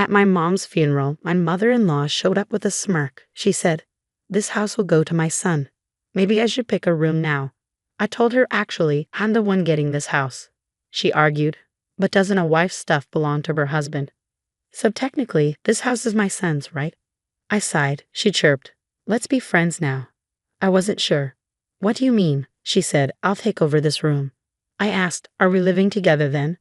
At my mom's funeral, my mother-in-law showed up with a smirk. She said, "This house will go to my son. Maybe I should pick a room now." I told her, "Actually, I'm the one getting this house." She argued, "But doesn't a wife's stuff belong to her husband? So technically, this house is my son's, right?" I sighed. She chirped, "Let's be friends now." I wasn't sure. "What do you mean?" She said, "I'll take over this room." I asked, "Are we living together then?"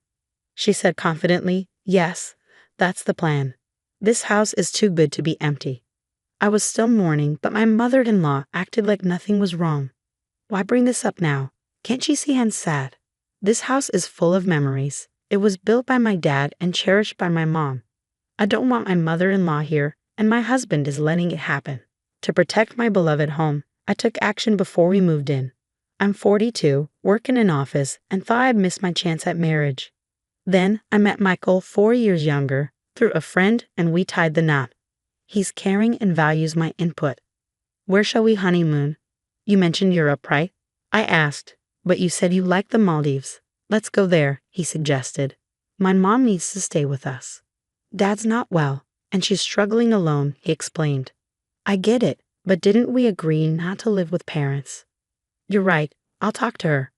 She said confidently, "Yes, that's the plan. This house is too good to be empty." I was still mourning, but my mother-in-law acted like nothing was wrong. "Why bring this up now? Can't you see I'm sad? This house is full of memories. It was built by my dad and cherished by my mom. I don't want my mother-in-law here, and my husband is letting it happen." To protect my beloved home, I took action before we moved in. I'm 42, work in an office, and thought I'd missed my chance at marriage. Then I met Michael, 4 years younger, through a friend, and we tied the knot. He's caring and values my input. "Where shall we honeymoon?" "You mentioned Europe, right?" I asked, "But you said you liked the Maldives." "Let's go there," he suggested. "My mom needs to stay with us. Dad's not well, and she's struggling alone," he explained. "I get it, but didn't we agree not to live with parents?" "You're right, I'll talk to her."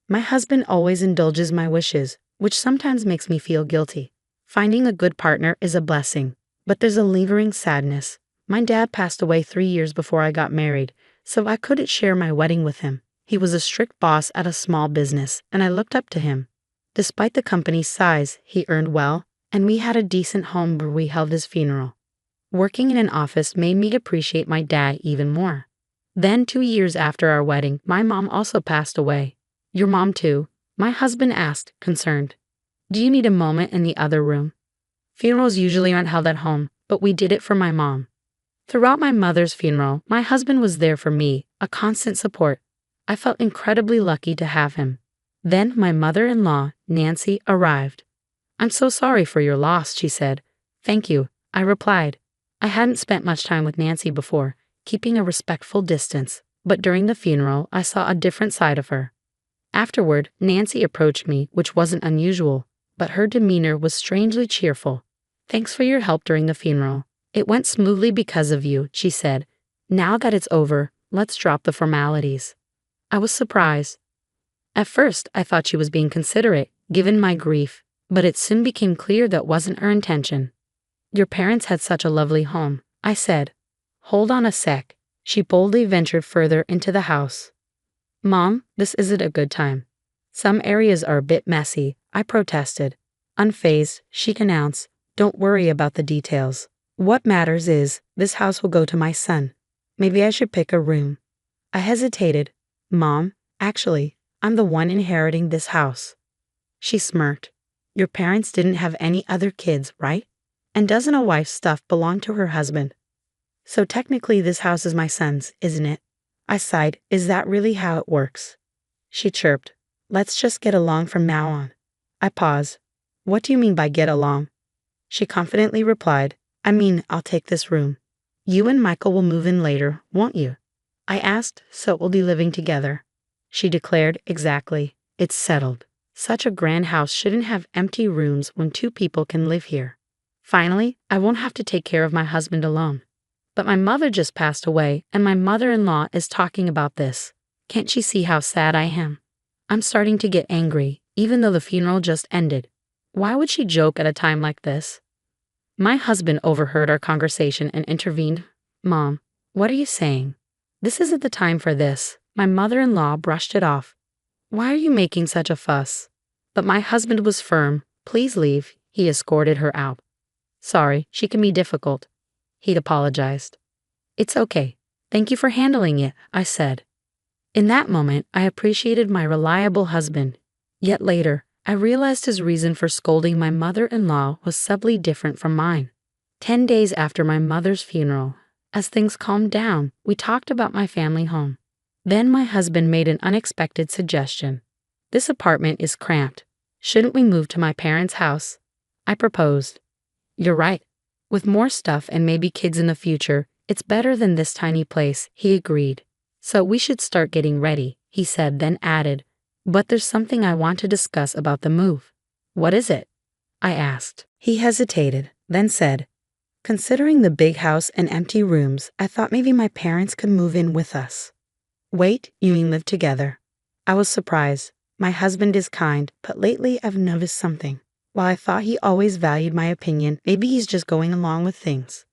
My husband always indulges my wishes, which sometimes makes me feel guilty. Finding a good partner is a blessing, but there's a lingering sadness. My dad passed away 3 years before I got married, so I couldn't share my wedding with him. He was a strict boss at a small business, and I looked up to him. Despite the company's size, he earned well, and we had a decent home where we held his funeral. Working in an office made me appreciate my dad even more. Then 2 years after our wedding, my mom also passed away. "Your mom too?" my husband asked, concerned. "Do you need a moment in the other room?" Funerals usually aren't held at home, but we did it for my mom. Throughout my mother's funeral, my husband was there for me, a constant support. I felt incredibly lucky to have him. Then my mother-in-law, Nancy, arrived. "I'm so sorry for your loss," she said. "Thank you," I replied. I hadn't spent much time with Nancy before, keeping a respectful distance, but during the funeral, I saw a different side of her. Afterward, Nancy approached me, which wasn't unusual, but her demeanor was strangely cheerful. "Thanks for your help during the funeral. It went smoothly because of you," she said. "Now that it's over, let's drop the formalities." I was surprised. At first, I thought she was being considerate, given my grief, but it soon became clear that wasn't her intention. "Your parents had such a lovely home," I said. "Hold on a sec." She boldly ventured further into the house. "Mom, this isn't a good time. Some areas are a bit messy," I protested. Unfazed, she announced, "Don't worry about the details. What matters is, this house will go to my son. Maybe I should pick a room." I hesitated. "Mom, actually, I'm the one inheriting this house." She smirked. "Your parents didn't have any other kids, right? And doesn't a wife's stuff belong to her husband? So technically this house is my son's, isn't it?" I sighed. "Is that really how it works?" She chirped. "Let's just get along from now on." I paused. "What do you mean by get along?" She confidently replied, "I mean, I'll take this room. You and Michael will move in later, won't you?" I asked, "So we'll be living together?" She declared, "Exactly. It's settled. Such a grand house shouldn't have empty rooms when 2 people can live here. Finally, I won't have to take care of my husband alone. But my mother just passed away, and my mother-in-law is talking about this. Can't she see how sad I am? I'm starting to get angry, even though the funeral just ended. Why would she joke at a time like this?" My husband overheard our conversation and intervened. "Mom, what are you saying? This isn't the time for this." My mother-in-law brushed it off. "Why are you making such a fuss?" But my husband was firm. "Please leave." He escorted her out. "Sorry, she can be difficult." He'd apologized. "It's okay. Thank you for handling it," I said. In that moment, I appreciated my reliable husband. Yet later, I realized his reason for scolding my mother-in-law was subtly different from mine. 10 days after my mother's funeral, as things calmed down, we talked about my family home. Then my husband made an unexpected suggestion. "This apartment is cramped. Shouldn't we move to my parents' house?" I proposed. "You're right. With more stuff and maybe kids in the future, it's better than this tiny place," he agreed. "So we should start getting ready," he said, then added, "But there's something I want to discuss about the move." "What is it?" I asked. He hesitated. then said, "Considering the big house and empty rooms, I thought maybe my parents could move in with us." "Wait, you mean live together?" I was surprised. My husband is kind, but lately I've noticed something. While I thought he always valued my opinion, maybe he's just going along with things.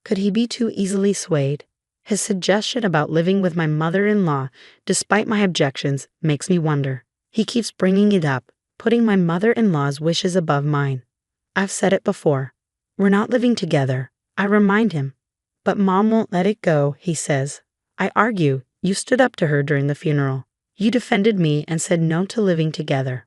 Could he be too easily swayed? His suggestion about living with my mother-in-law, despite my objections, makes me wonder. He keeps bringing it up, putting my mother-in-law's wishes above mine. I've said it before. We're not living together. I remind him. But Mom won't let it go, he says. I argue. You stood up to her during the funeral. You defended me and said no to living together.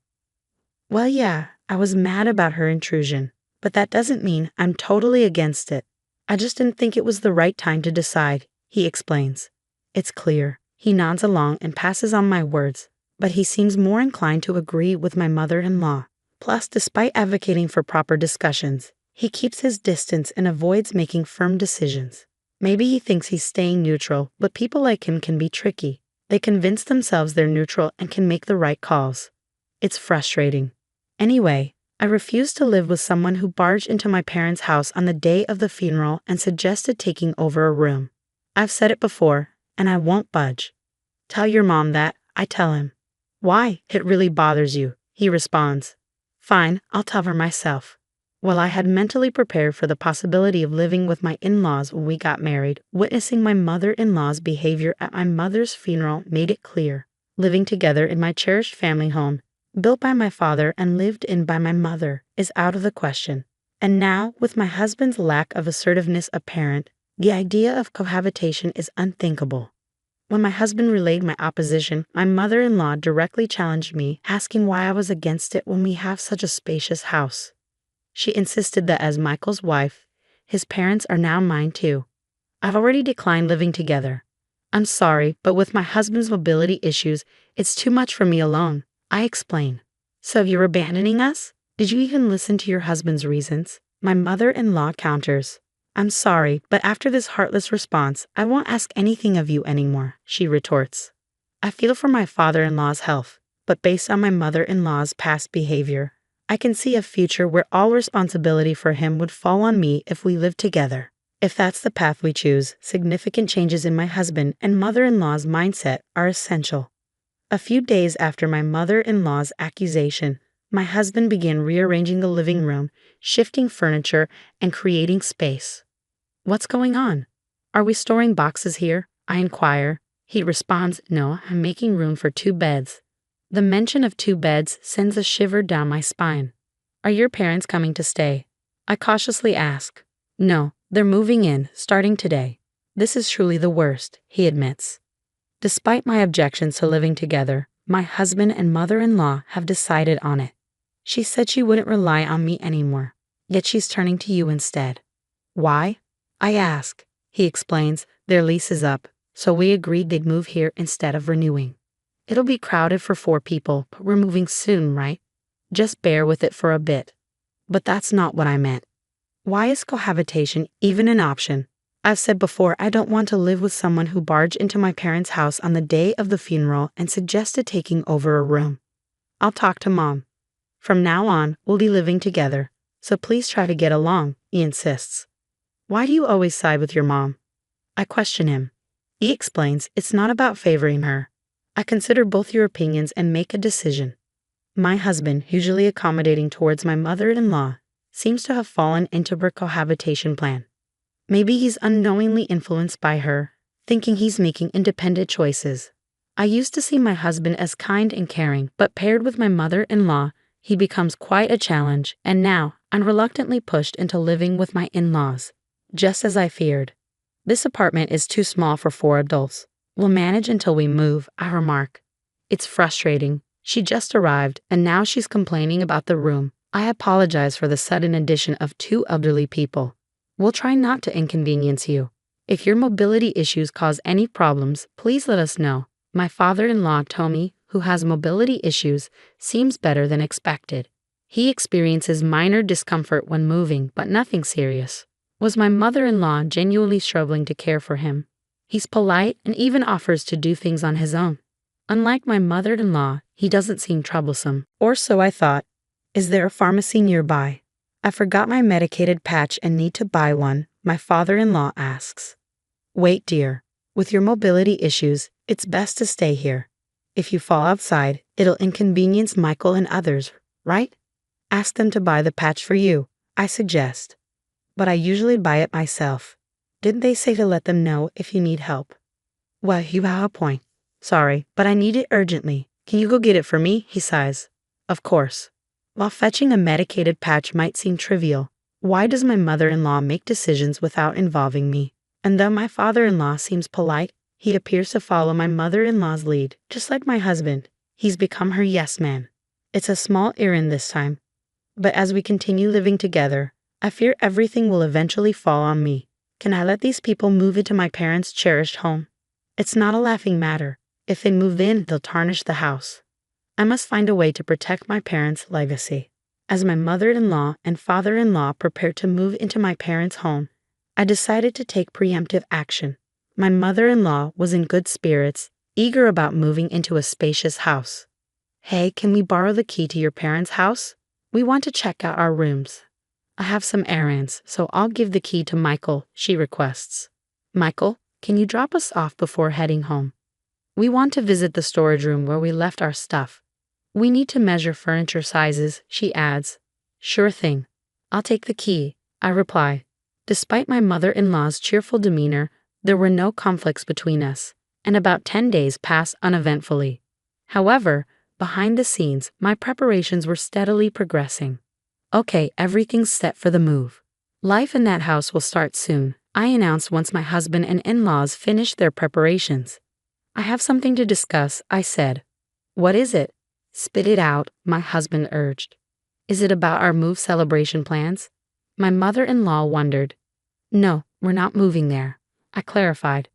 Well, yeah, I was mad about her intrusion, but that doesn't mean I'm totally against it. I just didn't think it was the right time to decide, he explains. It's clear. He nods along and passes on my words, but he seems more inclined to agree with my mother-in-law. Plus, despite advocating for proper discussions, he keeps his distance and avoids making firm decisions. Maybe he thinks he's staying neutral, but people like him can be tricky. They convince themselves they're neutral and can make the right calls. It's frustrating. Anyway, I refused to live with someone who barged into my parents' house on the day of the funeral and suggested taking over a room. I've said it before, and I won't budge. Tell your mom that, I tell him. Why? It really bothers you, he responds. Fine, I'll tell her myself. Well, I had mentally prepared for the possibility of living with my in-laws when we got married. Witnessing my mother-in-law's behavior at my mother's funeral made it clear. Living together in my cherished family home, built by my father and lived in by my mother, is out of the question. And now, with my husband's lack of assertiveness apparent, the idea of cohabitation is unthinkable. When my husband relayed my opposition, my mother-in-law directly challenged me, asking why I was against it when we have such a spacious house. She insisted that as Michael's wife, his parents are now mine too. I've already declined living together. I'm sorry, but with my husband's mobility issues, it's too much for me alone, I explain. So you're abandoning us? Did you even listen to your husband's reasons? My mother-in-law counters. I'm sorry, but after this heartless response, I won't ask anything of you anymore, she retorts. I feel for my father-in-law's health, but based on my mother-in-law's past behavior, I can see a future where all responsibility for him would fall on me if we lived together. If that's the path we choose, significant changes in my husband and mother-in-law's mindset are essential. A few days after my mother-in-law's accusation, my husband began rearranging the living room, shifting furniture, and creating space. What's going on? Are we storing boxes here? I inquire. He responds, no, I'm making room for 2 beds. The mention of 2 beds sends a shiver down my spine. Are your parents coming to stay? I cautiously ask. No, they're moving in, starting today. This is truly the worst, he admits. Despite my objections to living together, my husband and mother-in-law have decided on it. She said she wouldn't rely on me anymore, yet she's turning to you instead. Why? I ask. He explains, their lease is up, so we agreed they'd move here instead of renewing. It'll be crowded for 4 people, but we're moving soon, right? Just bear with it for a bit. But that's not what I meant. Why is cohabitation even an option? I've said before I don't want to live with someone who barged into my parents' house on the day of the funeral and suggested taking over a room. I'll talk to Mom. From now on, we'll be living together, so please try to get along, he insists. Why do you always side with your mom? I question him. He explains it's not about favoring her. I consider both your opinions and make a decision. My husband, usually accommodating towards my mother-in-law, seems to have fallen into her cohabitation plan. Maybe he's unknowingly influenced by her, thinking he's making independent choices. I used to see my husband as kind and caring, but paired with my mother-in-law, he becomes quite a challenge, and now I'm reluctantly pushed into living with my in-laws, just as I feared. This apartment is too small for 4 adults. We'll manage until we move, I remark. It's frustrating. She just arrived, and now she's complaining about the room. I apologize for the sudden addition of 2 elderly people. We'll try not to inconvenience you. If your mobility issues cause any problems, please let us know. My father-in-law, Tommy, who has mobility issues, seems better than expected. He experiences minor discomfort when moving, but nothing serious. Was my mother-in-law genuinely struggling to care for him? He's polite and even offers to do things on his own. Unlike my mother-in-law, he doesn't seem troublesome, or so I thought. Is there a pharmacy nearby? I forgot my medicated patch and need to buy one, my father-in-law asks. Wait, dear. With your mobility issues, it's best to stay here. If you fall outside, it'll inconvenience Michael and others, right? Ask them to buy the patch for you, I suggest. But I usually buy it myself. Didn't they say to let them know if you need help? Well, you have a point. Sorry, but I need it urgently. Can you go get it for me? He sighs. Of course. While fetching a medicated patch might seem trivial, why does my mother-in-law make decisions without involving me? And though my father-in-law seems polite, he appears to follow my mother-in-law's lead, just like my husband. He's become her yes man. It's a small errand this time. But as we continue living together, I fear everything will eventually fall on me. Can I let these people move into my parents' cherished home? It's not a laughing matter. If they move in, they'll tarnish the house. I must find a way to protect my parents' legacy. As my mother-in-law and father-in-law prepared to move into my parents' home, I decided to take preemptive action. My mother-in-law was in good spirits, eager about moving into a spacious house. Hey, can we borrow the key to your parents' house? We want to check out our rooms. I have some errands, so I'll give the key to Michael, she requests. Michael, can you drop us off before heading home? We want to visit the storage room where we left our stuff. We need to measure furniture sizes, she adds. Sure thing. I'll take the key, I reply. Despite my mother-in-law's cheerful demeanor, there were no conflicts between us, and about 10 days passed uneventfully. However, behind the scenes, my preparations were steadily progressing. Okay, everything's set for the move. Life in that house will start soon, I announced once my husband and in-laws finished their preparations. I have something to discuss, I said. What is it? Spit it out, my husband urged. Is it about our move celebration plans? My mother-in-law wondered. No, we're not moving there, I clarified.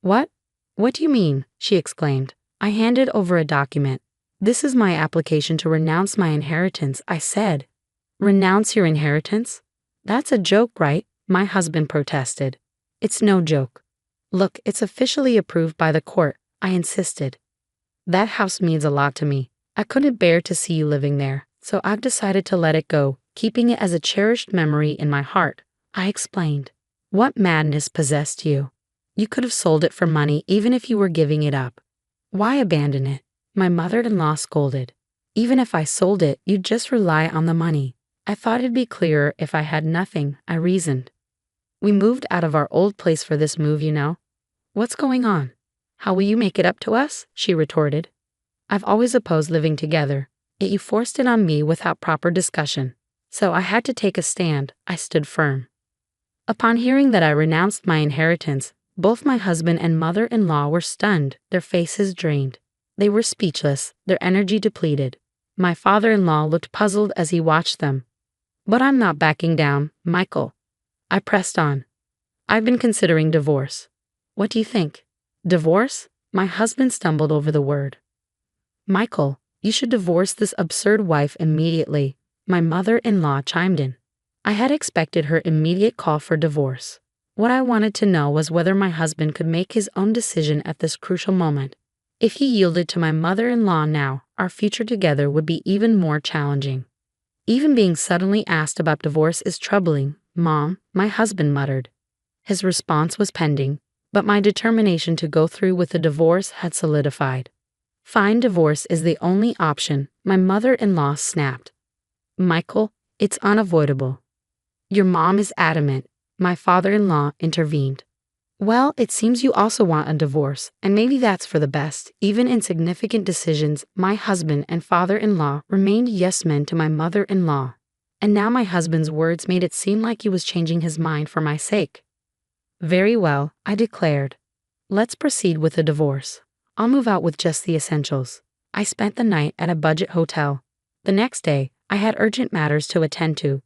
What? What do you mean? She exclaimed. I handed over a document. This is my application to renounce my inheritance, I said. Renounce your inheritance? That's a joke, right? My husband protested. It's no joke. Look, it's officially approved by the court, I insisted. That house means a lot to me. I couldn't bear to see you living there, so I've decided to let it go, keeping it as a cherished memory in my heart, I explained. What madness possessed you? You could have sold it for money even if you were giving it up. Why abandon it? My mother-in-law scolded. Even if I sold it, you'd just rely on the money. I thought it'd be clearer if I had nothing, I reasoned. We moved out of our old place for this move, you know. What's going on? How will you make it up to us? She retorted. I've always opposed living together, yet you forced it on me without proper discussion. So I had to take a stand. I stood firm. Upon hearing that I renounced my inheritance, both my husband and mother-in-law were stunned, their faces drained. They were speechless, their energy depleted. My father-in-law looked puzzled as he watched them. But I'm not backing down, Michael. I pressed on. I've been considering divorce. What do you think? Divorce? My husband stumbled over the word. Michael, you should divorce this absurd wife immediately, my mother-in-law chimed in. I had expected her immediate call for divorce. What I wanted to know was whether my husband could make his own decision at this crucial moment. If he yielded to my mother-in-law now, our future together would be even more challenging. Even being suddenly asked about divorce is troubling, Mom, my husband muttered. His response was pending, but my determination to go through with the divorce had solidified. Fine, divorce is the only option, my mother-in-law snapped. Michael, it's unavoidable. Your mom is adamant, my father-in-law intervened. Well, it seems you also want a divorce, and maybe that's for the best. Even in significant decisions, my husband and father-in-law remained yes-men to my mother-in-law. And now my husband's words made it seem like he was changing his mind for my sake. Very well, I declared. Let's proceed with the divorce. I'll move out with just the essentials. I spent the night at a budget hotel. The next day, I had urgent matters to attend to,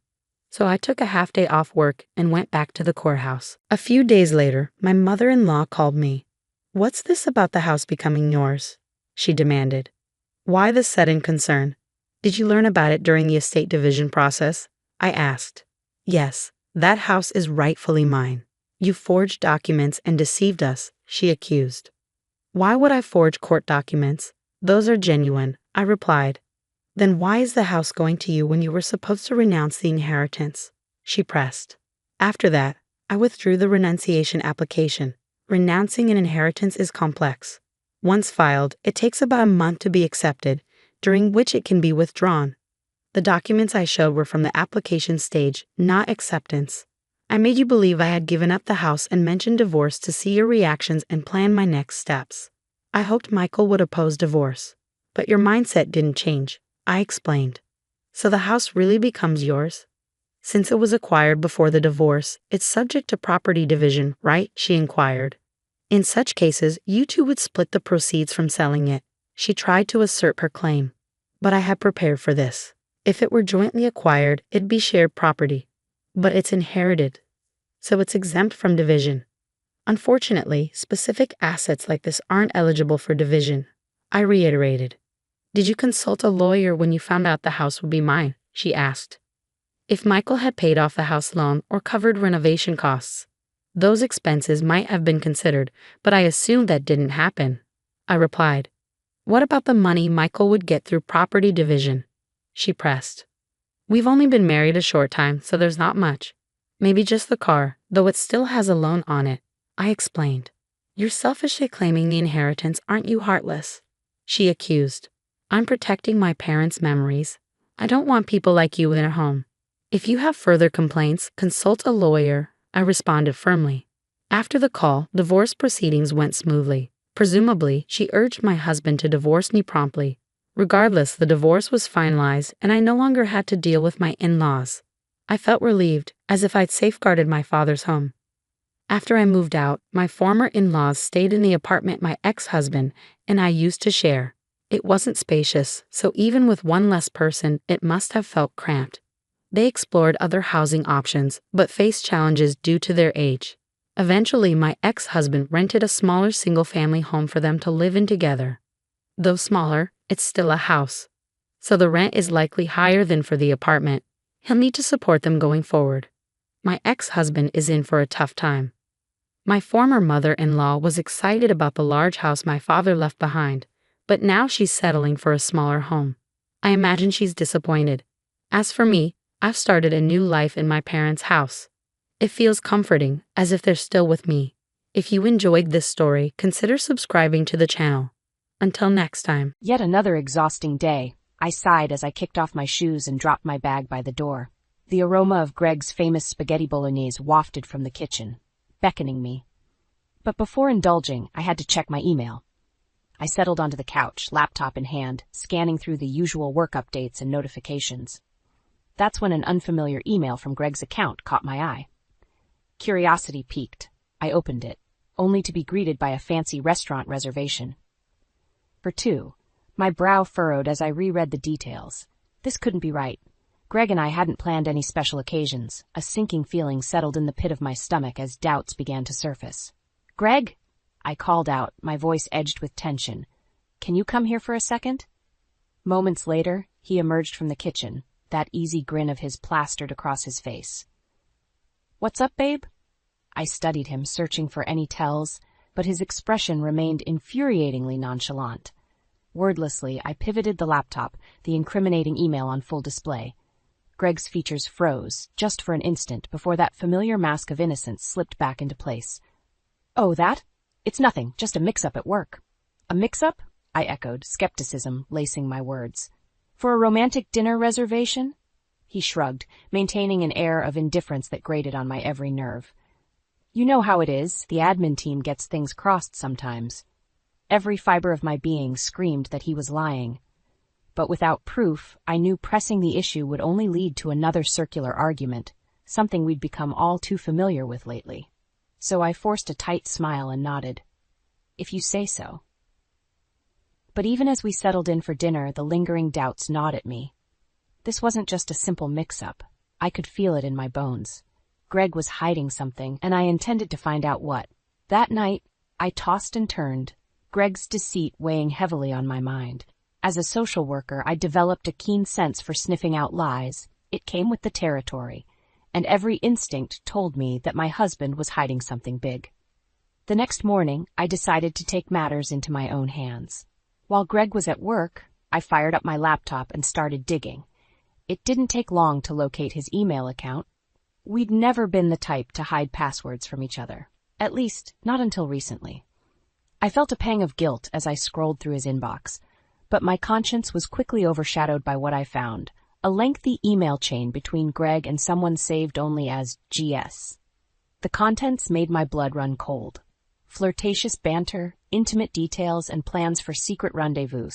so I took a half-day off work and went back to the courthouse. A few days later, my mother-in-law called me. What's this about the house becoming yours? She demanded. Why this sudden concern? Did you learn about it during the estate division process? I asked. Yes, that house is rightfully mine. You forged documents and deceived us, she accused. Why would I forge court documents? Those are genuine, I replied. Then why is the house going to you when you were supposed to renounce the inheritance? She pressed. After that, I withdrew the renunciation application. Renouncing an inheritance is complex. Once filed, it takes about a month to be accepted, during which it can be withdrawn. The documents I showed were from the application stage, not acceptance. I made you believe I had given up the house and mentioned divorce to see your reactions and plan my next steps. I hoped Michael would oppose divorce. But your mindset didn't change, I explained. So the house really becomes yours? Since it was acquired before the divorce, it's subject to property division, right? She inquired. In such cases, you two would split the proceeds from selling it. She tried to assert her claim. But I had prepared for this. If it were jointly acquired, it'd be shared property. But it's inherited, so it's exempt from division. Unfortunately, specific assets like this aren't eligible for division. I reiterated. Did you consult a lawyer when you found out the house would be mine? She asked. If Michael had paid off the house loan or covered renovation costs, those expenses might have been considered, but I assumed that didn't happen. I replied. What about the money Michael would get through property division? She pressed. We've only been married a short time, so there's not much. Maybe just the car, though it still has a loan on it. I explained. You're selfishly claiming the inheritance, aren't you, heartless? She accused. I'm protecting my parents' memories. I don't want people like you in their home. If you have further complaints, consult a lawyer, I responded firmly. After the call, divorce proceedings went smoothly. Presumably, she urged my husband to divorce me promptly. Regardless, the divorce was finalized, and I no longer had to deal with my in-laws. I felt relieved, as if I'd safeguarded my father's home. After I moved out, my former in-laws stayed in the apartment my ex-husband and I used to share. It wasn't spacious, so even with one less person, it must have felt cramped. They explored other housing options, but faced challenges due to their age. Eventually, my ex-husband rented a smaller single-family home for them to live in together. Though smaller, it's still a house, so the rent is likely higher than for the apartment. He'll need to support them going forward. My ex-husband is in for a tough time. My former mother-in-law was excited about the large house my father left behind, but now she's settling for a smaller home. I imagine she's disappointed. As for me, I've started a new life in my parents' house. It feels comforting, as if they're still with me. If you enjoyed this story, consider subscribing to the channel. Until next time. Yet another exhausting day. I sighed as I kicked off my shoes and dropped my bag by the door. The aroma of Greg's famous spaghetti bolognese wafted from the kitchen, beckoning me. But before indulging, I had to check my email. I settled onto the couch, laptop in hand, scanning through the usual work updates and notifications. That's when an unfamiliar email from Greg's account caught my eye. Curiosity piqued. I opened it, only to be greeted by a fancy restaurant reservation. For two, my brow furrowed as I reread the details. This couldn't be right. Greg and I hadn't planned any special occasions. A sinking feeling settled in the pit of my stomach as doubts began to surface. Greg? I called out, my voice edged with tension. Can you come here for a second? Moments later, he emerged from the kitchen, that easy grin of his plastered across his face. What's up, babe? I studied him, searching for any tells, but his expression remained infuriatingly nonchalant. Wordlessly, I pivoted the laptop, the incriminating email on full display. Greg's features froze, just for an instant, before that familiar mask of innocence slipped back into place. Oh, that? It's nothing, just a mix-up at work. A mix-up? I echoed, skepticism lacing my words. For a romantic dinner reservation? He shrugged, maintaining an air of indifference that grated on my every nerve. You know how it is, the admin team gets things crossed sometimes. Every fiber of my being screamed that he was lying. But without proof, I knew pressing the issue would only lead to another circular argument, something we'd become all too familiar with lately. So I forced a tight smile and nodded. If you say so. But even as we settled in for dinner, the lingering doubts gnawed at me. This wasn't just a simple mix-up. I could feel it in my bones. Greg was hiding something, and I intended to find out what. That night, I tossed and turned, Greg's deceit weighing heavily on my mind. As a social worker, I developed a keen sense for sniffing out lies. It came with the territory, and every instinct told me that my husband was hiding something big. The next morning, I decided to take matters into my own hands. While Greg was at work, I fired up my laptop and started digging. It didn't take long to locate his email account. We'd never been the type to hide passwords from each other, at least not until recently. I felt a pang of guilt as I scrolled through his inbox, but my conscience was quickly overshadowed by what I found, a lengthy email chain between Greg and someone saved only as GS. The contents made my blood run cold. Flirtatious banter, intimate details, and plans for secret rendezvous,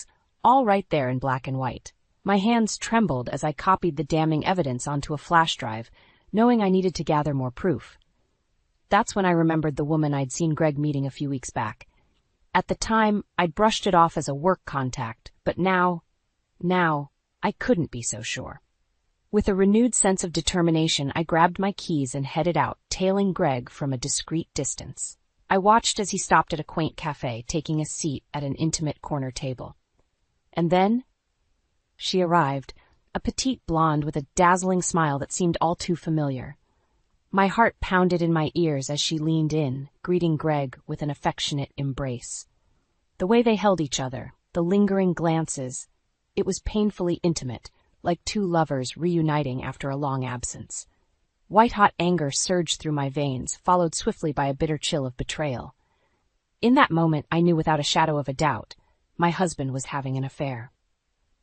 all right there in black and white. My hands trembled as I copied the damning evidence onto a flash drive, knowing I needed to gather more proof. That's when I remembered the woman I'd seen Greg meeting a few weeks back. At the time, I'd brushed it off as a work contact, but now, I couldn't be so sure. With a renewed sense of determination, I grabbed my keys and headed out, tailing Greg from a discreet distance. I watched as he stopped at a quaint cafe, taking a seat at an intimate corner table. And then she arrived, a petite blonde with a dazzling smile that seemed all too familiar. My heart pounded in my ears as she leaned in, greeting Greg with an affectionate embrace. The way they held each other, the lingering glances, it was painfully intimate, like two lovers reuniting after a long absence. White-hot anger surged through my veins, followed swiftly by a bitter chill of betrayal. In that moment, I knew without a shadow of a doubt, my husband was having an affair.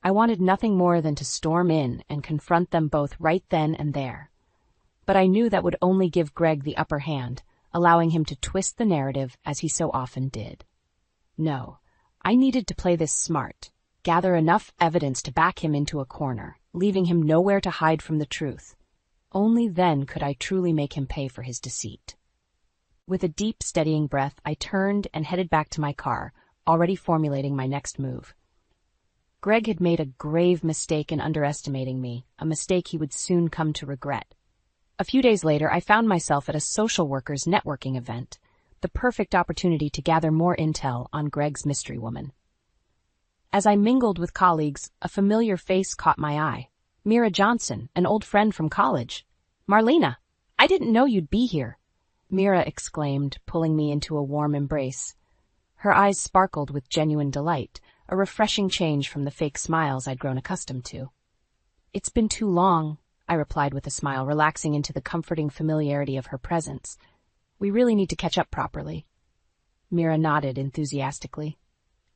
I wanted nothing more than to storm in and confront them both right then and there. But I knew that would only give Greg the upper hand, allowing him to twist the narrative as he so often did. No, I needed to play this smart, gather enough evidence to back him into a corner, leaving him nowhere to hide from the truth. Only then could I truly make him pay for his deceit. With a deep, steadying breath, I turned and headed back to my car, already formulating my next move. Greg had made a grave mistake in underestimating me, a mistake he would soon come to regret. A few days later, I found myself at a social workers networking event, the perfect opportunity to gather more intel on Greg's mystery woman. As I mingled with colleagues, a familiar face caught my eye. Mira Johnson, an old friend from college. "Marlena, I didn't know you'd be here," Mira exclaimed, pulling me into a warm embrace. Her eyes sparkled with genuine delight, a refreshing change from the fake smiles I'd grown accustomed to. "It's been too long," I replied with a smile, relaxing into the comforting familiarity of her presence. "We really need to catch up properly." Mira nodded enthusiastically.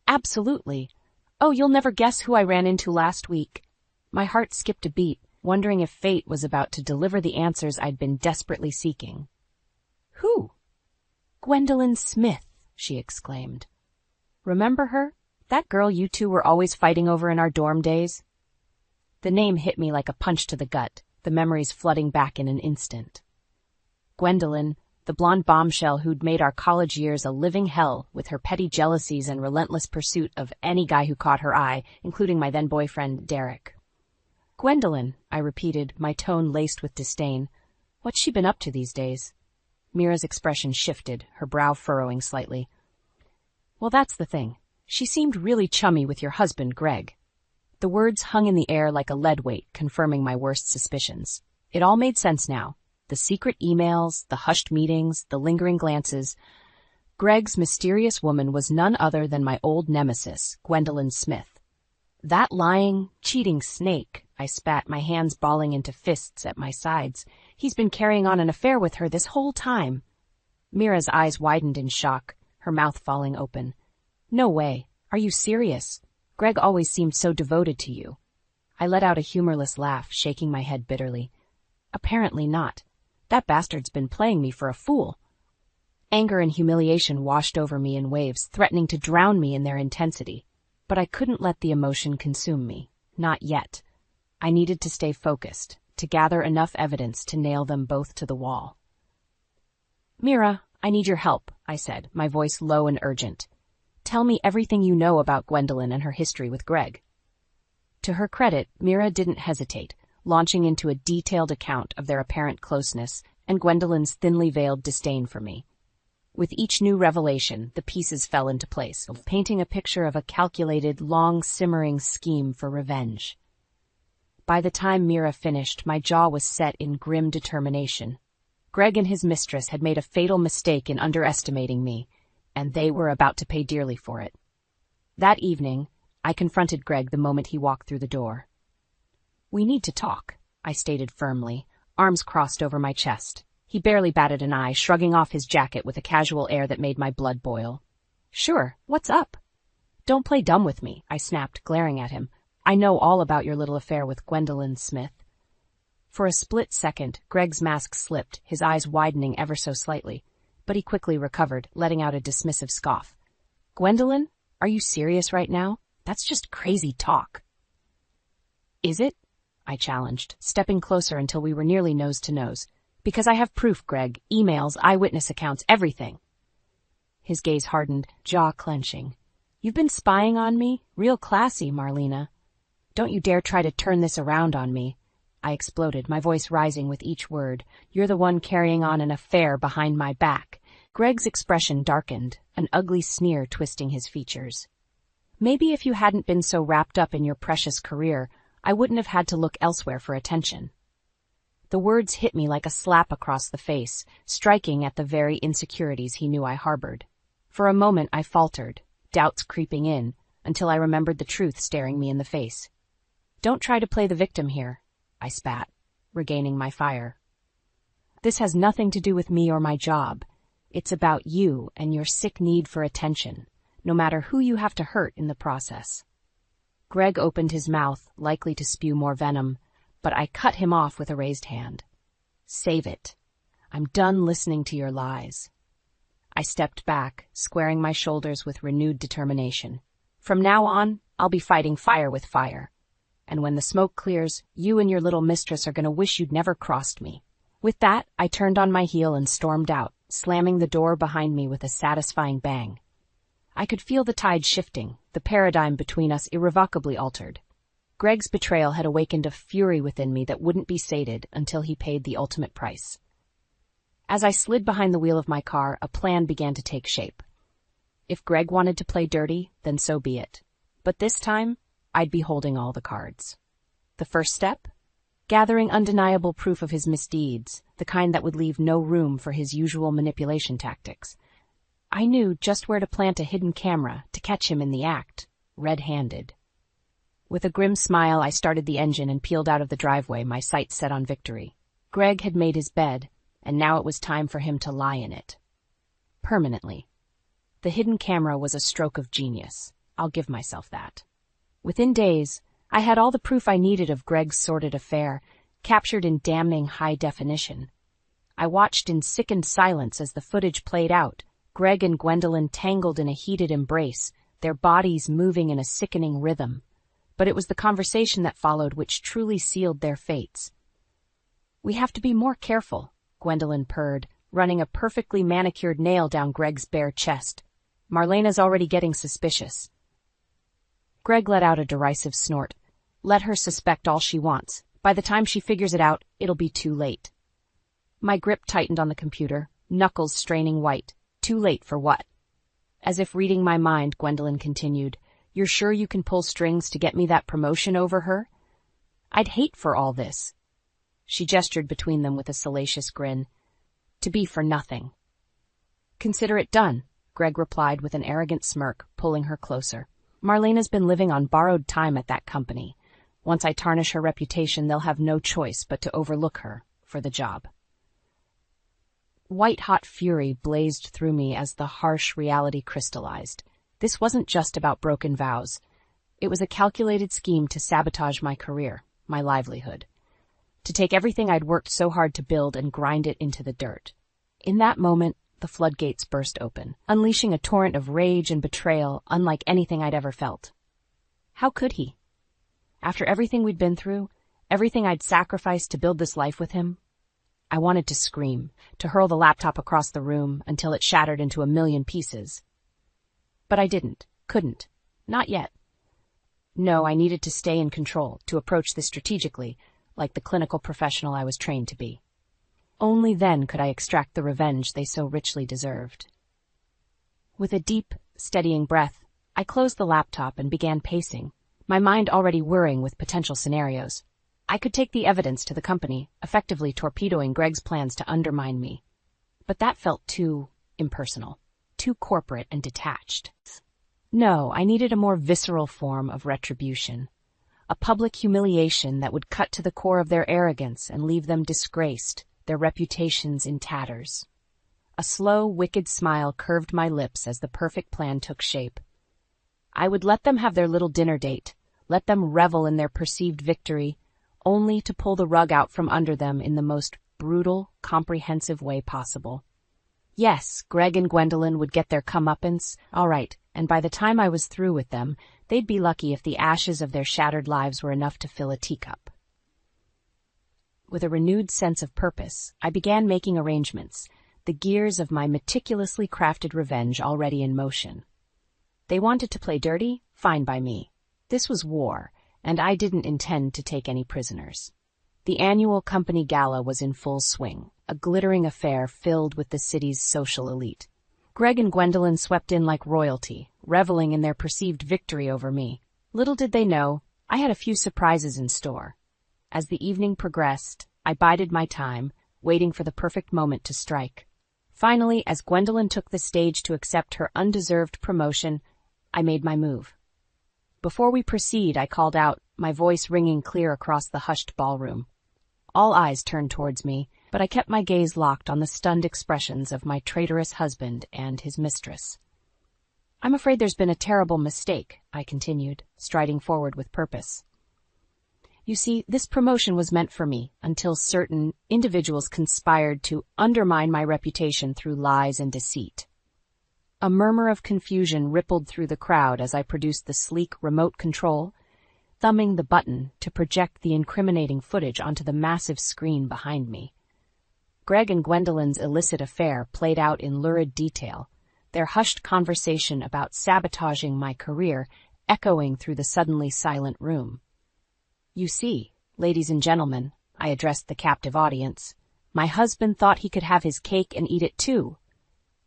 "Absolutely. Oh, you'll never guess who I ran into last week." My heart skipped a beat, wondering if fate was about to deliver the answers I'd been desperately seeking. "Who?" "Gwendolyn Smith," she exclaimed. "Remember her? That girl you two were always fighting over in our dorm days?" The name hit me like a punch to the gut, the memories flooding back in an instant. Gwendolyn, the blonde bombshell who'd made our college years a living hell with her petty jealousies and relentless pursuit of any guy who caught her eye, including my then-boyfriend, Derek. "Gwendolyn," I repeated, my tone laced with disdain. "What's she been up to these days?" Mira's expression shifted, her brow furrowing slightly. "Well, that's the thing. She seemed really chummy with your husband, Greg." The words hung in the air like a lead weight, confirming my worst suspicions. It all made sense now. The secret emails, the hushed meetings, the lingering glances. Greg's mysterious woman was none other than my old nemesis, Gwendolyn Smith. That lying, cheating snake, I spat, my hands balling into fists at my sides. He's been carrying on an affair with her this whole time. Mira's eyes widened in shock, her mouth falling open. "No way. Are you serious? Greg always seemed so devoted to you." I let out a humorless laugh, shaking my head bitterly. "Apparently not. That bastard's been playing me for a fool." Anger and humiliation washed over me in waves, threatening to drown me in their intensity. But I couldn't let the emotion consume me. Not yet. I needed to stay focused, to gather enough evidence to nail them both to the wall. "Mira, I need your help," I said, my voice low and urgent. "Tell me everything you know about Gwendolyn and her history with Greg." To her credit, Mira didn't hesitate, launching into a detailed account of their apparent closeness and Gwendolyn's thinly veiled disdain for me. With each new revelation, the pieces fell into place, painting a picture of a calculated, long-simmering scheme for revenge. By the time Mira finished, my jaw was set in grim determination. Greg and his mistress had made a fatal mistake in underestimating me, and they were about to pay dearly for it. That evening, I confronted Greg the moment he walked through the door. "We need to talk," I stated firmly, arms crossed over my chest. He barely batted an eye, shrugging off his jacket with a casual air that made my blood boil. "Sure, what's up?" "Don't play dumb with me," I snapped, glaring at him. "I know all about your little affair with Gwendolyn Smith." For a split second, Greg's mask slipped, his eyes widening ever so slightly, but he quickly recovered, letting out a dismissive scoff. "Gwendolyn? Are you serious right now? That's just crazy talk." "Is it?" I challenged, stepping closer until we were nearly nose to nose. "Because I have proof, Greg. Emails, eyewitness accounts, everything." His gaze hardened, jaw clenching. "You've been spying on me? Real classy, Marlena. Don't you dare try to turn this around on me." I exploded, my voice rising with each word. "You're the one carrying on an affair behind my back." Greg's expression darkened, an ugly sneer twisting his features. "Maybe if you hadn't been so wrapped up in your precious career, I wouldn't have had to look elsewhere for attention." The words hit me like a slap across the face, striking at the very insecurities he knew I harbored. For a moment I faltered, doubts creeping in, until I remembered the truth staring me in the face. "Don't try to play the victim here," I spat, regaining my fire. "This has nothing to do with me or my job. It's about you and your sick need for attention, no matter who you have to hurt in the process." Greg opened his mouth, likely to spew more venom, but I cut him off with a raised hand. "Save it. I'm done listening to your lies." I stepped back, squaring my shoulders with renewed determination. "From now on, I'll be fighting fire with fire. And when the smoke clears, you and your little mistress are going to wish you'd never crossed me." With that, I turned on my heel and stormed out, slamming the door behind me with a satisfying bang. I could feel the tide shifting, the paradigm between us irrevocably altered. Greg's betrayal had awakened a fury within me that wouldn't be sated until he paid the ultimate price. As I slid behind the wheel of my car, a plan began to take shape. If Greg wanted to play dirty, then so be it. But this time, I'd be holding all the cards. The first step? Gathering undeniable proof of his misdeeds, the kind that would leave no room for his usual manipulation tactics. I knew just where to plant a hidden camera to catch him in the act, red-handed. With a grim smile, I started the engine and peeled out of the driveway, my sights set on victory. Greg had made his bed, and now it was time for him to lie in it. Permanently. The hidden camera was a stroke of genius. I'll give myself that. Within days, I had all the proof I needed of Greg's sordid affair, captured in damning high definition. I watched in sickened silence as the footage played out, Greg and Gwendolyn tangled in a heated embrace, their bodies moving in a sickening rhythm. But it was the conversation that followed which truly sealed their fates. "We have to be more careful," Gwendolyn purred, running a perfectly manicured nail down Greg's bare chest. "Marlena's already getting suspicious." Greg let out a derisive snort. "Let her suspect all she wants. By the time she figures it out, it'll be too late." My grip tightened on the computer, knuckles straining white. Too late for what? As if reading my mind, Gwendolyn continued, "You're sure you can pull strings to get me that promotion over her? I'd hate for all this." She gestured between them with a salacious grin. "To be for nothing." "Consider it done," Greg replied with an arrogant smirk, pulling her closer. "Marlena's been living on borrowed time at that company. Once I tarnish her reputation, they'll have no choice but to overlook her for the job." White-hot fury blazed through me as the harsh reality crystallized. This wasn't just about broken vows. It was a calculated scheme to sabotage my career, my livelihood. To take everything I'd worked so hard to build and grind it into the dirt. In that moment, the floodgates burst open, unleashing a torrent of rage and betrayal unlike anything I'd ever felt. How could he? After everything we'd been through, everything I'd sacrificed to build this life with him, I wanted to scream, to hurl the laptop across the room until it shattered into a million pieces. But I didn't, couldn't, not yet. No, I needed to stay in control, to approach this strategically, like the clinical professional I was trained to be. Only then could I extract the revenge they so richly deserved. With a deep, steadying breath, I closed the laptop and began pacing, my mind already whirring with potential scenarios. I could take the evidence to the company, effectively torpedoing Greg's plans to undermine me. But that felt too impersonal, too corporate and detached. No, I needed a more visceral form of retribution. A public humiliation that would cut to the core of their arrogance and leave them disgraced, their reputations in tatters. A slow, wicked smile curved my lips as the perfect plan took shape. I would let them have their little dinner date, let them revel in their perceived victory, only to pull the rug out from under them in the most brutal, comprehensive way possible. Yes, Greg and Gwendolyn would get their comeuppance, all right, and by the time I was through with them, they'd be lucky if the ashes of their shattered lives were enough to fill a teacup. With a renewed sense of purpose, I began making arrangements, the gears of my meticulously crafted revenge already in motion. They wanted to play dirty? Fine by me. This was war, and I didn't intend to take any prisoners. The annual company gala was in full swing, a glittering affair filled with the city's social elite. Greg and Gwendolyn swept in like royalty, reveling in their perceived victory over me. Little did they know, I had a few surprises in store. As the evening progressed, I bided my time, waiting for the perfect moment to strike. Finally, as Gwendolyn took the stage to accept her undeserved promotion, I made my move. Before we proceed, I called out, my voice ringing clear across the hushed ballroom. All eyes turned towards me, but I kept my gaze locked on the stunned expressions of my traitorous husband and his mistress. I'm afraid there's been a terrible mistake, I continued, striding forward with purpose. You see, this promotion was meant for me until certain individuals conspired to undermine my reputation through lies and deceit. A murmur of confusion rippled through the crowd as I produced the sleek remote control, thumbing the button to project the incriminating footage onto the massive screen behind me. Greg and Gwendolyn's illicit affair played out in lurid detail, their hushed conversation about sabotaging my career echoing through the suddenly silent room. You see, ladies and gentlemen, I addressed the captive audience, my husband thought he could have his cake and eat it too,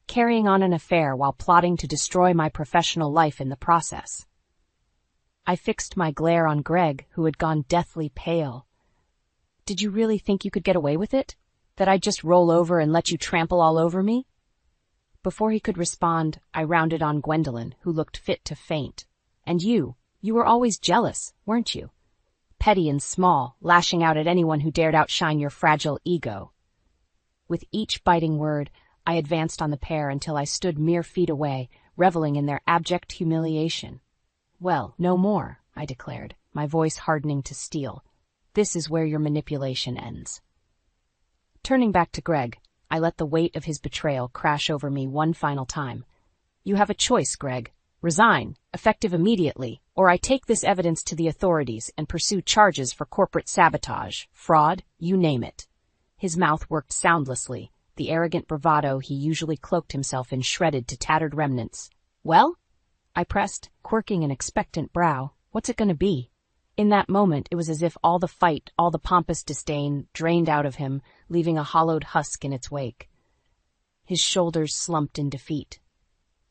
carrying on an affair while plotting to destroy my professional life in the process. I fixed my glare on Greg, who had gone deathly pale. Did you really think you could get away with it? That I'd just roll over and let you trample all over me? Before he could respond, I rounded on Gwendolyn, who looked fit to faint. And you were always jealous, weren't you? Petty and small, lashing out at anyone who dared outshine your fragile ego. With each biting word, I advanced on the pair until I stood mere feet away, reveling in their abject humiliation. Well, no more, I declared, my voice hardening to steel. This is where your manipulation ends. Turning back to Greg, I let the weight of his betrayal crash over me one final time. You have a choice, Greg. Resign, effective immediately, or I take this evidence to the authorities and pursue charges for corporate sabotage, fraud, you name it. His mouth worked soundlessly, the arrogant bravado he usually cloaked himself in shredded to tattered remnants. Well? I pressed, quirking an expectant brow. What's it going to be? In that moment, it was as if all the fight, all the pompous disdain, drained out of him, leaving a hollowed husk in its wake. His shoulders slumped in defeat.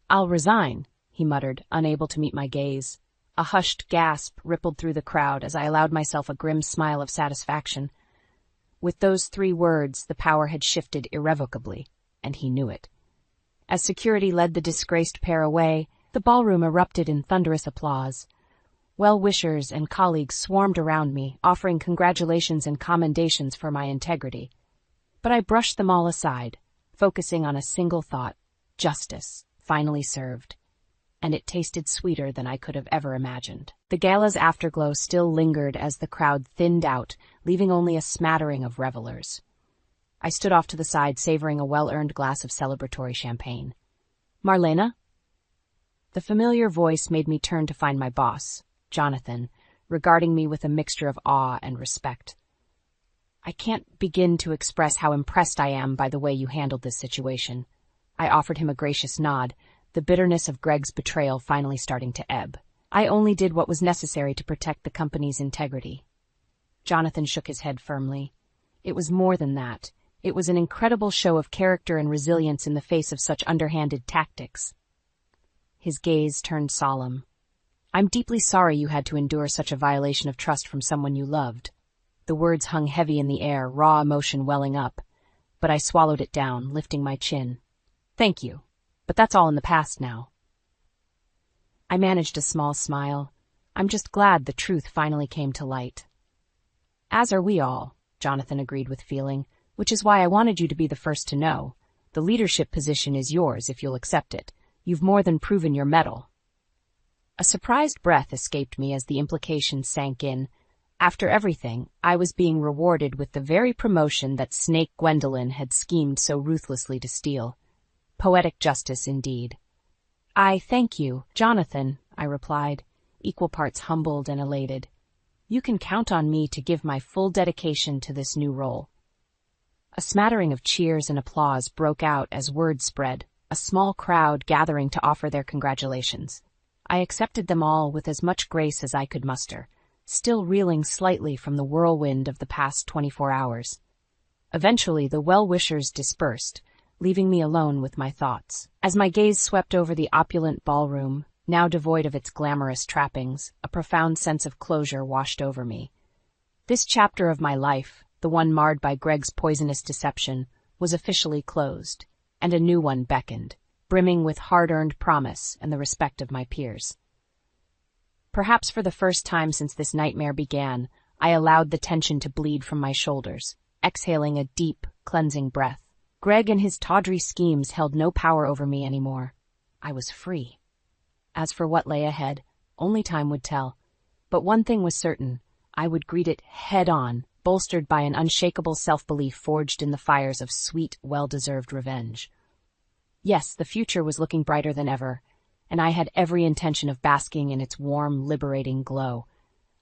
I'll resign, he muttered, unable to meet my gaze. A hushed gasp rippled through the crowd as I allowed myself a grim smile of satisfaction. With those 3 words, the power had shifted irrevocably, and he knew it. As security led the disgraced pair away, the ballroom erupted in thunderous applause. Well-wishers and colleagues swarmed around me, offering congratulations and commendations for my integrity. But I brushed them all aside, focusing on a single thought: justice, finally served. And it tasted sweeter than I could have ever imagined. The gala's afterglow still lingered as the crowd thinned out, leaving only a smattering of revelers. I stood off to the side, savoring a well-earned glass of celebratory champagne. Marlena? The familiar voice made me turn to find my boss, Jonathan, regarding me with a mixture of awe and respect. I can't begin to express how impressed I am by the way you handled this situation. I offered him a gracious nod, the bitterness of Greg's betrayal finally starting to ebb. I only did what was necessary to protect the company's integrity. Jonathan shook his head firmly. It was more than that. It was an incredible show of character and resilience in the face of such underhanded tactics. His gaze turned solemn. I'm deeply sorry you had to endure such a violation of trust from someone you loved. The words hung heavy in the air, raw emotion welling up. But I swallowed it down, lifting my chin. Thank you. But that's all in the past now. I managed a small smile. I'm just glad the truth finally came to light. As are we all, Jonathan agreed with feeling, which is why I wanted you to be the first to know. The leadership position is yours if you'll accept it. You've more than proven your mettle. A surprised breath escaped me as the implication sank in. After everything, I was being rewarded with the very promotion that Snake Gwendolyn had schemed so ruthlessly to steal. Poetic justice, indeed. I thank you, Jonathan, I replied, equal parts humbled and elated. You can count on me to give my full dedication to this new role. A smattering of cheers and applause broke out as word spread, a small crowd gathering to offer their congratulations. I accepted them all with as much grace as I could muster, still reeling slightly from the whirlwind of the past 24 hours. Eventually, the well-wishers dispersed, leaving me alone with my thoughts. As my gaze swept over the opulent ballroom, now devoid of its glamorous trappings, a profound sense of closure washed over me. This chapter of my life, the one marred by Greg's poisonous deception, was officially closed, and a new one beckoned, brimming with hard-earned promise and the respect of my peers. Perhaps for the first time since this nightmare began, I allowed the tension to bleed from my shoulders, exhaling a deep, cleansing breath. Greg and his tawdry schemes held no power over me anymore. I was free. As for what lay ahead, only time would tell. But one thing was certain, I would greet it head-on, bolstered by an unshakable self-belief forged in the fires of sweet, well-deserved revenge. Yes, the future was looking brighter than ever, and I had every intention of basking in its warm, liberating glow.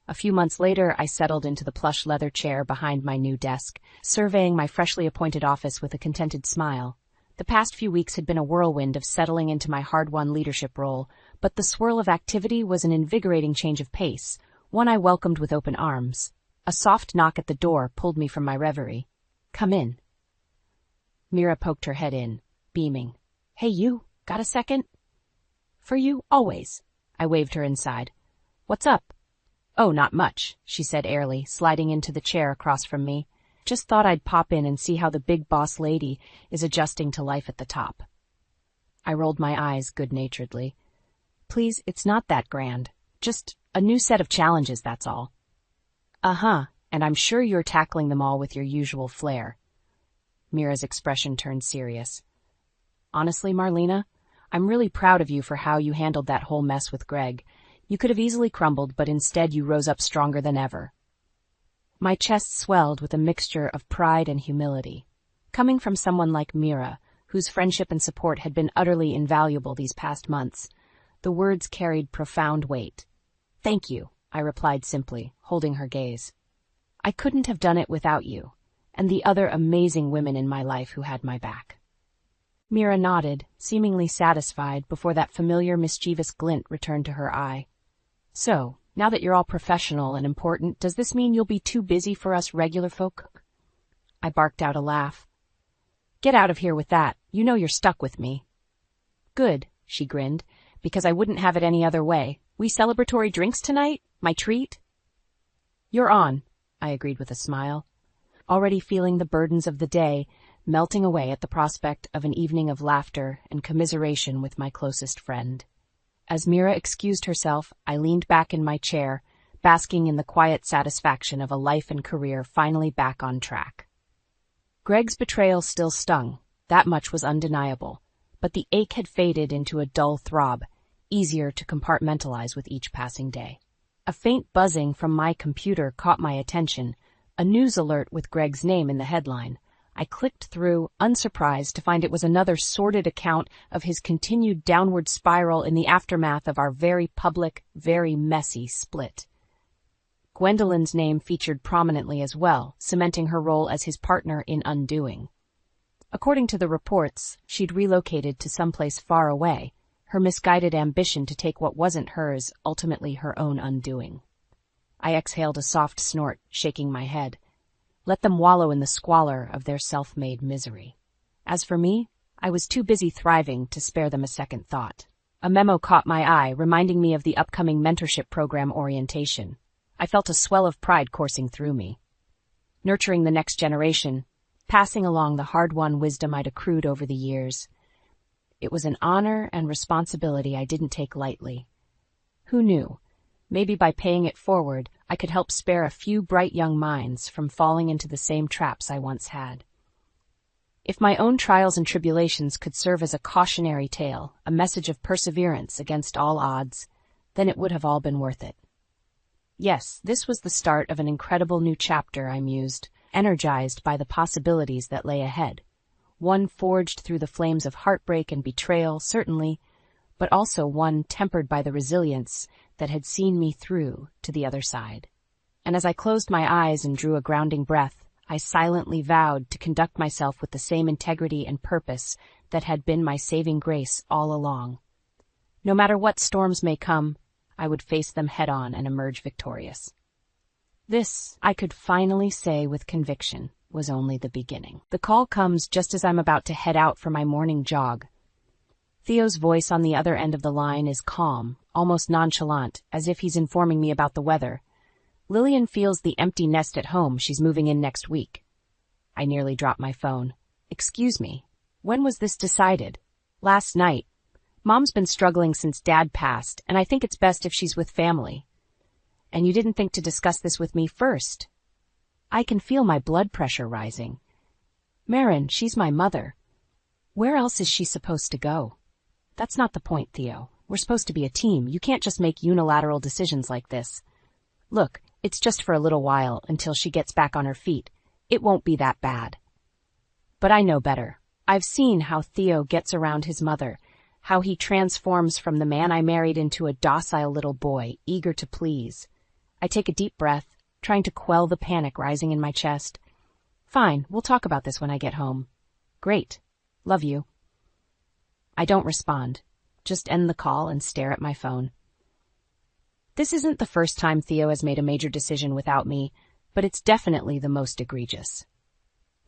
A few months later, I settled into the plush leather chair behind my new desk, surveying my freshly appointed office with a contented smile. The past few weeks had been a whirlwind of settling into my hard-won leadership role, but the swirl of activity was an invigorating change of pace, one I welcomed with open arms. A soft knock at the door pulled me from my reverie. "Come in." Mira poked her head in, beaming. "Hey you, got a second?" "For you, always." I waved her inside. "What's up?" "Oh, not much," she said airily, sliding into the chair across from me. "Just thought I'd pop in and see how the big boss lady is adjusting to life at the top." I rolled my eyes good-naturedly. "Please, it's not that grand. Just a new set of challenges, that's all." "Uh-huh, and I'm sure you're tackling them all with your usual flair." Mira's expression turned serious. "Honestly, Marlena, I'm really proud of you for how you handled that whole mess with Greg. You could have easily crumbled, but instead you rose up stronger than ever." My chest swelled with a mixture of pride and humility. Coming from someone like Mira, whose friendship and support had been utterly invaluable these past months, the words carried profound weight. "Thank you," I replied simply, holding her gaze. "I couldn't have done it without you, and the other amazing women in my life who had my back." Mira nodded, seemingly satisfied before that familiar mischievous glint returned to her eye. "So, now that you're all professional and important, does this mean you'll be too busy for us regular folk?" I barked out a laugh. "Get out of here with that. You know you're stuck with me." "Good," she grinned, "because I wouldn't have it any other way. We celebratory drinks tonight? My treat?" "You're on," I agreed with a smile, already feeling the burdens of the day melting away at the prospect of an evening of laughter and commiseration with my closest friend. As Mira excused herself, I leaned back in my chair, basking in the quiet satisfaction of a life and career finally back on track. Greg's betrayal still stung, that much was undeniable, but the ache had faded into a dull throb, easier to compartmentalize with each passing day. A faint buzzing from my computer caught my attention, a news alert with Greg's name in the headline. I clicked through, unsurprised to find it was another sordid account of his continued downward spiral in the aftermath of our very public, very messy split. Gwendolyn's name featured prominently as well, cementing her role as his partner in undoing. According to the reports, she'd relocated to someplace far away, her misguided ambition to take what wasn't hers, ultimately her own undoing. I exhaled a soft snort, shaking my head. Let them wallow in the squalor of their self-made misery. As for me, I was too busy thriving to spare them a second thought. A memo caught my eye, reminding me of the upcoming mentorship program orientation. I felt a swell of pride coursing through me. Nurturing the next generation, passing along the hard-won wisdom I'd accrued over the years. It was an honor and responsibility I didn't take lightly. Who knew? Maybe by paying it forward, I could help spare a few bright young minds from falling into the same traps I once had. If my own trials and tribulations could serve as a cautionary tale, a message of perseverance against all odds, then it would have all been worth it. Yes, this was the start of an incredible new chapter, I mused, energized by the possibilities that lay ahead. One forged through the flames of heartbreak and betrayal, certainly, but also one tempered by the resilience that had seen me through to the other side. And as I closed my eyes and drew a grounding breath, I silently vowed to conduct myself with the same integrity and purpose that had been my saving grace all along. No matter what storms may come, I would face them head-on and emerge victorious. This, I could finally say with conviction, was only the beginning. The call comes just as I'm about to head out for my morning jog. Theo's voice on the other end of the line is calm, almost nonchalant, as if he's informing me about the weather. Lillian feels the empty nest at home. She's moving in next week. I nearly dropped my phone. Excuse me, when was this decided? Last night. Mom's been struggling since Dad passed, and I think it's best if she's with family. And you didn't think to discuss this with me first? I can feel my blood pressure rising. Marin, she's my mother. Where else is she supposed to go? That's not the point, Theo. We're supposed to be a team. You can't just make unilateral decisions like this. Look, it's just for a little while until she gets back on her feet. It won't be that bad. But I know better. I've seen how Theo gets around his mother, how he transforms from the man I married into a docile little boy, eager to please. I take a deep breath, trying to quell the panic rising in my chest. Fine, we'll talk about this when I get home. Great. Love you. I don't respond, just end the call and stare at my phone. This isn't the first time Theo has made a major decision without me, but it's definitely the most egregious.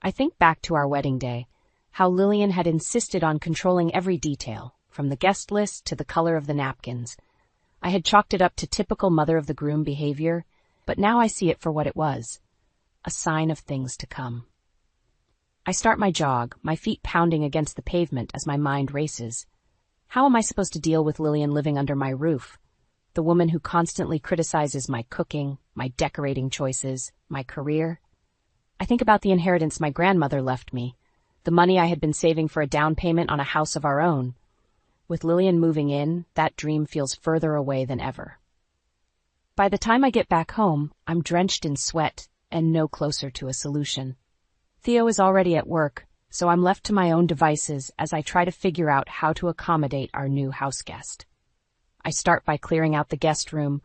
I think back to our wedding day, how Lillian had insisted on controlling every detail, from the guest list to the color of the napkins. I had chalked it up to typical mother-of-the-groom behavior, but now I see it for what it was, a sign of things to come. I start my jog, my feet pounding against the pavement as my mind races. How am I supposed to deal with Lillian living under my roof? The woman who constantly criticizes my cooking, my decorating choices, my career. I think about the inheritance my grandmother left me, the money I had been saving for a down payment on a house of our own. With Lillian moving in, that dream feels further away than ever. By the time I get back home, I'm drenched in sweat and no closer to a solution. Theo is already at work, so I'm left to my own devices as I try to figure out how to accommodate our new house guest. I start by clearing out the guest room,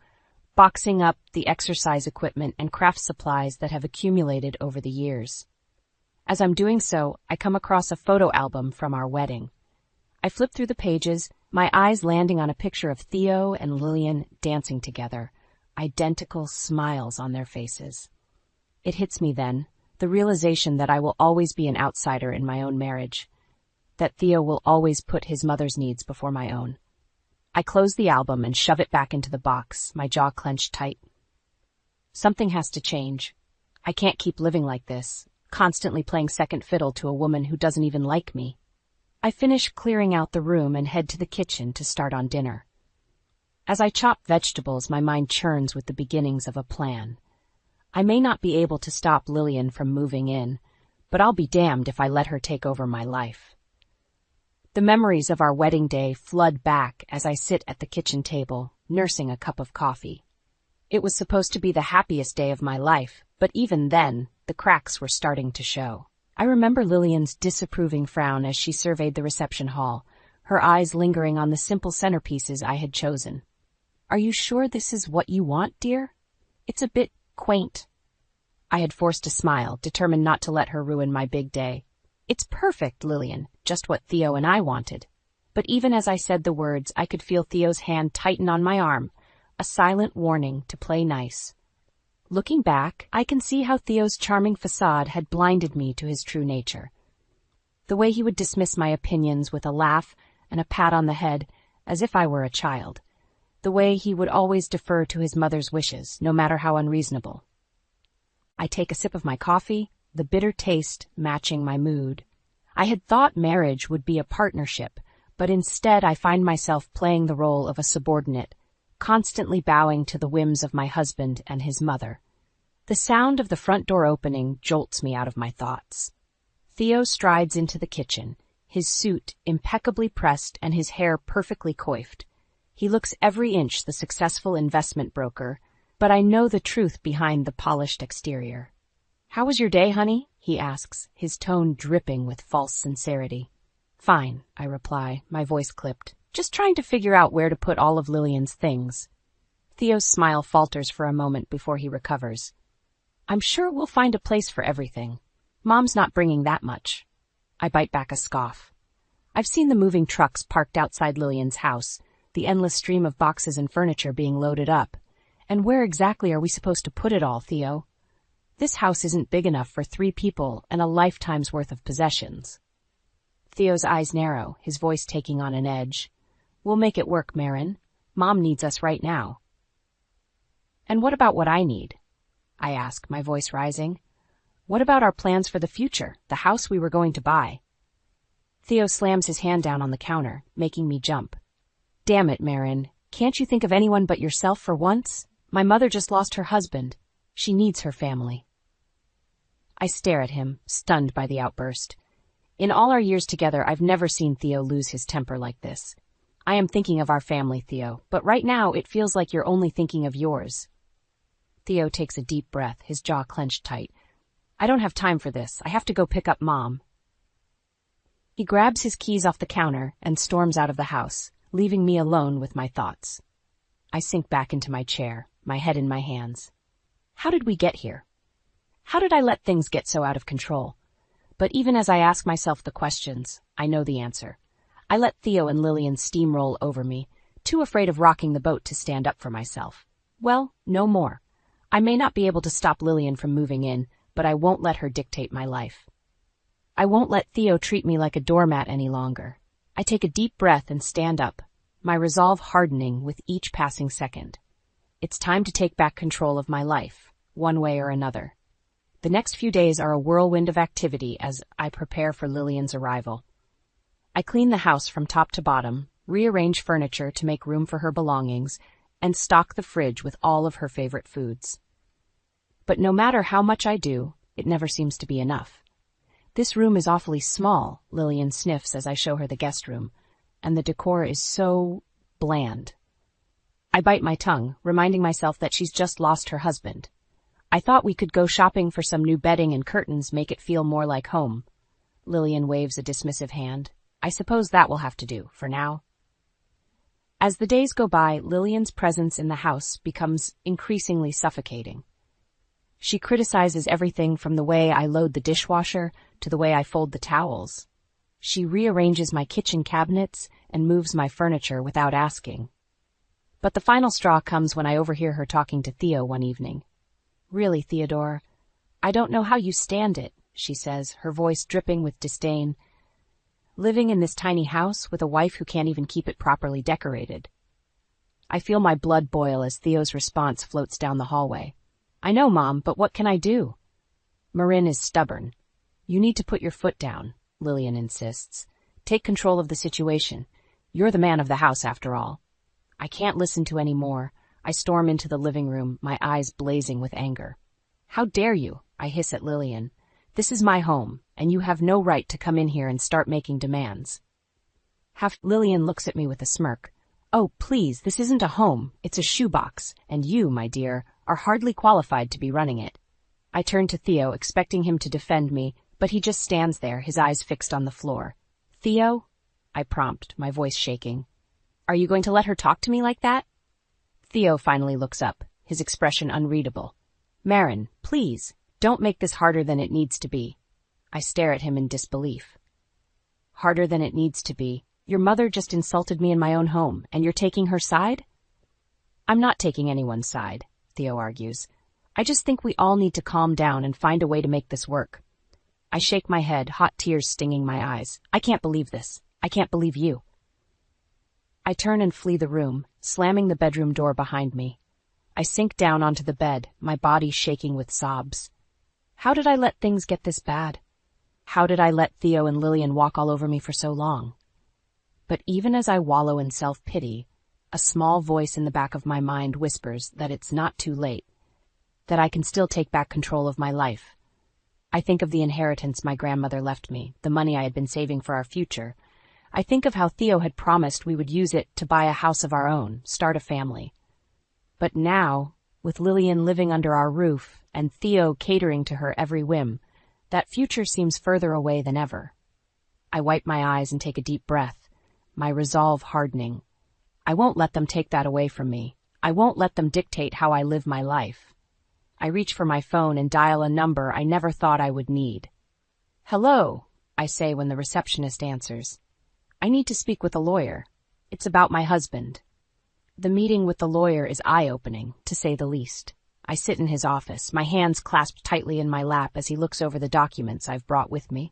boxing up the exercise equipment and craft supplies that have accumulated over the years. As I'm doing so, I come across a photo album from our wedding. I flip through the pages, my eyes landing on a picture of Theo and Lillian dancing together, identical smiles on their faces. It hits me then, the realization that I will always be an outsider in my own marriage, that Theo will always put his mother's needs before my own. I close the album and shove it back into the box, my jaw clenched tight. Something has to change. I can't keep living like this, constantly playing second fiddle to a woman who doesn't even like me. I finish clearing out the room and head to the kitchen to start on dinner. As I chop vegetables, my mind churns with the beginnings of a plan. I may not be able to stop Lillian from moving in, but I'll be damned if I let her take over my life. The memories of our wedding day flood back as I sit at the kitchen table, nursing a cup of coffee. It was supposed to be the happiest day of my life, but even then, the cracks were starting to show. I remember Lillian's disapproving frown as she surveyed the reception hall, her eyes lingering on the simple centerpieces I had chosen. "Are you sure this is what you want, dear? It's a bit quaint." I had forced a smile, determined not to let her ruin my big day. "It's perfect, Lillian, just what Theo and I wanted." But even as I said the words, I could feel Theo's hand tighten on my arm, a silent warning to play nice. Looking back, I can see how Theo's charming facade had blinded me to his true nature. The way he would dismiss my opinions with a laugh and a pat on the head, as if I were a child. The way he would always defer to his mother's wishes, no matter how unreasonable. I take a sip of my coffee, the bitter taste matching my mood. I had thought marriage would be a partnership, but instead I find myself playing the role of a subordinate, constantly bowing to the whims of my husband and his mother. The sound of the front door opening jolts me out of my thoughts. Theo strides into the kitchen, his suit impeccably pressed and his hair perfectly coiffed. He looks every inch the successful investment broker, but I know the truth behind the polished exterior. "How was your day, honey?" he asks, his tone dripping with false sincerity. "Fine," I reply, my voice clipped. "Just trying to figure out where to put all of Lillian's things." Theo's smile falters for a moment before he recovers. "I'm sure we'll find a place for everything. Mom's not bringing that much." I bite back a scoff. I've seen the moving trucks parked outside Lillian's house, the endless stream of boxes and furniture being loaded up. And where exactly are we supposed to put it all, Theo? This house isn't big enough for 3 people and a lifetime's worth of possessions. Theo's eyes narrow, his voice taking on an edge. "We'll make it work, Marin. Mom needs us right now." "And what about what I need?" I ask, my voice rising. "What about our plans for the future, the house we were going to buy?" Theo slams his hand down on the counter, making me jump. "Damn it, Marin. Can't you think of anyone but yourself for once? My mother just lost her husband. She needs her family." I stare at him, stunned by the outburst. In all our years together, I've never seen Theo lose his temper like this. "I am thinking of our family, Theo, but right now it feels like you're only thinking of yours." Theo takes a deep breath, his jaw clenched tight. "I don't have time for this. I have to go pick up Mom." He grabs his keys off the counter and storms out of the house, leaving me alone with my thoughts. I sink back into my chair, my head in my hands. How did we get here? How did I let things get so out of control? But even as I ask myself the questions, I know the answer. I let Theo and Lillian steamroll over me, too afraid of rocking the boat to stand up for myself. Well, no more. I may not be able to stop Lillian from moving in, but I won't let her dictate my life. I won't let Theo treat me like a doormat any longer. I take a deep breath and stand up, my resolve hardening with each passing second. It's time to take back control of my life, one way or another. The next few days are a whirlwind of activity as I prepare for Lillian's arrival. I clean the house from top to bottom, rearrange furniture to make room for her belongings, and stock the fridge with all of her favorite foods. But no matter how much I do, it never seems to be enough. "This room is awfully small," Lillian sniffs as I show her the guest room, "and the decor is so bland." I bite my tongue, reminding myself that she's just lost her husband. "I thought we could go shopping for some new bedding and curtains, make it feel more like home." Lillian waves a dismissive hand. "I suppose that will have to do, for now." As the days go by, Lillian's presence in the house becomes increasingly suffocating. She criticizes everything from the way I load the dishwasher to the way I fold the towels. She rearranges my kitchen cabinets and moves my furniture without asking. But the final straw comes when I overhear her talking to Theo one evening. "Really, Theodore, I don't know how you stand it," she says, her voice dripping with disdain. "Living in this tiny house with a wife who can't even keep it properly decorated." I feel my blood boil as Theo's response floats down the hallway. "I know, Mom, but what can I do?" Marin is stubborn. "You need to put your foot down," Lillian insists. "Take control of the situation. You're the man of the house, after all." I can't listen to any more. I storm into the living room, my eyes blazing with anger. "How dare you?" I hiss at Lillian. "This is my home, and you have no right to come in here and start making demands." Lillian looks at me with a smirk. "Oh, please, this isn't a home. It's a shoebox, and you, my dear, are hardly qualified to be running it." I turn to Theo, expecting him to defend me, but he just stands there, his eyes fixed on the floor. "Theo?" I prompt, my voice shaking. "Are you going to let her talk to me like that?" Theo finally looks up, his expression unreadable. "Marin, please, don't make this harder than it needs to be." I stare at him in disbelief. "Harder than it needs to be? Your mother just insulted me in my own home, and you're taking her side?" "I'm not taking anyone's side," Theo argues. "I just think we all need to calm down and find a way to make this work." I shake my head, hot tears stinging my eyes. "I can't believe this. I can't believe you." I turn and flee the room, slamming the bedroom door behind me. I sink down onto the bed, my body shaking with sobs. How did I let things get this bad? How did I let Theo and Lillian walk all over me for so long? But even as I wallow in self-pity, A small voice in the back of my mind whispers that it's not too late, that I can still take back control of my life. I think of the inheritance my grandmother left me, the money I had been saving for our future. I think of how Theo had promised we would use it to buy a house of our own, start a family. But now, with Lillian living under our roof and Theo catering to her every whim, that future seems further away than ever. I wipe my eyes and take a deep breath, my resolve hardening. I won't let them take that away from me. I won't let them dictate how I live my life. I reach for my phone and dial a number I never thought I would need. "Hello," I say when the receptionist answers. "I need to speak with a lawyer. It's about my husband." The meeting with the lawyer is eye-opening, to say the least. I sit in his office, my hands clasped tightly in my lap as he looks over the documents I've brought with me.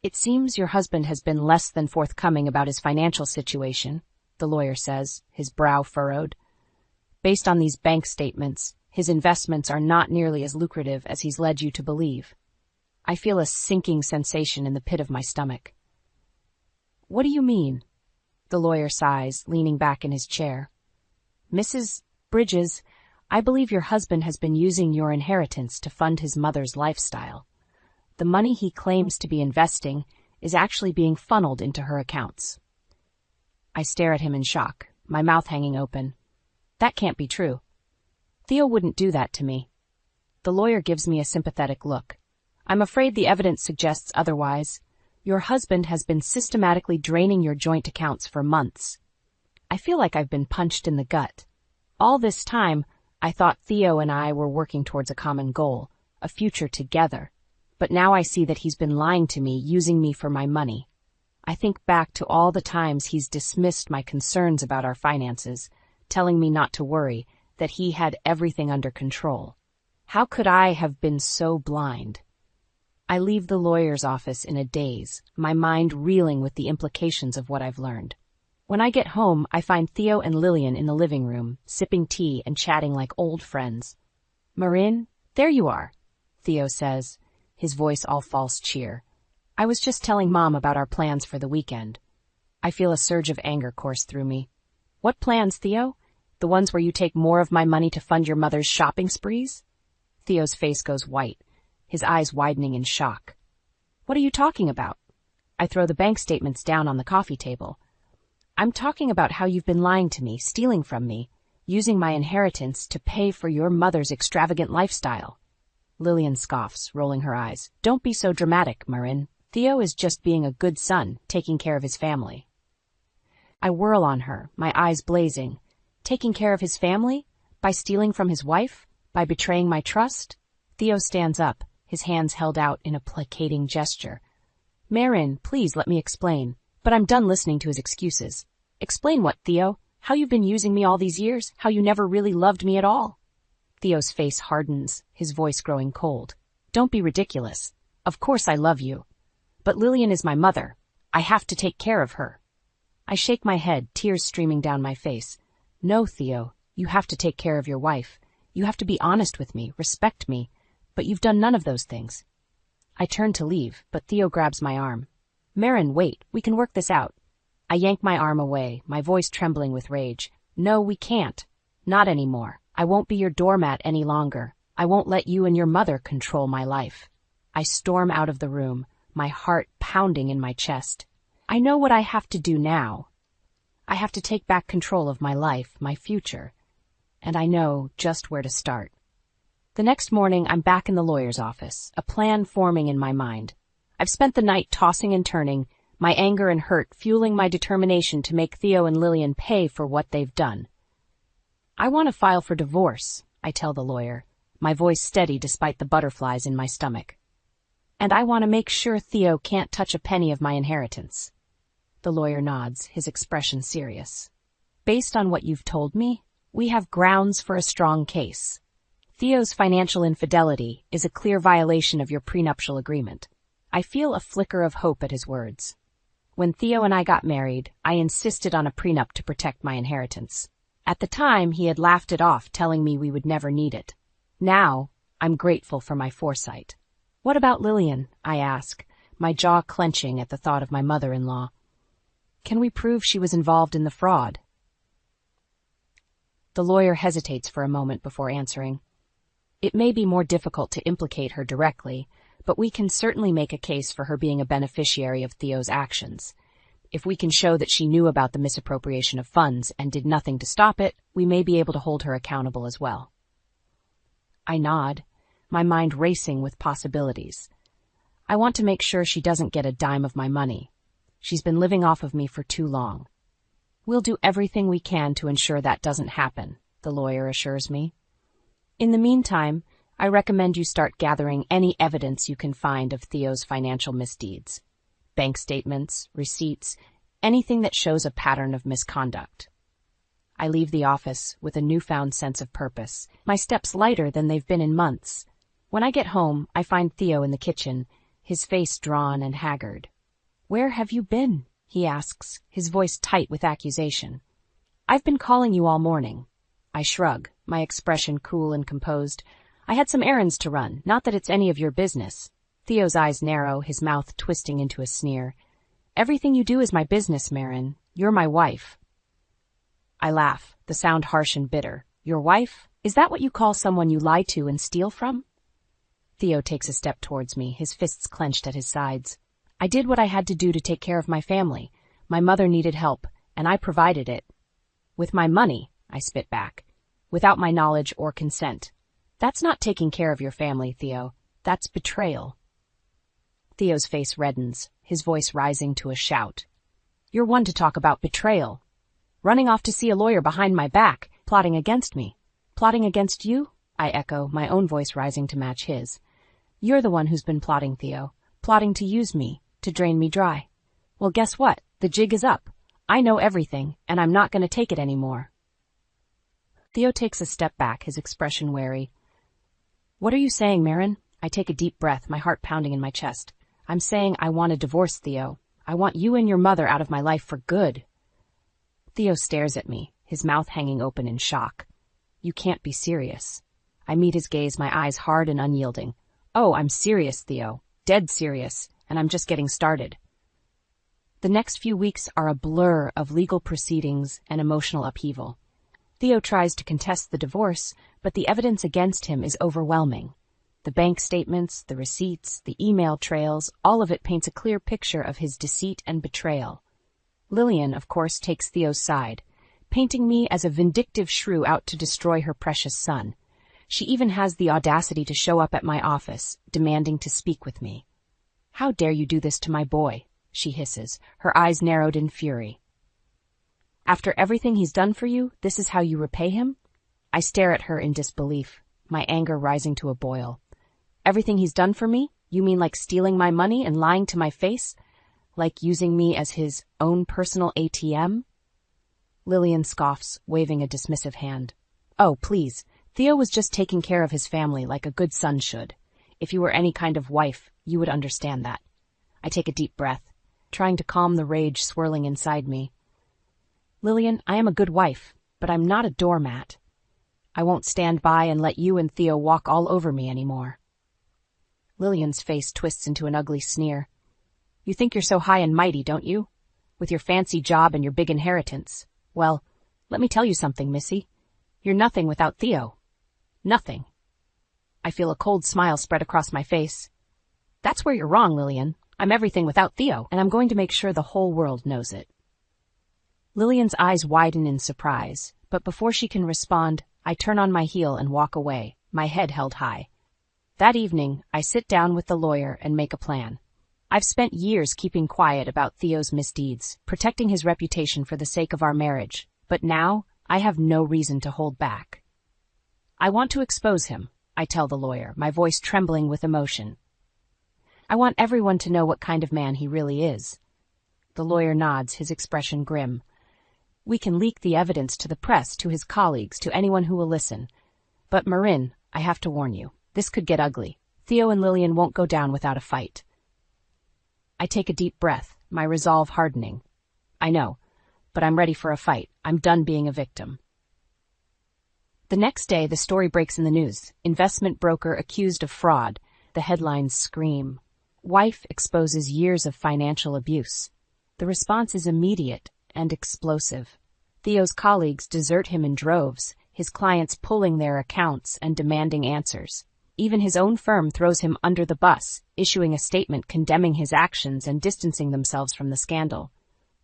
"It seems your husband has been less than forthcoming about his financial situation," the lawyer says, his brow furrowed. "Based on these bank statements, his investments are not nearly as lucrative as he's led you to believe." I feel a sinking sensation in the pit of my stomach. "What do you mean?" The lawyer sighs, leaning back in his chair. "Mrs. Bridges, I believe your husband has been using your inheritance to fund his mother's lifestyle. The money he claims to be investing is actually being funneled into her accounts." I stare at him in shock, my mouth hanging open. That can't be true. Theo wouldn't do that to me. The lawyer gives me a sympathetic look. "I'm afraid the evidence suggests otherwise. Your husband has been systematically draining your joint accounts for months." I feel like I've been punched in the gut. All this time, I thought Theo and I were working towards a common goal, a future together. But now I see that he's been lying to me, using me for my money. I think back to all the times he's dismissed my concerns about our finances, telling me not to worry, that he had everything under control. How could I have been so blind? I leave the lawyer's office in a daze, my mind reeling with the implications of what I've learned. When I get home, I find Theo and Lillian in the living room, sipping tea and chatting like old friends. "Marin, there you are," Theo says, his voice all false cheer. "I was just telling Mom about our plans for the weekend." I feel a surge of anger course through me. "What plans, Theo? The ones where you take more of my money to fund your mother's shopping sprees?" Theo's face goes white, his eyes widening in shock. "What are you talking about?" I throw the bank statements down on the coffee table. "I'm talking about how you've been lying to me, stealing from me, using my inheritance to pay for your mother's extravagant lifestyle." Lillian scoffs, rolling her eyes. "Don't be so dramatic, Marin. Theo is just being a good son, taking care of his family." I whirl on her, my eyes blazing. Taking care of his family? By stealing from his wife? By betraying my trust? Theo stands up, his hands held out in a placating gesture. "Marin, please let me explain." But I'm done listening to his excuses. "Explain what, Theo? How you've been using me all these years? How you never really loved me at all?" Theo's face hardens, his voice growing cold. "Don't be ridiculous. Of course I love you. But Lillian is my mother. I have to take care of her." I shake my head, tears streaming down my face. "No, Theo, you have to take care of your wife. You have to be honest with me, respect me. But you've done none of those things." I turn to leave, but Theo grabs my arm. "Marin, wait, we can work this out." I yank my arm away, my voice trembling with rage. "No, we can't. Not anymore. I won't be your doormat any longer. I won't let you and your mother control my life." I storm out of the room, my heart pounding in my chest. I know what I have to do now. I have to take back control of my life, my future. And I know just where to start. The next morning, I'm back in the lawyer's office, a plan forming in my mind. I've spent the night tossing and turning, my anger and hurt fueling my determination to make Theo and Lillian pay for what they've done. "I want to file for divorce," I tell the lawyer, my voice steady despite the butterflies in my stomach. "And I want to make sure Theo can't touch a penny of my inheritance." The lawyer nods, his expression serious. "Based on what you've told me, we have grounds for a strong case. Theo's financial infidelity is a clear violation of your prenuptial agreement." I feel a flicker of hope at his words. When Theo and I got married, I insisted on a prenup to protect my inheritance. At the time, he had laughed it off, telling me we would never need it. Now, I'm grateful for my foresight. "What about Lillian?" I ask, my jaw clenching at the thought of my mother-in-law. "Can we prove she was involved in the fraud?" The lawyer hesitates for a moment before answering. It may be more difficult to implicate her directly, but we can certainly make a case for her being a beneficiary of Theo's actions. If we can show that she knew about the misappropriation of funds and did nothing to stop it, we may be able to hold her accountable as well. I nod, my mind racing with possibilities. I want to make sure she doesn't get a dime of my money. She's been living off of me for too long. We'll do everything we can to ensure that doesn't happen, the lawyer assures me. In the meantime, I recommend you start gathering any evidence you can find of Theo's financial misdeeds. Bank statements, receipts, anything that shows a pattern of misconduct. I leave the office with a newfound sense of purpose, my steps lighter than they've been in months. When I get home, I find Theo in the kitchen, his face drawn and haggard. "Where have you been?" he asks, his voice tight with accusation. "I've been calling you all morning." I shrug, my expression cool and composed. "I had some errands to run, not that it's any of your business." Theo's eyes narrow, his mouth twisting into a sneer. "Everything you do is my business, Marin. You're my wife." I laugh, the sound harsh and bitter. "Your wife? Is that what you call someone you lie to and steal from?" Theo takes a step towards me, his fists clenched at his sides. "I did what I had to do to take care of my family. My mother needed help, and I provided it. With my money," I spit back. "Without my knowledge or consent. That's not taking care of your family, Theo. That's betrayal." Theo's face reddens, his voice rising to a shout. "You're one to talk about betrayal. Running off to see a lawyer behind my back, plotting against me." "Plotting against you?" I echo, my own voice rising to match his. "You're the one who's been plotting, Theo. Plotting to use me, to drain me dry. Well, guess what? The jig is up. I know everything, and I'm not going to take it anymore." Theo takes a step back, his expression wary. "What are you saying, Marin?" I take a deep breath, my heart pounding in my chest. "I'm saying I want a divorce, Theo. I want you and your mother out of my life for good." Theo stares at me, his mouth hanging open in shock. "You can't be serious." I meet his gaze, my eyes hard and unyielding. "Oh, I'm serious, Theo. Dead serious, and I'm just getting started." The next few weeks are a blur of legal proceedings and emotional upheaval. Theo tries to contest the divorce, but the evidence against him is overwhelming. The bank statements, the receipts, the email trails, all of it paints a clear picture of his deceit and betrayal. Lillian, of course, takes Theo's side, painting me as a vindictive shrew out to destroy her precious son. She even has the audacity to show up at my office, demanding to speak with me. "How dare you do this to my boy?" she hisses, her eyes narrowed in fury. "After everything he's done for you, this is how you repay him?" I stare at her in disbelief, my anger rising to a boil. "Everything he's done for me? You mean like stealing my money and lying to my face? Like using me as his own personal ATM?" Lillian scoffs, waving a dismissive hand. "Oh, please. Theo was just taking care of his family like a good son should. If you were any kind of wife, you would understand that." I take a deep breath, trying to calm the rage swirling inside me. "Lillian, I am a good wife, but I'm not a doormat. I won't stand by and let you and Theo walk all over me anymore." Lillian's face twists into an ugly sneer. "You think you're so high and mighty, don't you? With your fancy job and your big inheritance. Well, let me tell you something, Missy. You're nothing without Theo. Nothing." I feel a cold smile spread across my face. "That's where you're wrong, Lillian. I'm everything without Theo, and I'm going to make sure the whole world knows it." Lillian's eyes widen in surprise, but before she can respond, I turn on my heel and walk away, my head held high. That evening, I sit down with the lawyer and make a plan. I've spent years keeping quiet about Theo's misdeeds, protecting his reputation for the sake of our marriage, but now I have no reason to hold back. "I want to expose him," I tell the lawyer, my voice trembling with emotion. "I want everyone to know what kind of man he really is." The lawyer nods, his expression grim. "We can leak the evidence to the press, to his colleagues, to anyone who will listen. But Marin, I have to warn you, this could get ugly. Theo and Lillian won't go down without a fight." I take a deep breath, my resolve hardening. "I know, but I'm ready for a fight. I'm done being a victim." The next day, the story breaks in the news. Investment broker accused of fraud. The headlines scream. Wife exposes years of financial abuse. The response is immediate and explosive. Theo's colleagues desert him in droves, his clients pulling their accounts and demanding answers. Even his own firm throws him under the bus, issuing a statement condemning his actions and distancing themselves from the scandal.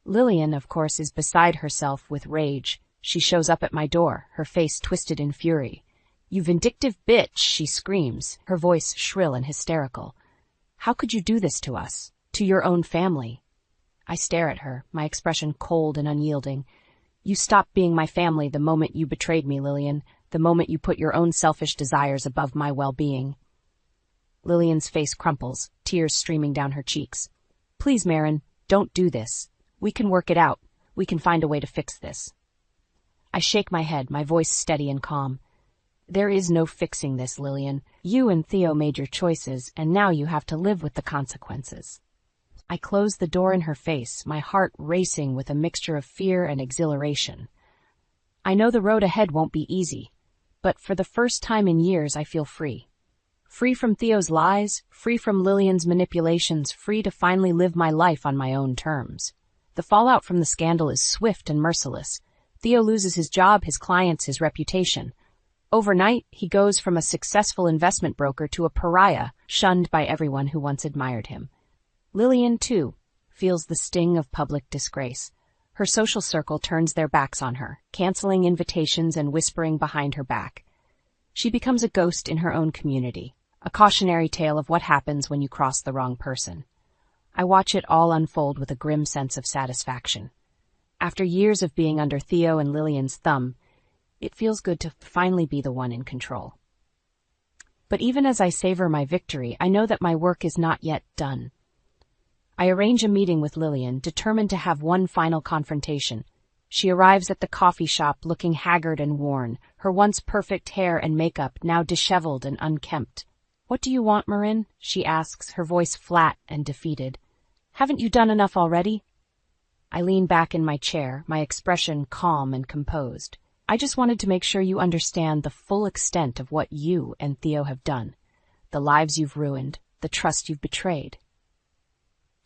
Lillian, of course, is beside herself with rage. She shows up at my door, her face twisted in fury. "You vindictive bitch," she screams, her voice shrill and hysterical. "How could you do this to us? To your own family?" I stare at her, my expression cold and unyielding. "You stopped being my family the moment you betrayed me, Lillian, the moment you put your own selfish desires above my well-being." Lillian's face crumples, tears streaming down her cheeks. "Please, Marin, don't do this. We can work it out. We can find a way to fix this." I shake my head, my voice steady and calm. "There is no fixing this, Lillian. You and Theo made your choices, and now you have to live with the consequences." I close the door in her face, my heart racing with a mixture of fear and exhilaration. I know the road ahead won't be easy, but for the first time in years I feel free. Free from Theo's lies, free from Lillian's manipulations, free to finally live my life on my own terms. The fallout from the scandal is swift and merciless. Theo loses his job, his clients, his reputation. Overnight, he goes from a successful investment broker to a pariah, shunned by everyone who once admired him. Lillian, too, feels the sting of public disgrace. Her social circle turns their backs on her, canceling invitations and whispering behind her back. She becomes a ghost in her own community, a cautionary tale of what happens when you cross the wrong person. I watch it all unfold with a grim sense of satisfaction. After years of being under Theo and Lillian's thumb, it feels good to finally be the one in control. But even as I savor my victory, I know that my work is not yet done. I arrange a meeting with Lillian, determined to have one final confrontation. She arrives at the coffee shop looking haggard and worn, her once perfect hair and makeup now disheveled and unkempt. "What do you want, Marin?" she asks, her voice flat and defeated. "Haven't you done enough already?" I lean back in my chair, my expression calm and composed. "I just wanted to make sure you understand the full extent of what you and Theo have done, the lives you've ruined, the trust you've betrayed."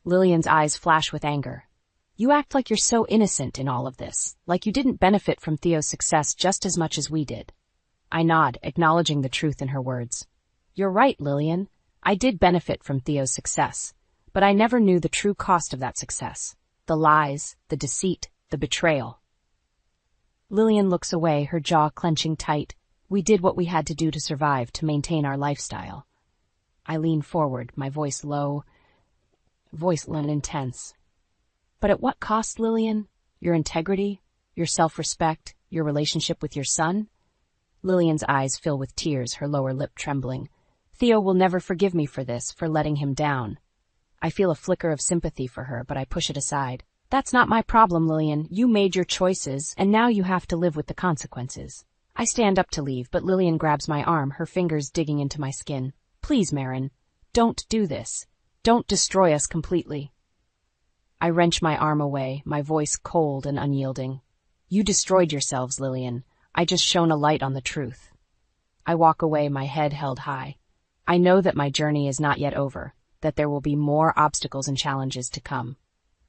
Lillian's eyes flash with anger. "You act like you're so innocent in all of this, like you didn't benefit from Theo's success just as much as we did." I nod, acknowledging the truth in her words. "You're right, Lillian. I did benefit from Theo's success, but I never knew the true cost of that success. The lies, the deceit, the betrayal." Lillian looks away, her jaw clenching tight. "We did what we had to do to survive, to maintain our lifestyle." I lean forward, my voice low, and intense. "But at what cost, Lillian? Your integrity, your self-respect, your relationship with your son?" Lillian's eyes fill with tears, her lower lip trembling. "Theo will never forgive me for this, for letting him down." I feel a flicker of sympathy for her, but I push it aside. "That's not my problem, Lillian. You made your choices, and now you have to live with the consequences." I stand up to leave, but Lillian grabs my arm, her fingers digging into my skin. "Please, Marin, don't do this. Don't destroy us completely." I wrench my arm away, my voice cold and unyielding. "You destroyed yourselves, Lillian. I just shone a light on the truth." I walk away, my head held high. I know that my journey is not yet over, that there will be more obstacles and challenges to come.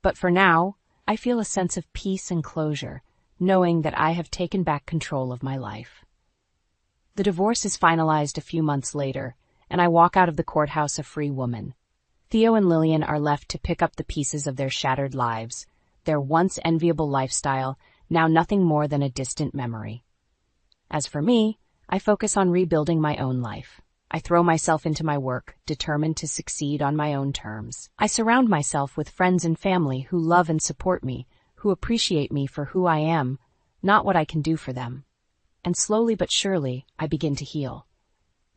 But for now, I feel a sense of peace and closure, knowing that I have taken back control of my life. The divorce is finalized a few months later, and I walk out of the courthouse a free woman. Theo and Lillian are left to pick up the pieces of their shattered lives, their once enviable lifestyle, now nothing more than a distant memory. As for me, I focus on rebuilding my own life. I throw myself into my work, determined to succeed on my own terms. I surround myself with friends and family who love and support me, who appreciate me for who I am, not what I can do for them. And slowly but surely, I begin to heal.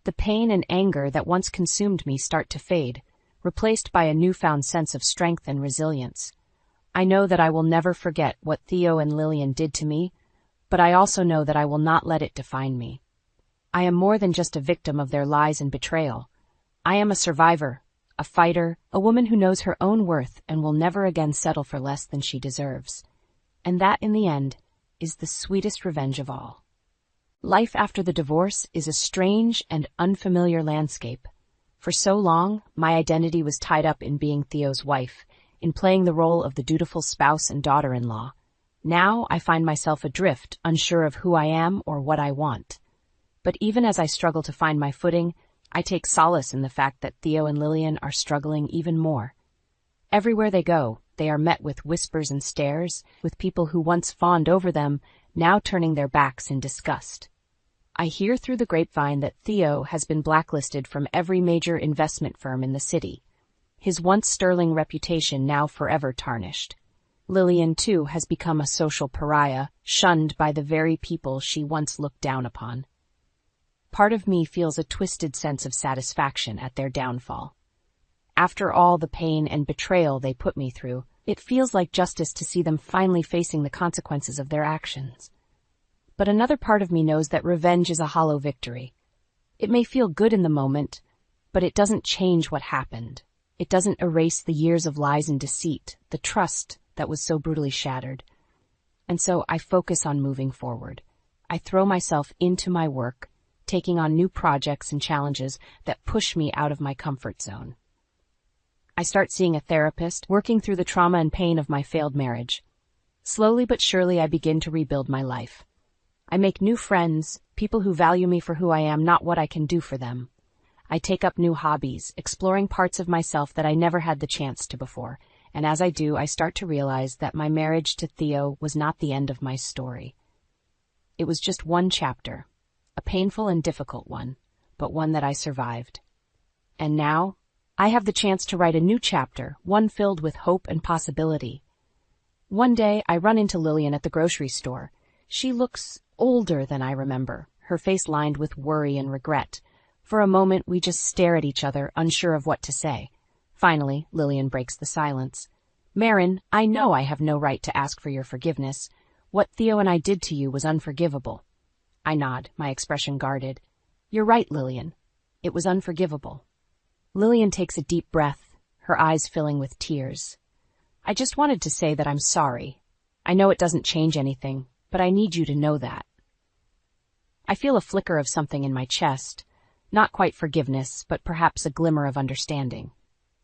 The pain and anger that once consumed me start to fade, replaced by a newfound sense of strength and resilience. I know that I will never forget what Theo and Lillian did to me, but I also know that I will not let it define me. I am more than just a victim of their lies and betrayal. I am a survivor, a fighter, a woman who knows her own worth and will never again settle for less than she deserves. And that, in the end, is the sweetest revenge of all. Life after the divorce is a strange and unfamiliar landscape. For so long, my identity was tied up in being Theo's wife, in playing the role of the dutiful spouse and daughter-in-law. Now I find myself adrift, unsure of who I am or what I want. But even as I struggle to find my footing, I take solace in the fact that Theo and Lillian are struggling even more. Everywhere they go, they are met with whispers and stares, with people who once fawned over them, now turning their backs in disgust. I hear through the grapevine that Theo has been blacklisted from every major investment firm in the city, his once sterling reputation now forever tarnished. Lillian, too, has become a social pariah, shunned by the very people she once looked down upon. Part of me feels a twisted sense of satisfaction at their downfall. After all the pain and betrayal they put me through, it feels like justice to see them finally facing the consequences of their actions. But another part of me knows that revenge is a hollow victory. It may feel good in the moment, but it doesn't change what happened. It doesn't erase the years of lies and deceit, the trust that was so brutally shattered. And so I focus on moving forward. I throw myself into my work, taking on new projects and challenges that push me out of my comfort zone. I start seeing a therapist, working through the trauma and pain of my failed marriage. Slowly but surely I begin to rebuild my life. I make new friends, people who value me for who I am, not what I can do for them. I take up new hobbies, exploring parts of myself that I never had the chance to before, and as I do, I start to realize that my marriage to Theo was not the end of my story. It was just one chapter, a painful and difficult one, but one that I survived. And now, I have the chance to write a new chapter, one filled with hope and possibility. One day, I run into Lillian at the grocery store. She looks older than I remember, her face lined with worry and regret. For a moment, we just stare at each other, unsure of what to say. Finally, Lillian breaks the silence. "Marin, I know I have no right to ask for your forgiveness. What Theo and I did to you was unforgivable." I nod, my expression guarded. "You're right, Lillian. It was unforgivable." Lillian takes a deep breath, her eyes filling with tears. "I just wanted to say that I'm sorry. I know it doesn't change anything, but I need you to know that." I feel a flicker of something in my chest. Not quite forgiveness, but perhaps a glimmer of understanding.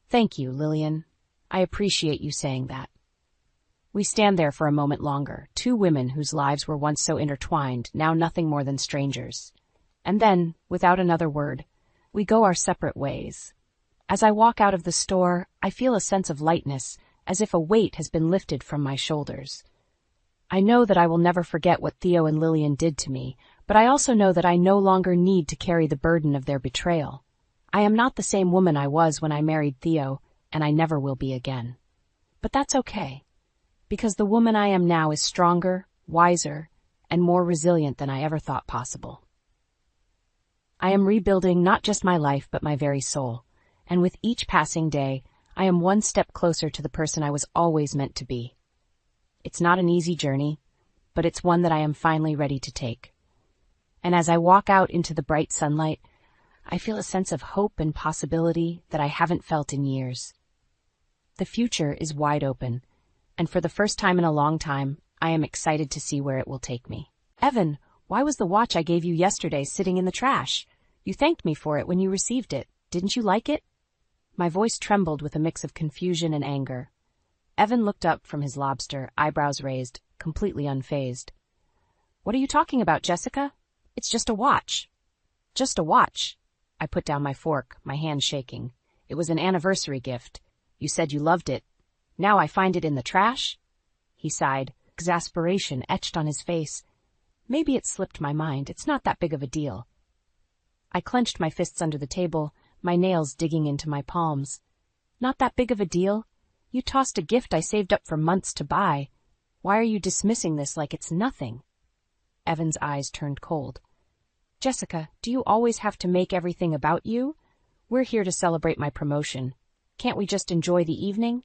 "Thank you, Lillian. I appreciate you saying that." We stand there for a moment longer, two women whose lives were once so intertwined, now nothing more than strangers. And then, without another word, we go our separate ways. As I walk out of the store, I feel a sense of lightness, as if a weight has been lifted from my shoulders. I know that I will never forget what Theo and Lillian did to me, but I also know that I no longer need to carry the burden of their betrayal. I am not the same woman I was when I married Theo, and I never will be again. But that's okay, because the woman I am now is stronger, wiser, and more resilient than I ever thought possible. I am rebuilding not just my life, but my very soul, and with each passing day, I am one step closer to the person I was always meant to be. It's not an easy journey, but it's one that I am finally ready to take. And as I walk out into the bright sunlight, I feel a sense of hope and possibility that I haven't felt in years. The future is wide open, and for the first time in a long time, I am excited to see where it will take me. "Evan, why was the watch I gave you yesterday sitting in the trash? You thanked me for it when you received it. Didn't you like it?" My voice trembled with a mix of confusion and anger. Evan looked up from his lobster, eyebrows raised, completely unfazed. "What are you talking about, Jessica? It's just a watch." "Just a watch." I put down my fork, my hand shaking. "It was an anniversary gift. You said you loved it. Now I find it in the trash?" He sighed, exasperation etched on his face. "Maybe it slipped my mind. It's not that big of a deal." I clenched my fists under the table, my nails digging into my palms. "Not that big of a deal? You tossed a gift I saved up for months to buy. Why are you dismissing this like it's nothing?" Evan's eyes turned cold. "Jessica, do you always have to make everything about you? We're here to celebrate my promotion. Can't we just enjoy the evening?"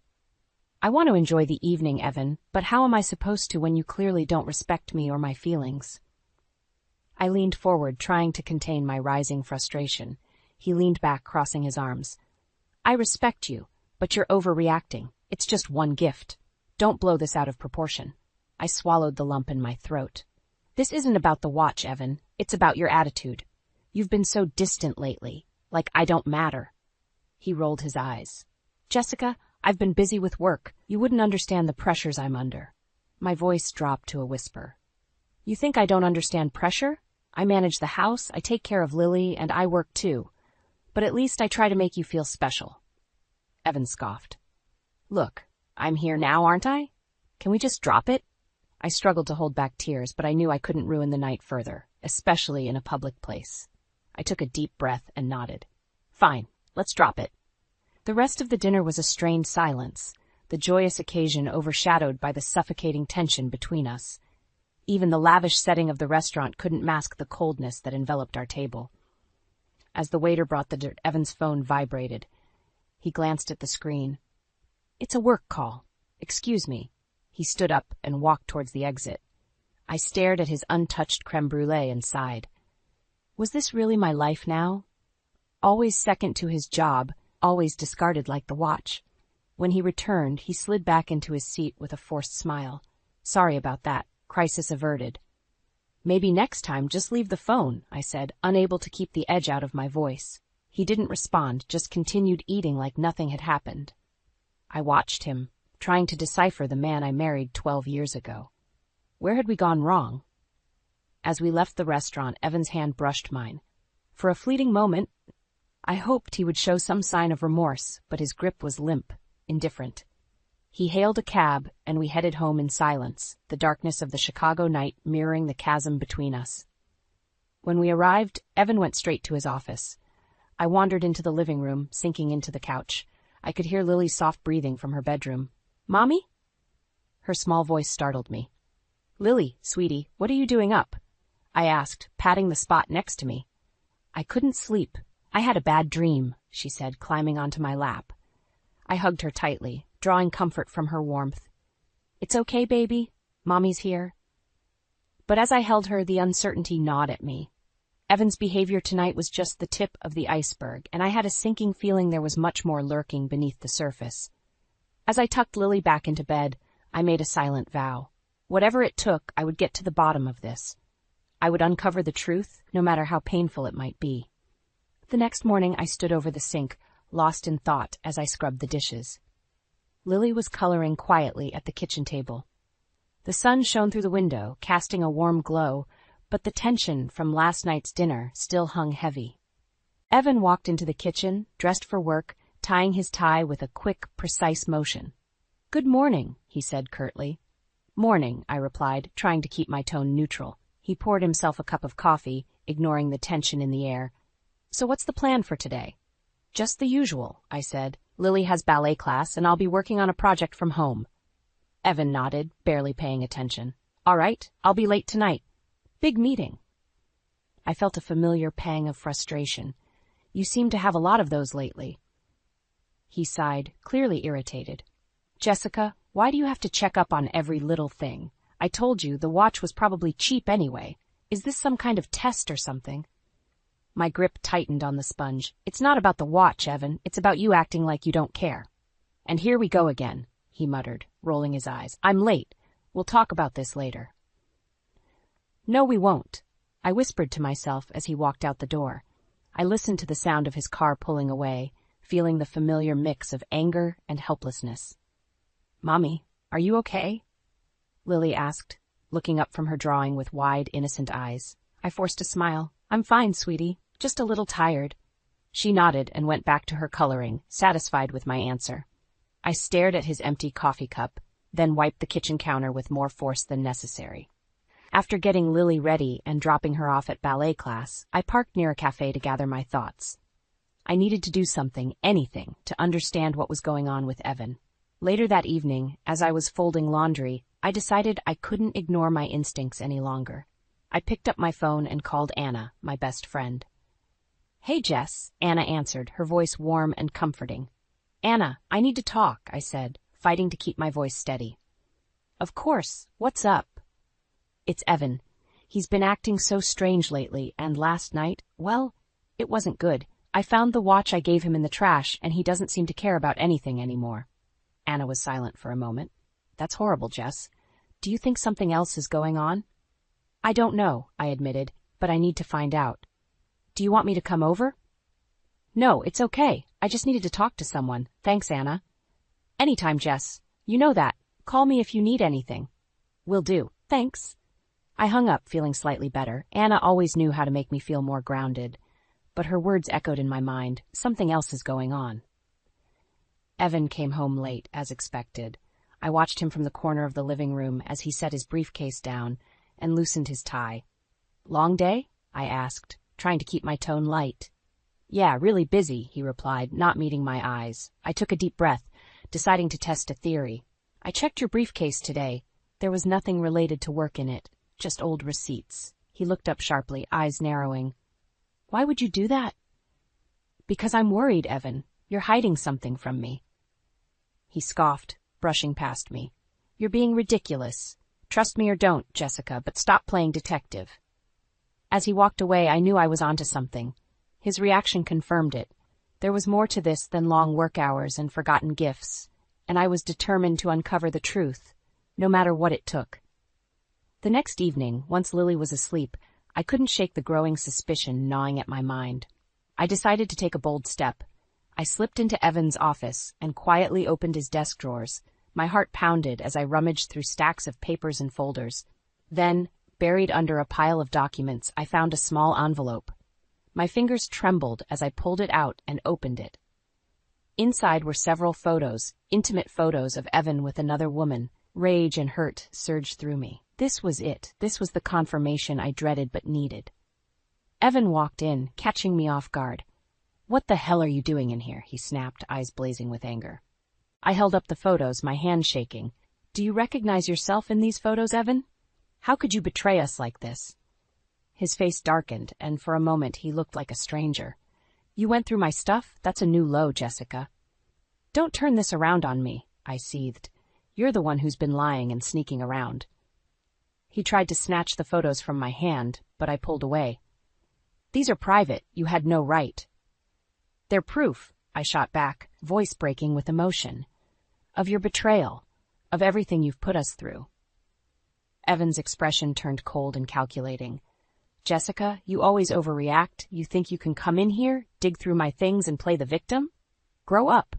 "I want to enjoy the evening, Evan, but how am I supposed to when you clearly don't respect me or my feelings?" I leaned forward, trying to contain my rising frustration. He leaned back, crossing his arms. "I respect you, but you're overreacting. It's just one gift. Don't blow this out of proportion." I swallowed the lump in my throat. "This isn't about the watch, Evan. It's about your attitude. You've been so distant lately, like I don't matter." He rolled his eyes. "Jessica, I've been busy with work. You wouldn't understand the pressures I'm under." My voice dropped to a whisper. You think I don't understand pressure? I manage the house, I take care of Lily, and I work too. But at least I try to make you feel special. Evan scoffed. Look, I'm here now, aren't I? Can we just drop it? I struggled to hold back tears, but I knew I couldn't ruin the night further, especially in a public place. I took a deep breath and nodded. Fine, let's drop it. The rest of the dinner was a strained silence, the joyous occasion overshadowed by the suffocating tension between us. Even the lavish setting of the restaurant couldn't mask the coldness that enveloped our table. As the waiter brought the dessert, Evan's phone vibrated. He glanced at the screen. It's a work call. Excuse me. He stood up and walked towards the exit. I stared at his untouched creme brulee and sighed. Was this really my life now? Always second to his job, always discarded like the watch. When he returned, he slid back into his seat with a forced smile. Sorry about that. Crisis averted. Maybe next time just leave the phone, I said, unable to keep the edge out of my voice. He didn't respond, just continued eating like nothing had happened. I watched him, trying to decipher the man I married 12 years ago. Where had we gone wrong? As we left the restaurant, Evan's hand brushed mine. For a fleeting moment, I hoped he would show some sign of remorse, but his grip was limp, indifferent. He hailed a cab, and we headed home in silence, the darkness of the Chicago night mirroring the chasm between us. When we arrived, Evan went straight to his office. I wandered into the living room, sinking into the couch. I could hear Lily's soft breathing from her bedroom. Mommy? Her small voice startled me. Lily, sweetie, what are you doing up? I asked, patting the spot next to me. I couldn't sleep. I had a bad dream, she said, climbing onto my lap. I hugged her tightly, drawing comfort from her warmth. It's okay, baby. Mommy's here. But as I held her, the uncertainty gnawed at me. Evan's behavior tonight was just the tip of the iceberg, and I had a sinking feeling there was much more lurking beneath the surface. As I tucked Lily back into bed, I made a silent vow. Whatever it took, I would get to the bottom of this. I would uncover the truth, no matter how painful it might be. The next morning, I stood over the sink, lost in thought as I scrubbed the dishes. Lily was coloring quietly at the kitchen table. The sun shone through the window, casting a warm glow, but the tension from last night's dinner still hung heavy. Evan walked into the kitchen, dressed for work, tying his tie with a quick, precise motion. Good morning, he said curtly. Morning, I replied, trying to keep my tone neutral. He poured himself a cup of coffee, ignoring the tension in the air. So what's the plan for today? Just the usual, I said. Lily has ballet class, and I'll be working on a project from home. Evan nodded, barely paying attention. All right, I'll be late tonight. Big meeting. I felt a familiar pang of frustration. You seem to have a lot of those lately. He sighed, clearly irritated. Jessica, why do you have to check up on every little thing? I told you the watch was probably cheap anyway. Is this some kind of test or something? My grip tightened on the sponge. It's not about the watch, Evan. It's about you acting like you don't care. And here we go again, he muttered, rolling his eyes. I'm late. We'll talk about this later. No, we won't, I whispered to myself as he walked out the door. I listened to the sound of his car pulling away, feeling the familiar mix of anger and helplessness. Mommy, are you okay? Lily asked, looking up from her drawing with wide, innocent eyes. I forced a smile. I'm fine, sweetie. Just a little tired. She nodded and went back to her coloring, satisfied with my answer. I stared at his empty coffee cup, then wiped the kitchen counter with more force than necessary. After getting Lily ready and dropping her off at ballet class, I parked near a cafe to gather my thoughts. I needed to do something, anything, to understand what was going on with Evan. Later that evening, as I was folding laundry, I decided I couldn't ignore my instincts any longer. I picked up my phone and called Anna, my best friend. Hey, Jess, Anna answered, her voice warm and comforting. Anna, I need to talk, I said, fighting to keep my voice steady. Of course, what's up? It's Evan. He's been acting so strange lately, and last night, well, it wasn't good. I found the watch I gave him in the trash, and he doesn't seem to care about anything anymore. Anna was silent for a moment. That's horrible, Jess. Do you think something else is going on? I don't know, I admitted, but I need to find out. Do you want me to come over? No, it's okay. I just needed to talk to someone. Thanks, Anna. Anytime, Jess. You know that. Call me if you need anything. Will do. Thanks. I hung up, feeling slightly better. Anna always knew how to make me feel more grounded. But her words echoed in my mind. Something else is going on. Evan came home late, as expected. I watched him from the corner of the living room as he set his briefcase down and loosened his tie. Long day? I asked, trying to keep my tone light. Yeah, really busy, he replied, not meeting my eyes. I took a deep breath, deciding to test a theory. I checked your briefcase today. There was nothing related to work in it, just old receipts. He looked up sharply, eyes narrowing. Why would you do that? Because I'm worried, Evan. You're hiding something from me. He scoffed, brushing past me. You're being ridiculous. Trust me or don't, Jessica, but stop playing detective. As he walked away, I knew I was onto something. His reaction confirmed it. There was more to this than long work hours and forgotten gifts, and I was determined to uncover the truth, no matter what it took. The next evening, once Lily was asleep, I couldn't shake the growing suspicion gnawing at my mind. I decided to take a bold step. I slipped into Evan's office and quietly opened his desk drawers. My heart pounded as I rummaged through stacks of papers and folders. Then, buried under a pile of documents, I found a small envelope. My fingers trembled as I pulled it out and opened it. Inside were several photos, intimate photos of Evan with another woman. Rage and hurt surged through me. This was it. This was the confirmation I dreaded but needed. Evan walked in, catching me off guard. What the hell are you doing in here? He snapped, eyes blazing with anger. I held up the photos, my hand shaking. Do you recognize yourself in these photos, Evan? How could you betray us like this? His face darkened, and for a moment he looked like a stranger. You went through my stuff? That's a new low, Jessica. Don't turn this around on me, I seethed. You're the one who's been lying and sneaking around. He tried to snatch the photos from my hand, but I pulled away. These are private. You had no right. They're proof, I shot back, voice breaking with emotion. Of your betrayal, of everything you've put us through. Evan's expression turned cold and calculating. Jessica, you always overreact. You think you can come in here, dig through my things and play the victim? Grow up.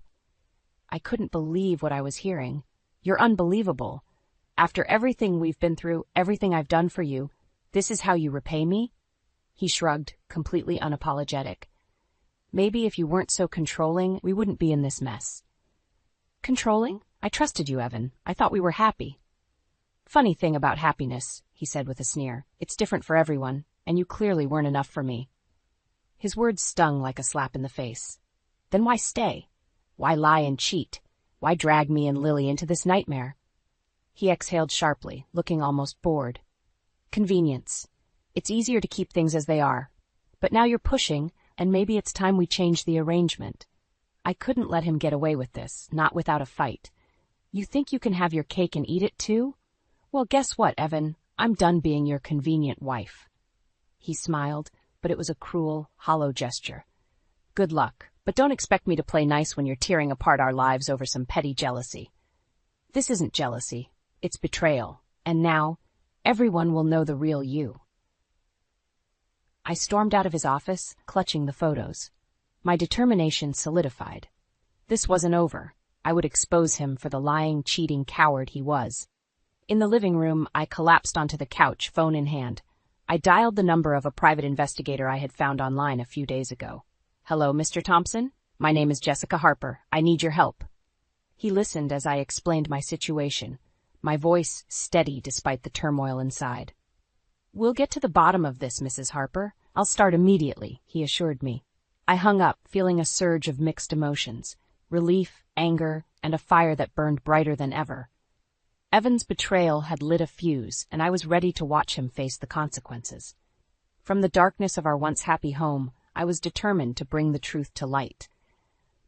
I couldn't believe what I was hearing. You're unbelievable. After everything we've been through, everything I've done for you, this is how you repay me? He shrugged, completely unapologetic. Maybe if you weren't so controlling, we wouldn't be in this mess. Controlling? I trusted you, Evan. I thought we were happy. Funny thing about happiness, he said with a sneer. It's different for everyone, and you clearly weren't enough for me. His words stung like a slap in the face. Then why stay? Why lie and cheat? Why drag me and Lily into this nightmare? He exhaled sharply, looking almost bored. Convenience. It's easier to keep things as they are. But now you're pushing, and maybe it's time we change the arrangement. I couldn't let him get away with this, not without a fight. You think you can have your cake and eat it too? Well, guess what, Evan? I'm done being your convenient wife. He smiled, but it was a cruel, hollow gesture. Good luck, but don't expect me to play nice when you're tearing apart our lives over some petty jealousy. This isn't jealousy, it's betrayal, and now, everyone will know the real you. I stormed out of his office, clutching the photos. My determination solidified. This wasn't over. I would expose him for the lying, cheating coward he was. In the living room, I collapsed onto the couch, phone in hand. I dialed the number of a private investigator I had found online a few days ago. Hello, Mr. Thompson? My name is Jessica Harper. I need your help. He listened as I explained my situation, my voice steady despite the turmoil inside. We'll get to the bottom of this, Mrs. Harper. I'll start immediately, he assured me. I hung up, feeling a surge of mixed emotions, relief, anger, and a fire that burned brighter than ever. Evan's betrayal had lit a fuse, and I was ready to watch him face the consequences. From the darkness of our once happy home, I was determined to bring the truth to light.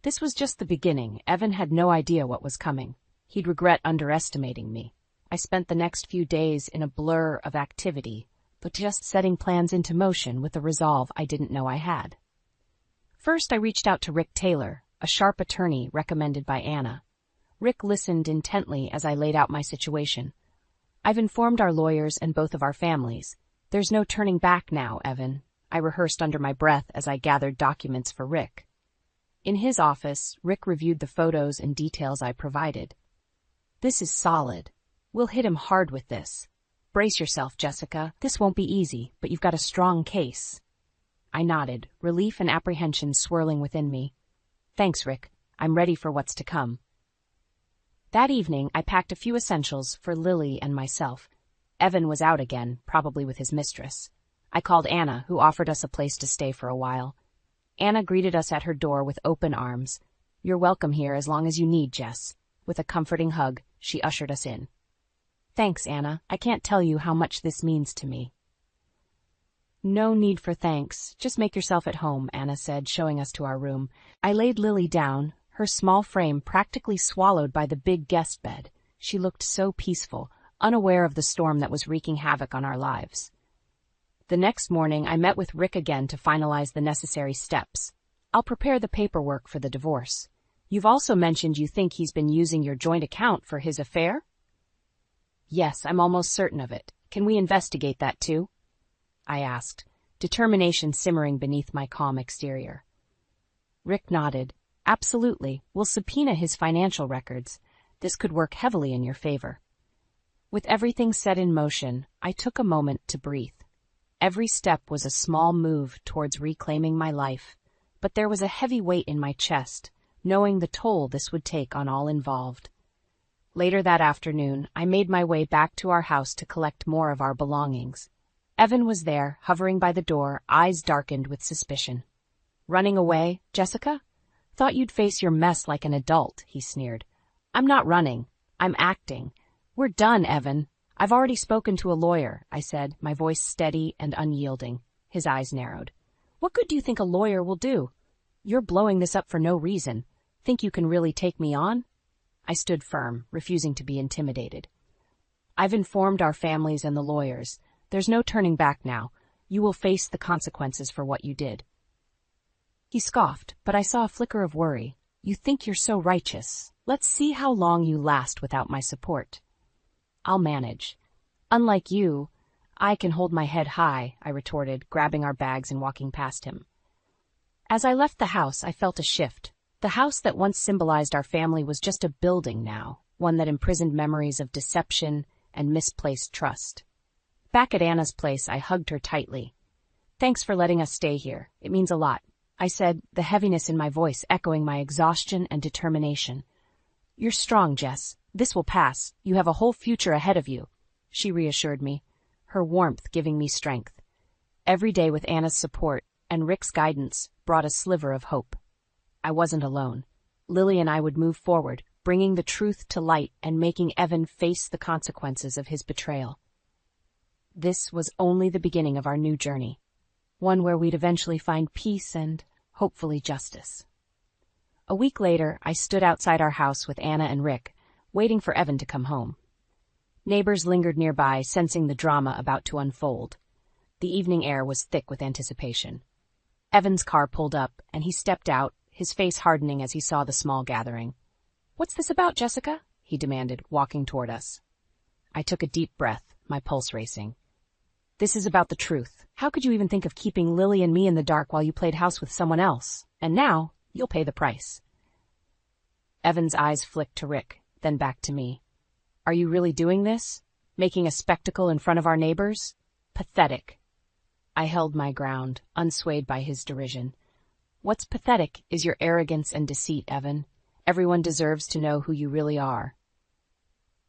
This was just the beginning. Evan had no idea what was coming. He'd regret underestimating me. I spent the next few days in a blur of activity, but just setting plans into motion with a resolve I didn't know I had. First, I reached out to Rick Taylor, a sharp attorney recommended by Anna. Rick listened intently as I laid out my situation. I've informed our lawyers and both of our families. There's no turning back now, Evan. I rehearsed under my breath as I gathered documents for Rick. In his office, Rick reviewed the photos and details I provided. This is solid. We'll hit him hard with this. Brace yourself, Jessica. This won't be easy, but you've got a strong case. I nodded, relief and apprehension swirling within me. Thanks, Rick. I'm ready for what's to come. That evening, I packed a few essentials for Lily and myself. Evan was out again, probably with his mistress. I called Anna, who offered us a place to stay for a while. Anna greeted us at her door with open arms. You're welcome here as long as you need, Jess. With a comforting hug, she ushered us in. Thanks, Anna. I can't tell you how much this means to me. No need for thanks. Just make yourself at home, Anna said, showing us to our room. I laid Lily down, her small frame practically swallowed by the big guest bed. She looked so peaceful, unaware of the storm that was wreaking havoc on our lives. The next morning, I met with Rick again to finalize the necessary steps. I'll prepare the paperwork for the divorce. You've also mentioned you think he's been using your joint account for his affair? Yes, I'm almost certain of it. Can we investigate that too? I asked, determination simmering beneath my calm exterior. Rick nodded. Absolutely. We'll subpoena his financial records. This could work heavily in your favor. With everything set in motion, I took a moment to breathe. Every step was a small move towards reclaiming my life, but there was a heavy weight in my chest, knowing the toll this would take on all involved. Later that afternoon, I made my way back to our house to collect more of our belongings. Evan was there, hovering by the door, eyes darkened with suspicion. Running away, Jessica? Thought you'd face your mess like an adult, he sneered. I'm not running. I'm acting. We're done, Evan. I've already spoken to a lawyer, I said, my voice steady and unyielding. His eyes narrowed. What good do you think a lawyer will do? You're blowing this up for no reason. Think you can really take me on? I stood firm, refusing to be intimidated. I've informed our families and the lawyers. There's no turning back now. You will face the consequences for what you did. He scoffed, but I saw a flicker of worry. You think you're so righteous. Let's see how long you last without my support. I'll manage. Unlike you, I can hold my head high, I retorted, grabbing our bags and walking past him. As I left the house, I felt a shift. The house that once symbolized our family was just a building now, one that imprisoned memories of deception and misplaced trust. Back at Anna's place, I hugged her tightly. Thanks for letting us stay here. It means a lot, I said, the heaviness in my voice echoing my exhaustion and determination. You're strong, Jess. This will pass. You have a whole future ahead of you, she reassured me, her warmth giving me strength. Every day with Anna's support and Rick's guidance brought a sliver of hope. I wasn't alone. Lily and I would move forward, bringing the truth to light and making Evan face the consequences of his betrayal. This was only the beginning of our new journey, one where we'd eventually find peace and, hopefully, justice. A week later, I stood outside our house with Anna and Rick, waiting for Evan to come home. Neighbors lingered nearby, sensing the drama about to unfold. The evening air was thick with anticipation. Evan's car pulled up, and he stepped out, his face hardening as he saw the small gathering. "What's this about, Jessica?" he demanded, walking toward us. I took a deep breath, my pulse racing. "This is about the truth. How could you even think of keeping Lily and me in the dark while you played house with someone else? And now, you'll pay the price." Evan's eyes flicked to Rick, then back to me. "Are you really doing this? Making a spectacle in front of our neighbors? Pathetic." I held my ground, unswayed by his derision. "What's pathetic is your arrogance and deceit, Evan. Everyone deserves to know who you really are."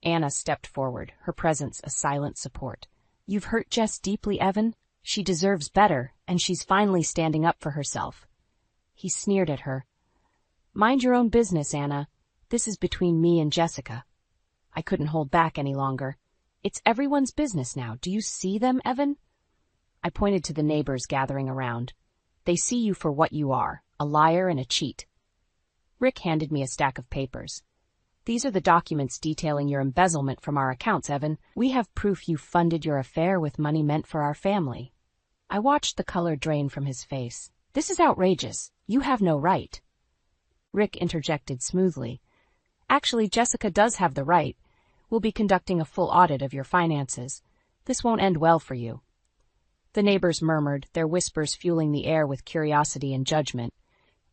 Anna stepped forward, her presence a silent support. "You've hurt Jess deeply, Evan. She deserves better, and she's finally standing up for herself." He sneered at her. "Mind your own business, Anna. This is between me and Jessica." I couldn't hold back any longer. "It's everyone's business now. Do you see them, Evan?" I pointed to the neighbors gathering around. "They see you for what you are, a liar and a cheat." Rick handed me a stack of papers. "These are the documents detailing your embezzlement from our accounts, Evan. We have proof you funded your affair with money meant for our family." I watched the color drain from his face. "This is outrageous. You have no right." Rick interjected smoothly. "Actually, Jessica does have the right. We'll be conducting a full audit of your finances. This won't end well for you." The neighbors murmured, their whispers fueling the air with curiosity and judgment.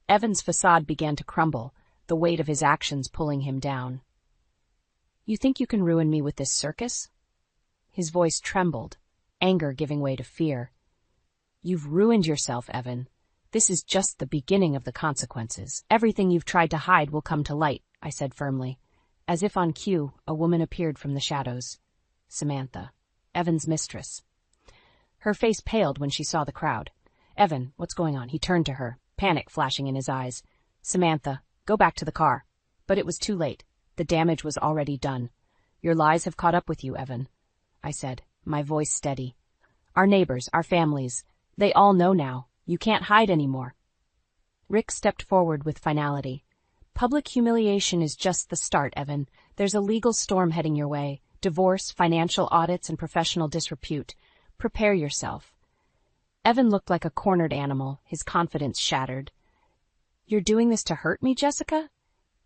Evan's facade began to crumble, the weight of his actions pulling him down. You think you can ruin me with this circus? His voice trembled, anger giving way to fear. You've ruined yourself, Evan. This is just the beginning of the consequences. Everything you've tried to hide will come to light, I said firmly. As if on cue, a woman appeared from the shadows. Samantha, Evan's mistress. Her face paled when she saw the crowd. Evan, what's going on? He turned to her, panic flashing in his eyes. Samantha, go back to the car. But it was too late. The damage was already done. Your lies have caught up with you, Evan, I said, my voice steady. Our neighbors, our families, they all know now. You can't hide anymore. Rick stepped forward with finality. Public humiliation is just the start, Evan. There's a legal storm heading your way. Divorce, financial audits, and professional disrepute. Prepare yourself. Evan looked like a cornered animal, his confidence shattered. You're doing this to hurt me, Jessica?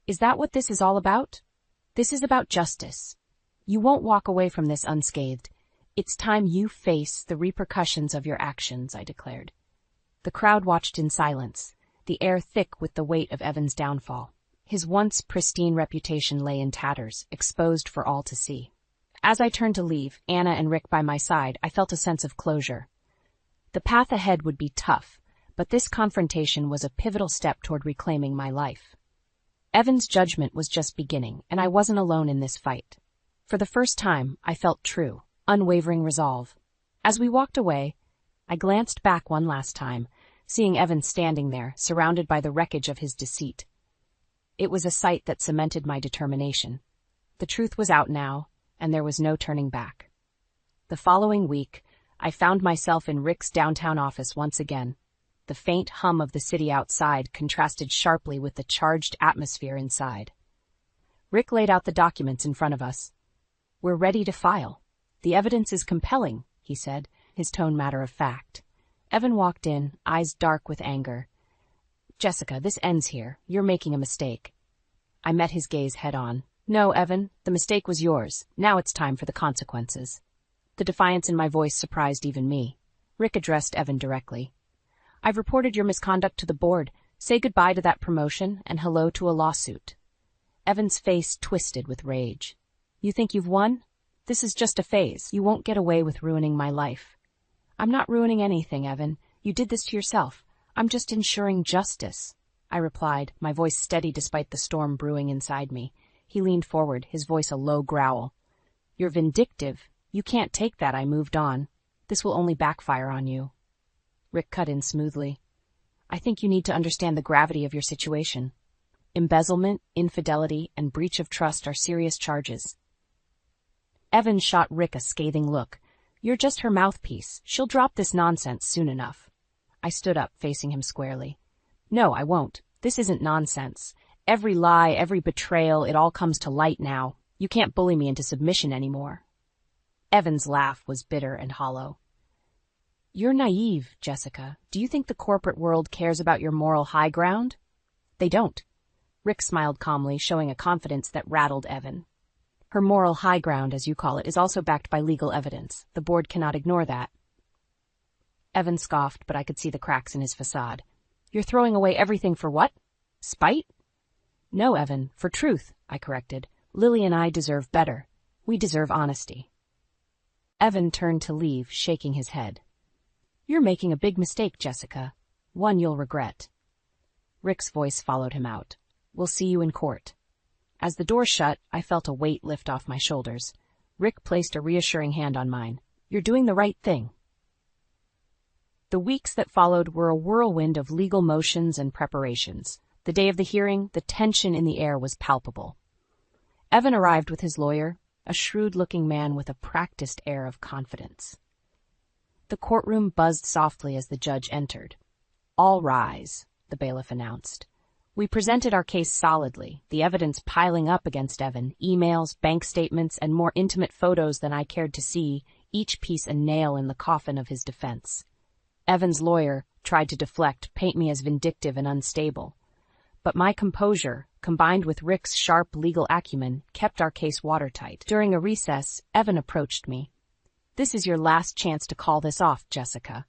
Is that what this is all about? This is about justice. You won't walk away from this unscathed. It's time you face the repercussions of your actions, I declared. The crowd watched in silence, the air thick with the weight of Evan's downfall. His once pristine reputation lay in tatters, exposed for all to see. As I turned to leave, Anna and Rick by my side, I felt a sense of closure. The path ahead would be tough, but this confrontation was a pivotal step toward reclaiming my life. Evan's judgment was just beginning, and I wasn't alone in this fight. For the first time, I felt true, unwavering resolve. As we walked away, I glanced back one last time, seeing Evan standing there, surrounded by the wreckage of his deceit. It was a sight that cemented my determination. The truth was out now, and there was no turning back. The following week, I found myself in Rick's downtown office once again. The faint hum of the city outside contrasted sharply with the charged atmosphere inside. Rick laid out the documents in front of us. We're ready to file. The evidence is compelling, he said, his tone matter of fact. Evan walked in, eyes dark with anger. Jessica, this ends here. You're making a mistake. I met his gaze head on. No, Evan, the mistake was yours. Now it's time for the consequences. The defiance in my voice surprised even me. Rick addressed Evan directly. I've reported your misconduct to the board. Say goodbye to that promotion and hello to a lawsuit. Evan's face twisted with rage. You think you've won? This is just a phase. You won't get away with ruining my life. I'm not ruining anything, Evan. You did this to yourself. I'm just ensuring justice, I replied, my voice steady despite the storm brewing inside me. He leaned forward, his voice a low growl. You're vindictive. You can't take that, I moved on. This will only backfire on you. Rick cut in smoothly. I think you need to understand the gravity of your situation. Embezzlement, infidelity, and breach of trust are serious charges. Evan shot Rick a scathing look. You're just her mouthpiece. She'll drop this nonsense soon enough. I stood up, facing him squarely. No, I won't. This isn't nonsense. Every lie, every betrayal, it all comes to light now. You can't bully me into submission anymore. Evan's laugh was bitter and hollow. You're naive, Jessica. Do you think the corporate world cares about your moral high ground? They don't. Rick smiled calmly, showing a confidence that rattled Evan. Her moral high ground, as you call it, is also backed by legal evidence. The board cannot ignore that. Evan scoffed, but I could see the cracks in his facade. You're throwing away everything for what? Spite? No, Evan, for truth, I corrected. Lily and I deserve better. We deserve honesty. Evan turned to leave, shaking his head. You're making a big mistake, Jessica. One you'll regret. Rick's voice followed him out. We'll see you in court. As the door shut, I felt a weight lift off my shoulders. Rick placed a reassuring hand on mine. You're doing the right thing. The weeks that followed were a whirlwind of legal motions and preparations. The day of the hearing, the tension in the air was palpable. Evan arrived with his lawyer, a shrewd-looking man with a practiced air of confidence. The courtroom buzzed softly as the judge entered. All rise, the bailiff announced. We presented our case solidly, the evidence piling up against Evan, emails, bank statements, and more intimate photos than I cared to see, each piece a nail in the coffin of his defense. Evan's lawyer tried to deflect, paint me as vindictive and unstable. But my composure, combined with Rick's sharp legal acumen, kept our case watertight. During a recess, Evan approached me. This is your last chance to call this off, Jessica.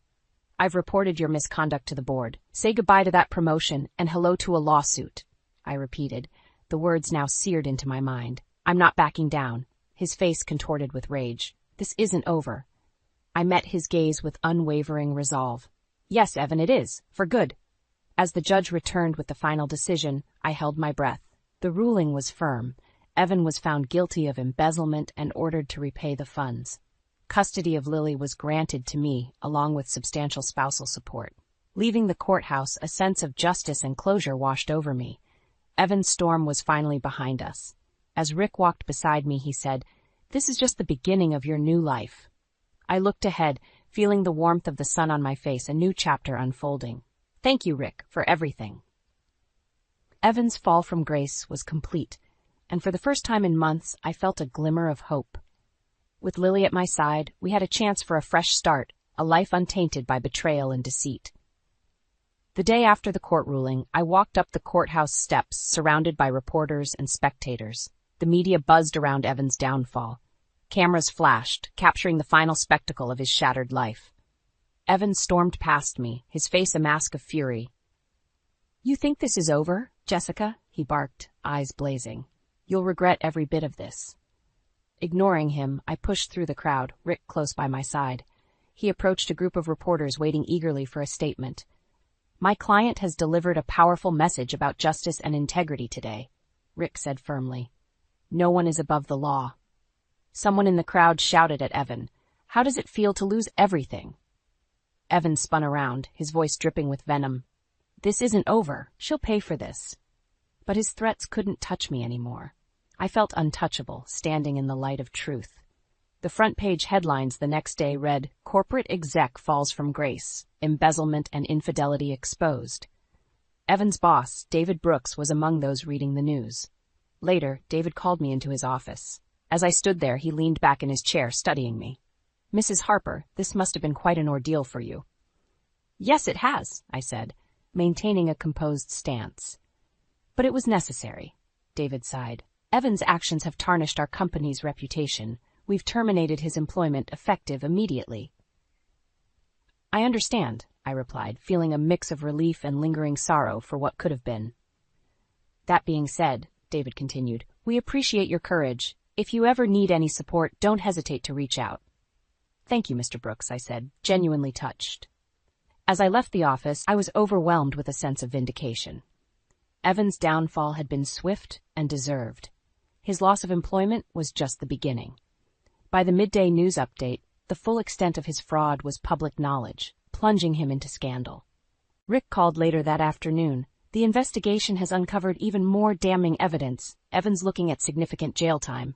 I've reported your misconduct to the board. Say goodbye to that promotion and hello to a lawsuit, I repeated, the words now seared into my mind. I'm not backing down. His face contorted with rage. This isn't over. I met his gaze with unwavering resolve. Yes, Evan, it is. For good. As the judge returned with the final decision, I held my breath. The ruling was firm. Evan was found guilty of embezzlement and ordered to repay the funds. Custody of Lily was granted to me, along with substantial spousal support. Leaving the courthouse, a sense of justice and closure washed over me. Evan's storm was finally behind us. As Rick walked beside me, he said, "This is just the beginning of your new life." I looked ahead, feeling the warmth of the sun on my face, a new chapter unfolding. Thank you, Rick, for everything. Evan's fall from grace was complete, and for the first time in months, I felt a glimmer of hope. With Lily at my side, we had a chance for a fresh start, a life untainted by betrayal and deceit. The day after the court ruling, I walked up the courthouse steps, surrounded by reporters and spectators. The media buzzed around Evan's downfall. Cameras flashed, capturing the final spectacle of his shattered life. Evan stormed past me, his face a mask of fury. "You think this is over, Jessica?" he barked, eyes blazing. "You'll regret every bit of this." Ignoring him, I pushed through the crowd, Rick close by my side. He approached a group of reporters waiting eagerly for a statement. "My client has delivered a powerful message about justice and integrity today," Rick said firmly. "No one is above the law." Someone in the crowd shouted at Evan, "How does it feel to lose everything?" Evan spun around, his voice dripping with venom. "This isn't over. She'll pay for this." But his threats couldn't touch me anymore. I felt untouchable, standing in the light of truth. The front page headlines the next day read, "Corporate Exec Falls from Grace, Embezzlement and Infidelity Exposed." Evan's boss, David Brooks, was among those reading the news. Later, David called me into his office. As I stood there, he leaned back in his chair, studying me. "Mrs. Harper, this must have been quite an ordeal for you." "Yes, it has," I said, maintaining a composed stance. "But it was necessary," David sighed. "Evan's actions have tarnished our company's reputation. We've terminated his employment effective immediately." "I understand," I replied, feeling a mix of relief and lingering sorrow for what could have been. "That being said," David continued, "we appreciate your courage. If you ever need any support, don't hesitate to reach out." "Thank you, Mr. Brooks," I said, genuinely touched. As I left the office, I was overwhelmed with a sense of vindication. Evan's downfall had been swift and deserved. His loss of employment was just the beginning. By the midday news update, the full extent of his fraud was public knowledge, plunging him into scandal. Rick called later that afternoon. "The investigation has uncovered even more damning evidence. Evan's looking at significant jail time."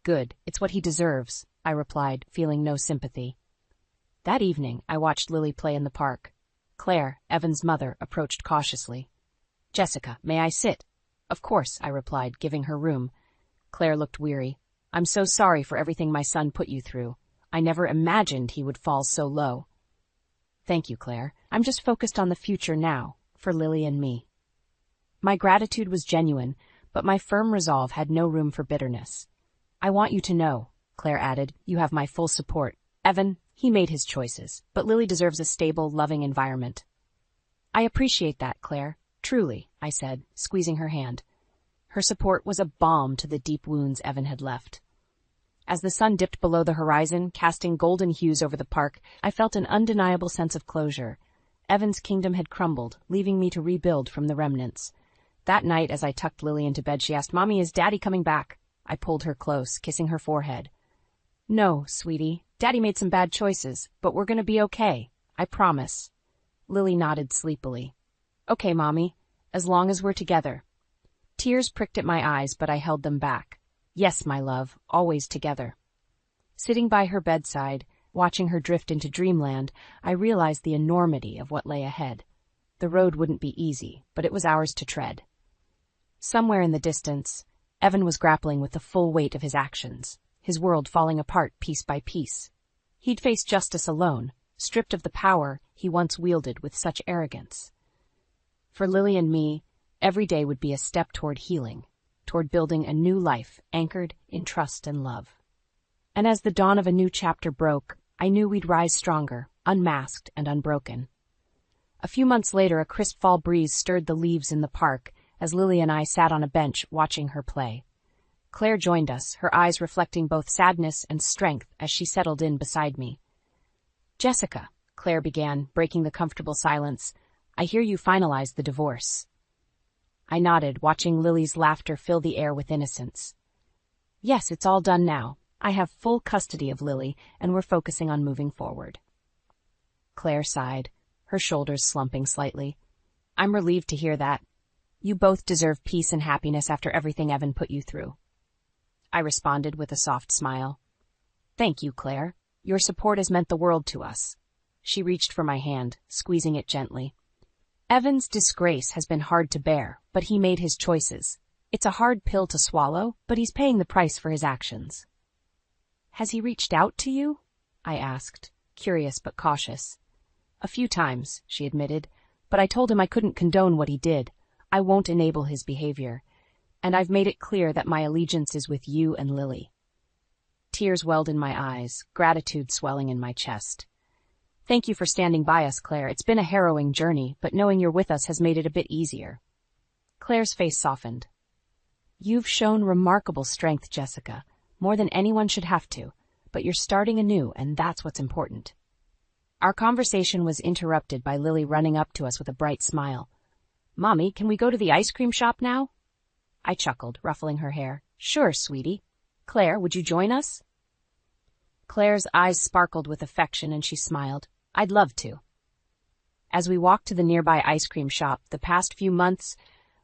"Good, it's what he deserves," I replied, feeling no sympathy. That evening, I watched Lily play in the park. Claire, Evan's mother, approached cautiously. "Jessica, may I sit?" "Of course," I replied, giving her room. Claire looked weary. "I'm so sorry for everything my son put you through. I never imagined he would fall so low." "Thank you, Claire. I'm just focused on the future now, for Lily and me." My gratitude was genuine, but my firm resolve had no room for bitterness. "I want you to know," Claire added, "you have my full support. Evan, he made his choices, but Lily deserves a stable, loving environment." "I appreciate that, Claire. Truly," I said, squeezing her hand. Her support was a balm to the deep wounds Evan had left. As the sun dipped below the horizon, casting golden hues over the park, I felt an undeniable sense of closure. Evan's kingdom had crumbled, leaving me to rebuild from the remnants. That night, as I tucked Lily into bed, she asked, "Mommy, is Daddy coming back?" I pulled her close, kissing her forehead. "No, sweetie. Daddy made some bad choices, but we're going to be okay. I promise." Lily nodded sleepily. "Okay, Mommy, as long as we're together." Tears pricked at my eyes, but I held them back. "Yes, my love, always together." Sitting by her bedside, watching her drift into dreamland, I realized the enormity of what lay ahead. The road wouldn't be easy, but it was ours to tread. Somewhere in the distance, Evan was grappling with the full weight of his actions, his world falling apart piece by piece. He'd face justice alone, stripped of the power he once wielded with such arrogance. For Lily and me, every day would be a step toward healing, toward building a new life anchored in trust and love. And as the dawn of a new chapter broke, I knew we'd rise stronger, unmasked and unbroken. A few months later, a crisp fall breeze stirred the leaves in the park as Lily and I sat on a bench watching her play. Claire joined us, her eyes reflecting both sadness and strength as she settled in beside me. "Jessica," Claire began, breaking the comfortable silence, "I hear you finalized the divorce." I nodded, watching Lily's laughter fill the air with innocence. "Yes, it's all done now. I have full custody of Lily, and we're focusing on moving forward." Claire sighed, her shoulders slumping slightly. "I'm relieved to hear that. You both deserve peace and happiness after everything Evan put you through." I responded with a soft smile. "Thank you, Claire. Your support has meant the world to us." She reached for my hand, squeezing it gently. "Evan's disgrace has been hard to bear, but he made his choices. It's a hard pill to swallow, but he's paying the price for his actions." "Has he reached out to you?" I asked, curious but cautious. "A few times," she admitted, "but I told him I couldn't condone what he did. I won't enable his behavior. And I've made it clear that my allegiance is with you and Lily." Tears welled in my eyes, gratitude swelling in my chest. "Thank you for standing by us, Claire. It's been a harrowing journey, but knowing you're with us has made it a bit easier." Claire's face softened. "You've shown remarkable strength, Jessica, more than anyone should have to, but you're starting anew, and that's what's important." Our conversation was interrupted by Lily running up to us with a bright smile. "Mommy, can we go to the ice cream shop now?" I chuckled, ruffling her hair. "Sure, sweetie. Claire, would you join us?" Claire's eyes sparkled with affection and she smiled. "I'd love to." As we walked to the nearby ice cream shop, the past few months'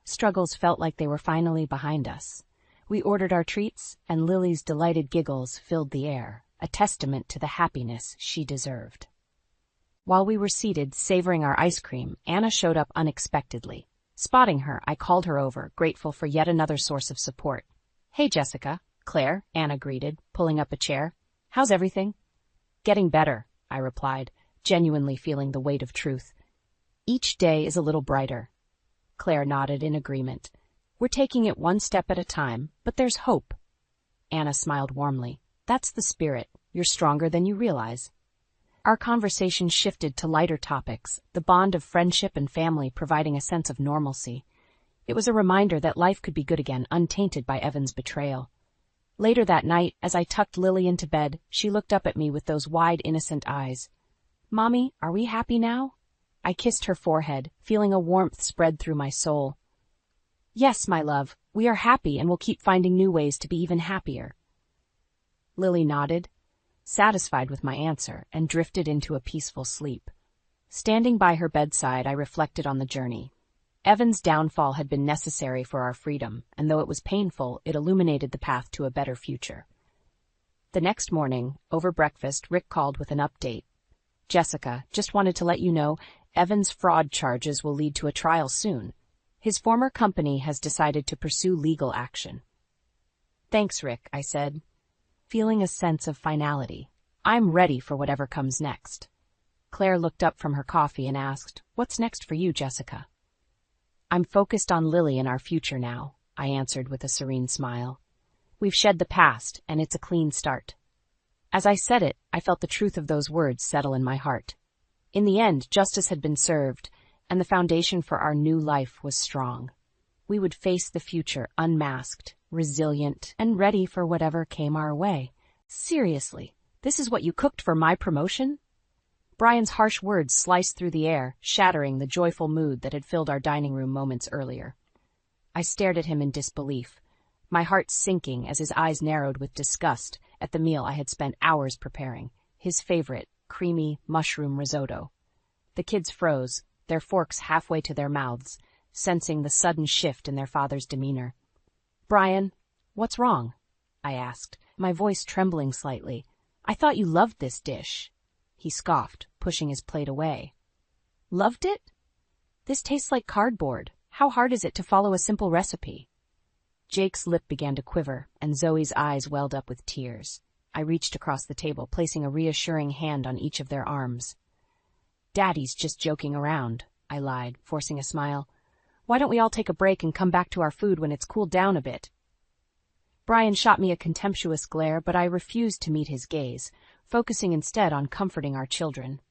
struggles felt like they were finally behind us. We ordered our treats, and Lily's delighted giggles filled the air, a testament to the happiness she deserved. While we were seated, savoring our ice cream, Anna showed up unexpectedly. Spotting her, I called her over, grateful for yet another source of support. "Hey, Jessica." "Claire," Anna greeted, pulling up a chair. "How's everything?" "Getting better," I replied, genuinely feeling the weight of truth. "Each day is a little brighter." Claire nodded in agreement. "We're taking it one step at a time, but there's hope." Anna smiled warmly. "That's the spirit. You're stronger than you realize." Our conversation shifted to lighter topics, the bond of friendship and family providing a sense of normalcy. It was a reminder that life could be good again, untainted by Evan's betrayal. Later that night, as I tucked Lily into bed, she looked up at me with those wide, innocent eyes. "Mommy, are we happy now?" I kissed her forehead, feeling a warmth spread through my soul. "Yes, my love, we are happy and will keep finding new ways to be even happier." Lily nodded, satisfied with my answer, and drifted into a peaceful sleep. Standing by her bedside, I reflected on the journey. Evan's downfall had been necessary for our freedom, and though it was painful, it illuminated the path to a better future. The next morning, over breakfast, Rick called with an update. "Jessica, just wanted to let you know, Evan's fraud charges will lead to a trial soon. His former company has decided to pursue legal action." "Thanks, Rick," I said, feeling a sense of finality. I'm ready for whatever comes next. Claire looked up from her coffee and asked, "What's next for you, Jessica?" "I'm focused on Lily and our future now," I answered with a serene smile. "We've shed the past, and it's a clean start." As I said it, I felt the truth of those words settle in my heart. In the end, justice had been served, and the foundation for our new life was strong. We would face the future unmasked, resilient, and ready for whatever came our way. Seriously, this is what you cooked for my promotion? Brian's harsh words sliced through the air, shattering the joyful mood that had filled our dining room moments earlier. I stared at him in disbelief, my heart sinking as his eyes narrowed with disgust at the meal I had spent hours preparing, his favorite, creamy mushroom risotto. The kids froze, their forks halfway to their mouths, sensing the sudden shift in their father's demeanor. "Brian, what's wrong?" I asked, my voice trembling slightly. "I thought you loved this dish." He scoffed, pushing his plate away. "Loved it? This tastes like cardboard. How hard is it to follow a simple recipe?" Jake's lip began to quiver, and Zoe's eyes welled up with tears. I reached across the table, placing a reassuring hand on each of their arms. "Daddy's just joking around," I lied, forcing a smile. "Why don't we all take a break and come back to our food when it's cooled down a bit?" Brian shot me a contemptuous glare, but I refused to meet his gaze, focusing instead on comforting our children.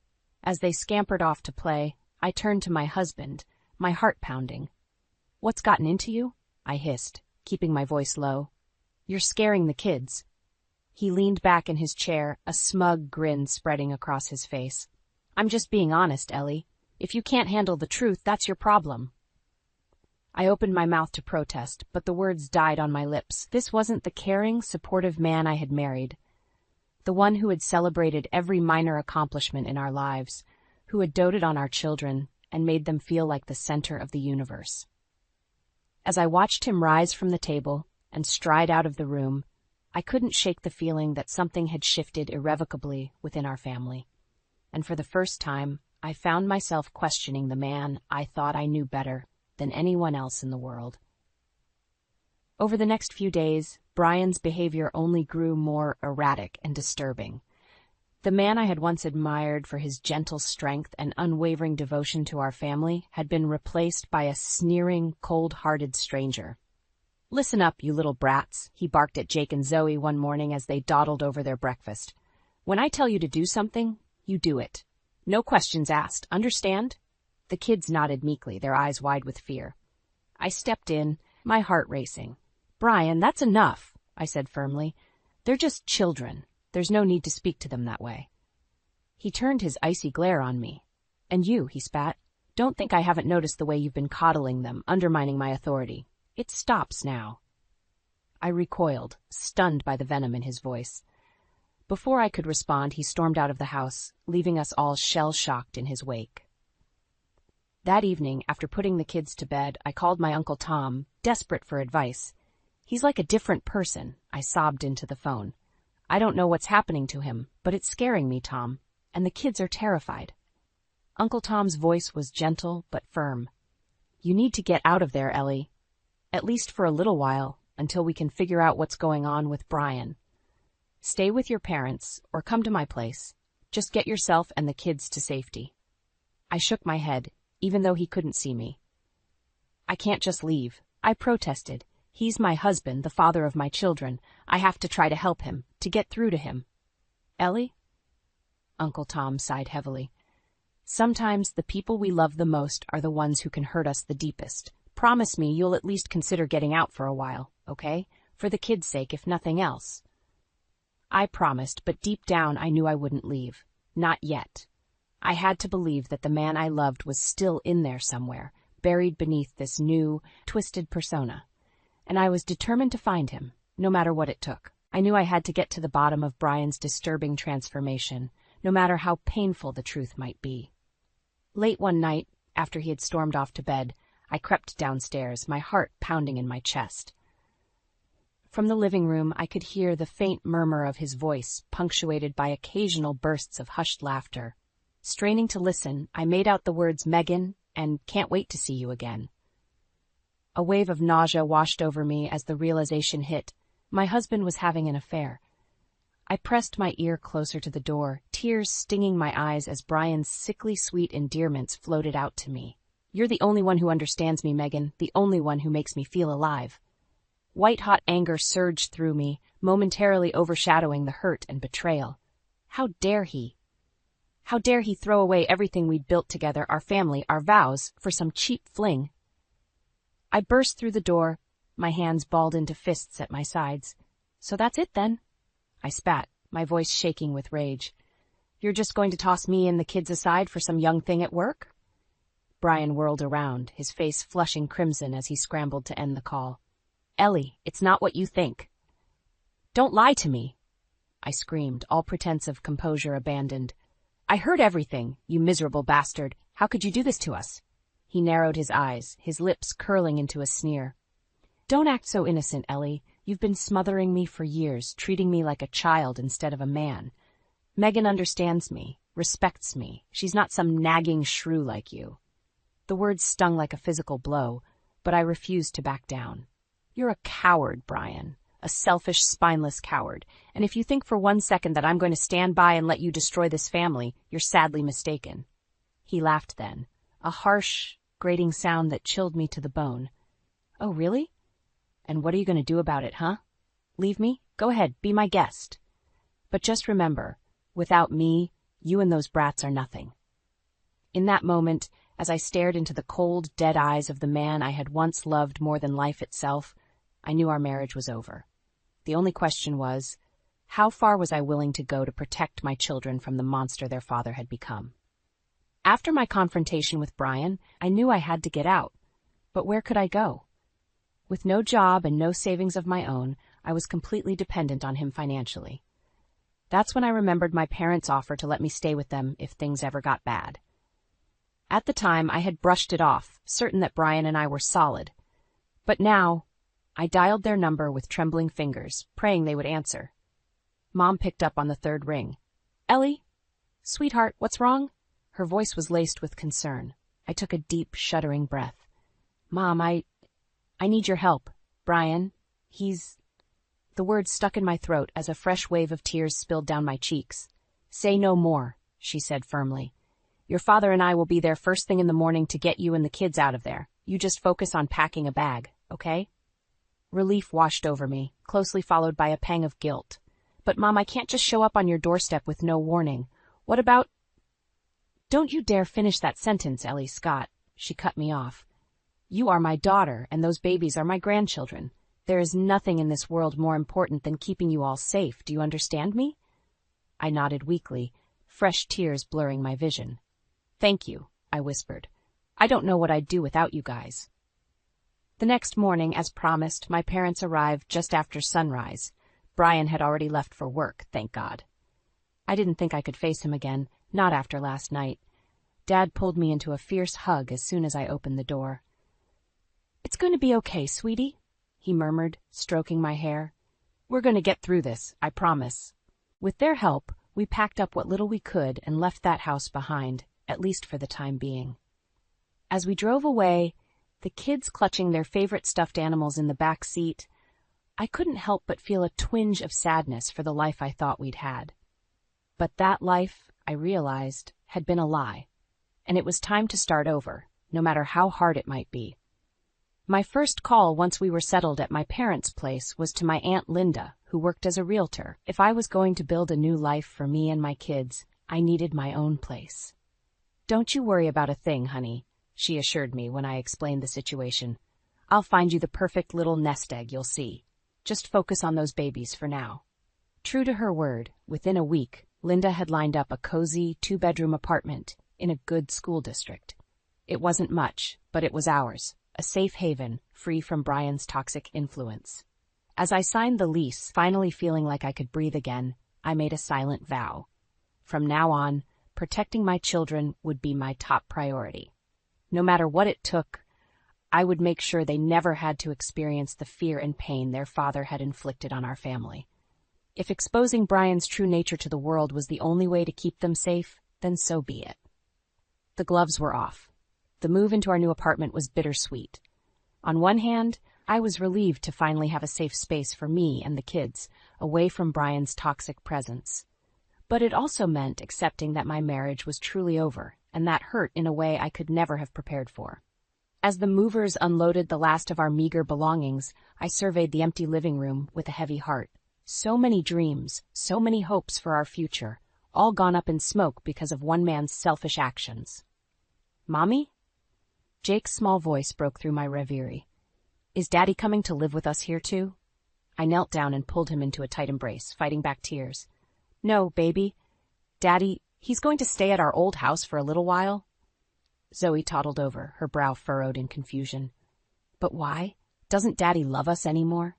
As they scampered off to play, I turned to my husband, my heart pounding. "What's gotten into you?" I hissed, keeping my voice low. You're scaring the kids. He leaned back in his chair, a smug grin spreading across his face. I'm just being honest, Ellie. If you can't handle the truth, that's your problem. I opened my mouth to protest, but the words died on my lips. This wasn't the caring, supportive man I had married. The one who had celebrated every minor accomplishment in our lives, who had doted on our children and made them feel like the center of the universe. As I watched him rise from the table and stride out of the room, I couldn't shake the feeling that something had shifted irrevocably within our family. And for the first time, I found myself questioning the man I thought I knew better than anyone else in the world. Over the next few days, Brian's behavior only grew more erratic and disturbing. The man I had once admired for his gentle strength and unwavering devotion to our family had been replaced by a sneering, cold-hearted stranger. Listen up, you little brats, he barked at Jake and Zoe one morning as they dawdled over their breakfast. When I tell you to do something, you do it. No questions asked, understand? The kids nodded meekly, their eyes wide with fear. I stepped in, my heart racing. Brian, that's enough, I said firmly. They're just children. There's no need to speak to them that way. He turned his icy glare on me. And you, he spat. Don't think I haven't noticed the way you've been coddling them, undermining my authority. It stops now. I recoiled, stunned by the venom in his voice. Before I could respond, he stormed out of the house, leaving us all shell-shocked in his wake. That evening, after putting the kids to bed, I called my Uncle Tom, desperate for advice. He's like a different person, I sobbed into the phone. I don't know what's happening to him, but it's scaring me, Tom, and the kids are terrified. Uncle Tom's voice was gentle but firm. You need to get out of there, Ellie. At least for a little while, until we can figure out what's going on with Brian. Stay with your parents, or come to my place. Just get yourself and the kids to safety. I shook my head, even though he couldn't see me. I can't just leave, I protested. He's my husband, the father of my children. I have to try to help him, to get through to him. Ellie? Uncle Tom sighed heavily. Sometimes the people we love the most are the ones who can hurt us the deepest. Promise me you'll at least consider getting out for a while, okay? For the kids' sake, if nothing else. I promised, but deep down I knew I wouldn't leave. Not yet. I had to believe that the man I loved was still in there somewhere, buried beneath this new, twisted persona. And I was determined to find him, no matter what it took. I knew I had to get to the bottom of Brian's disturbing transformation, no matter how painful the truth might be. Late one night, after he had stormed off to bed, I crept downstairs, my heart pounding in my chest. From the living room, I could hear the faint murmur of his voice, punctuated by occasional bursts of hushed laughter. Straining to listen, I made out the words Megan and can't wait to see you again. A wave of nausea washed over me as the realization hit. My husband was having an affair. I pressed my ear closer to the door, tears stinging my eyes as Brian's sickly sweet endearments floated out to me. You're the only one who understands me, Megan, the only one who makes me feel alive. White-hot anger surged through me, momentarily overshadowing the hurt and betrayal. How dare he? How dare he throw away everything we'd built together, our family, our vows, for some cheap fling? I burst through the door, my hands balled into fists at my sides. So that's it, then? I spat, my voice shaking with rage. You're just going to toss me and the kids aside for some young thing at work? Brian whirled around, his face flushing crimson as he scrambled to end the call. Ellie, it's not what you think. Don't lie to me, I screamed, all pretense of composure abandoned. I heard everything, you miserable bastard. How could you do this to us? He narrowed his eyes, his lips curling into a sneer. Don't act so innocent, Ellie. You've been smothering me for years, treating me like a child instead of a man. Megan understands me, respects me. She's not some nagging shrew like you. The words stung like a physical blow, but I refused to back down. You're a coward, Brian. A selfish, spineless coward. And if you think for 1 second that I'm going to stand by and let you destroy this family, you're sadly mistaken. He laughed then, a harsh, grating sound that chilled me to the bone. Oh, really? And what are you going to do about it, huh? Leave me? Go ahead, be my guest. But just remember, without me, you and those brats are nothing. In that moment, as I stared into the cold, dead eyes of the man I had once loved more than life itself, I knew our marriage was over. The only question was, how far was I willing to go to protect my children from the monster their father had become? After my confrontation with Brian, I knew I had to get out. But where could I go? With no job and no savings of my own, I was completely dependent on him financially. That's when I remembered my parents' offer to let me stay with them if things ever got bad. At the time, I had brushed it off, certain that Brian and I were solid. But now, I dialed their number with trembling fingers, praying they would answer. Mom picked up on the third ring. "Ellie? Sweetheart, what's wrong?" Her voice was laced with concern. I took a deep, shuddering breath. "Mom, I need your help. Brian, he's..." The words stuck in my throat as a fresh wave of tears spilled down my cheeks. "Say no more," she said firmly. "Your father and I will be there first thing in the morning to get you and the kids out of there. You just focus on packing a bag, okay?" Relief washed over me, closely followed by a pang of guilt. "But Mom, I can't just show up on your doorstep with no warning. What about..." "Don't you dare finish that sentence, Ellie Scott," she cut me off. "You are my daughter, and those babies are my grandchildren. There is nothing in this world more important than keeping you all safe. Do you understand me?" I nodded weakly, fresh tears blurring my vision. "Thank you," I whispered. "I don't know what I'd do without you guys." The next morning, as promised, my parents arrived just after sunrise. Brian had already left for work, thank God. I didn't think I could face him again, not after last night. Dad pulled me into a fierce hug as soon as I opened the door. "It's going to be okay, sweetie," he murmured, stroking my hair. "We're going to get through this, I promise." With their help, we packed up what little we could and left that house behind, at least for the time being. As we drove away, the kids clutching their favorite stuffed animals in the back seat, I couldn't help but feel a twinge of sadness for the life I thought we'd had. But that life, I realized, had been a lie, and it was time to start over, no matter how hard it might be. My first call once we were settled at my parents' place was to my Aunt Linda, who worked as a realtor. If I was going to build a new life for me and my kids, I needed my own place. "Don't you worry about a thing, honey," she assured me when I explained the situation. "I'll find you the perfect little nest egg, you'll see. Just focus on those babies for now." True to her word, within a week, Linda had lined up a cozy, 2-bedroom apartment in a good school district. It wasn't much, but it was ours, a safe haven, free from Brian's toxic influence. As I signed the lease, finally feeling like I could breathe again, I made a silent vow. From now on, protecting my children would be my top priority. No matter what it took, I would make sure they never had to experience the fear and pain their father had inflicted on our family. If exposing Brian's true nature to the world was the only way to keep them safe, then so be it. The gloves were off. The move into our new apartment was bittersweet. On one hand, I was relieved to finally have a safe space for me and the kids, away from Brian's toxic presence. But it also meant accepting that my marriage was truly over, and that hurt in a way I could never have prepared for. As the movers unloaded the last of our meager belongings, I surveyed the empty living room with a heavy heart. So many dreams, so many hopes for our future, all gone up in smoke because of one man's selfish actions. "Mommy?" Jake's small voice broke through my reverie. "Is Daddy coming to live with us here too?" I knelt down and pulled him into a tight embrace, fighting back tears. "No, baby. Daddy, he's going to stay at our old house for a little while." Zoe toddled over, her brow furrowed in confusion. "But why? Doesn't Daddy love us anymore?"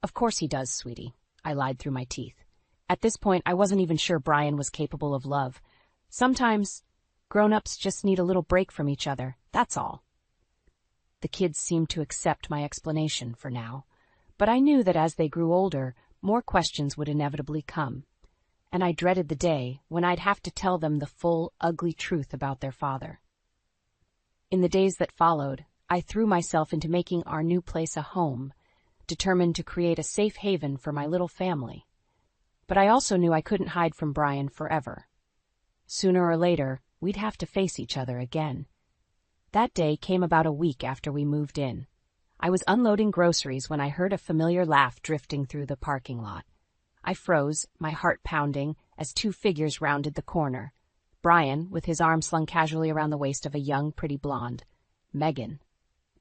"Of course he does, sweetie," I lied through my teeth. At this point, I wasn't even sure Brian was capable of love. Sometimes, grown-ups just need a little break from each other, that's all. The kids seemed to accept my explanation for now, but I knew that as they grew older, more questions would inevitably come, and I dreaded the day when I'd have to tell them the full, ugly truth about their father. In the days that followed, I threw myself into making our new place a home, determined to create a safe haven for my little family. But I also knew I couldn't hide from Brian forever. Sooner or later, we'd have to face each other again. That day came about a week after we moved in. I was unloading groceries when I heard a familiar laugh drifting through the parking lot. I froze, my heart pounding, as 2 figures rounded the corner. Brian, with his arm slung casually around the waist of a young, pretty blonde. Megan,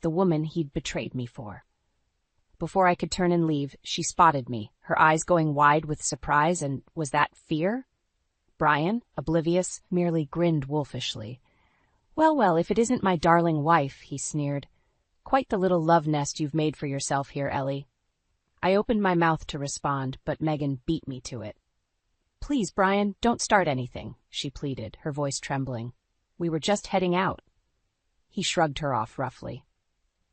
the woman he'd betrayed me for. Before I could turn and leave, she spotted me, her eyes going wide with surprise, and was that fear? Brian, oblivious, merely grinned wolfishly. Well, well, if it isn't my darling wife, he sneered. Quite the little love nest you've made for yourself here, Ellie. I opened my mouth to respond, but Megan beat me to it. Please, Brian, don't start anything, she pleaded, her voice trembling. We were just heading out. He shrugged her off roughly.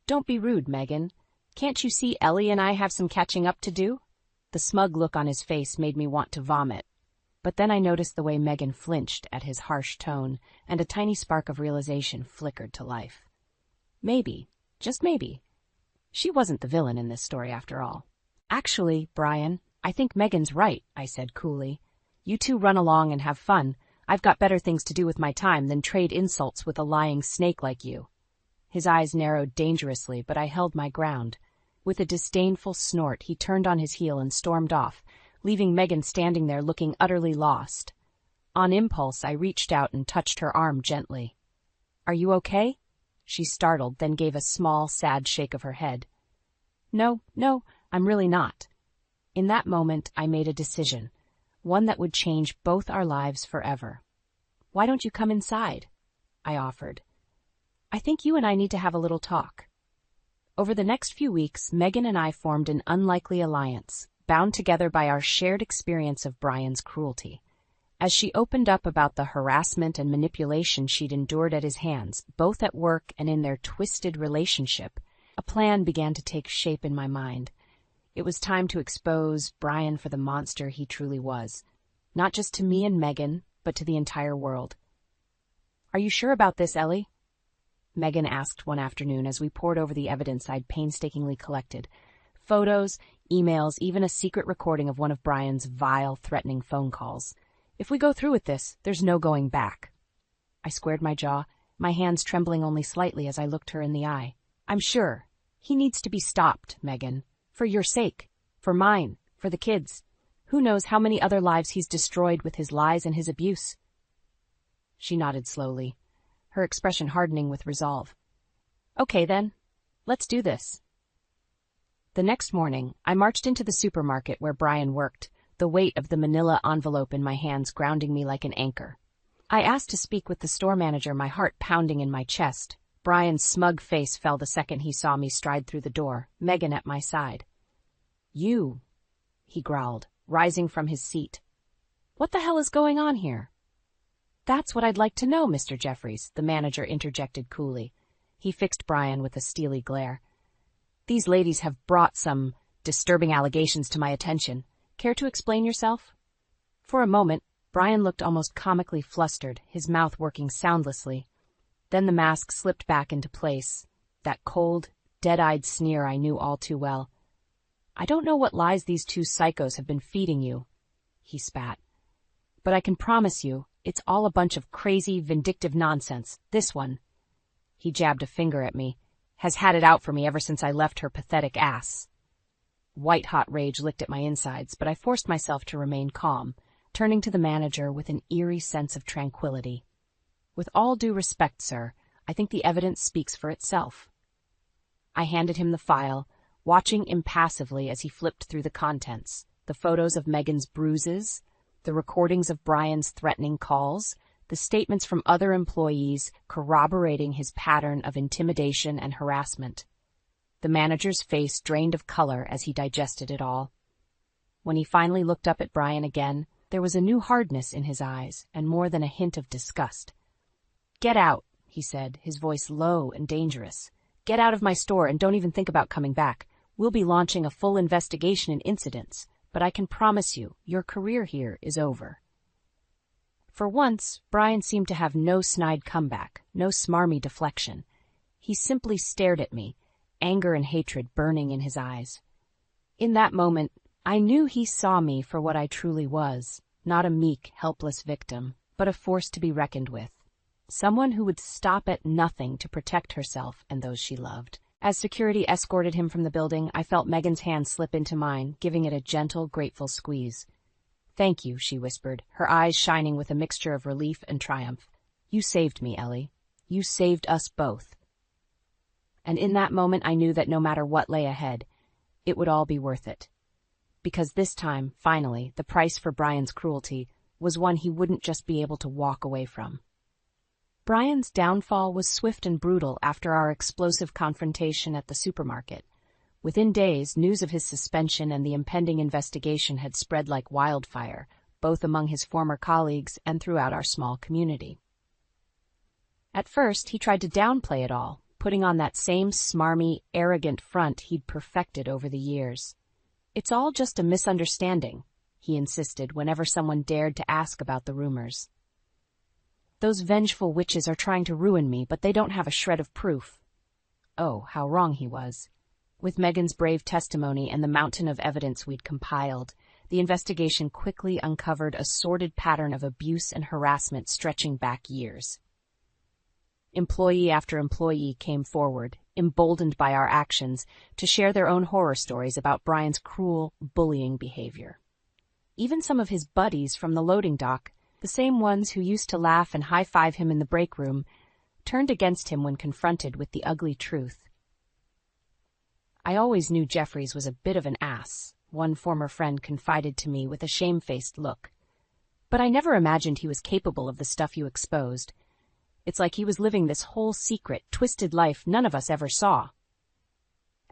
Don't be rude, Megan. Can't you see Ellie and I have some catching up to do? The smug look on his face made me want to vomit. But then I noticed the way Megan flinched at his harsh tone, and a tiny spark of realization flickered to life. Maybe, just maybe, she wasn't the villain in this story after all. Actually, Brian, I think Megan's right, I said coolly. You two run along and have fun. I've got better things to do with my time than trade insults with a lying snake like you. His eyes narrowed dangerously, but I held my ground. With a disdainful snort, he turned on his heel and stormed off, leaving Megan standing there looking utterly lost. On impulse, I reached out and touched her arm gently. Are you okay? She startled, then gave a small, sad shake of her head. No, I'm really not. In that moment, I made a decision, one that would change both our lives forever. Why don't you come inside? I offered. I think you and I need to have a little talk. Over the next few weeks, Megan and I formed an unlikely alliance, bound together by our shared experience of Brian's cruelty. As she opened up about the harassment and manipulation she'd endured at his hands, both at work and in their twisted relationship, a plan began to take shape in my mind. It was time to expose Brian for the monster he truly was, not just to me and Megan, but to the entire world. Are you sure about this, Ellie? Megan asked one afternoon as we pored over the evidence I'd painstakingly collected. Photos, emails, even a secret recording of one of Brian's vile, threatening phone calls. If we go through with this, there's no going back. I squared my jaw, my hands trembling only slightly as I looked her in the eye. I'm sure. He needs to be stopped, Megan. For your sake. For mine. For the kids. Who knows how many other lives he's destroyed with his lies and his abuse? She nodded slowly, her expression hardening with resolve. Okay, then. Let's do this. The next morning, I marched into the supermarket where Brian worked, the weight of the manila envelope in my hands grounding me like an anchor. I asked to speak with the store manager, my heart pounding in my chest. Brian's smug face fell the second he saw me stride through the door, Megan at my side. You, he growled, rising from his seat. What the hell is going on here? That's what I'd like to know, Mr. Jeffries, the manager interjected coolly. He fixed Brian with a steely glare. These ladies have brought some disturbing allegations to my attention. Care to explain yourself? For a moment, Brian looked almost comically flustered, his mouth working soundlessly. Then the mask slipped back into place, that cold, dead-eyed sneer I knew all too well. I don't know what lies these two psychos have been feeding you, he spat. But I can promise you, it's all a bunch of crazy, vindictive nonsense. This one, he jabbed a finger at me, has had it out for me ever since I left her pathetic ass. White-hot rage licked at my insides, but I forced myself to remain calm, turning to the manager with an eerie sense of tranquility. With all due respect, sir, I think the evidence speaks for itself. I handed him the file, watching impassively as he flipped through the contents, the photos of Megan's bruises, the recordings of Brian's threatening calls, the statements from other employees corroborating his pattern of intimidation and harassment. The manager's face drained of color as he digested it all. When he finally looked up at Brian again, there was a new hardness in his eyes and more than a hint of disgust. Get out, he said, his voice low and dangerous. Get out of my store and don't even think about coming back. We'll be launching a full investigation in incidents, but I can promise you, your career here is over. For once, Brian seemed to have no snide comeback, no smarmy deflection. He simply stared at me, anger and hatred burning in his eyes. In that moment, I knew he saw me for what I truly was, not a meek, helpless victim, but a force to be reckoned with. Someone who would stop at nothing to protect herself and those she loved. As security escorted him from the building, I felt Megan's hand slip into mine, giving it a gentle, grateful squeeze. Thank you, she whispered, her eyes shining with a mixture of relief and triumph. You saved me, Ellie. You saved us both. And in that moment I knew that no matter what lay ahead, it would all be worth it. Because this time, finally, the price for Brian's cruelty was one he wouldn't just be able to walk away from. Brian's downfall was swift and brutal after our explosive confrontation at the supermarket. Within days, news of his suspension and the impending investigation had spread like wildfire, both among his former colleagues and throughout our small community. At first, he tried to downplay it all, putting on that same smarmy, arrogant front he'd perfected over the years. "It's all just a misunderstanding," he insisted whenever someone dared to ask about the rumors. "Those vengeful witches are trying to ruin me, but they don't have a shred of proof." Oh, how wrong he was. With Megan's brave testimony and the mountain of evidence we'd compiled, the investigation quickly uncovered a sordid pattern of abuse and harassment stretching back years. Employee after employee came forward, emboldened by our actions, to share their own horror stories about Brian's cruel, bullying behavior. Even some of his buddies from the loading dock, the same ones who used to laugh and high-five him in the break room, turned against him when confronted with the ugly truth. "I always knew Jeffries was a bit of an ass," one former friend confided to me with a shamefaced look. "But I never imagined he was capable of the stuff you exposed. It's like he was living this whole secret, twisted life none of us ever saw."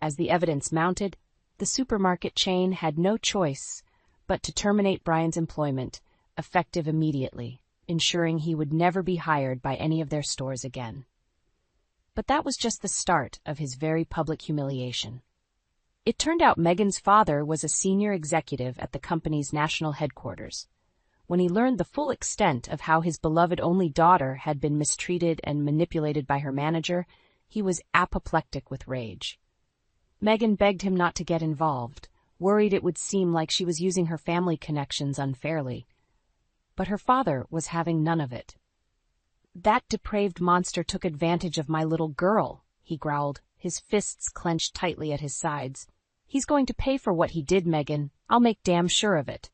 As the evidence mounted, the supermarket chain had no choice but to terminate Brian's employment, effective immediately, ensuring he would never be hired by any of their stores again. But that was just the start of his very public humiliation. It turned out Megan's father was a senior executive at the company's national headquarters. When he learned the full extent of how his beloved only daughter had been mistreated and manipulated by her manager, he was apoplectic with rage. Megan begged him not to get involved, worried it would seem like she was using her family connections unfairly. But her father was having none of it. "That depraved monster took advantage of my little girl," he growled, his fists clenched tightly at his sides. "He's going to pay for what he did, Megan. I'll make damn sure of it."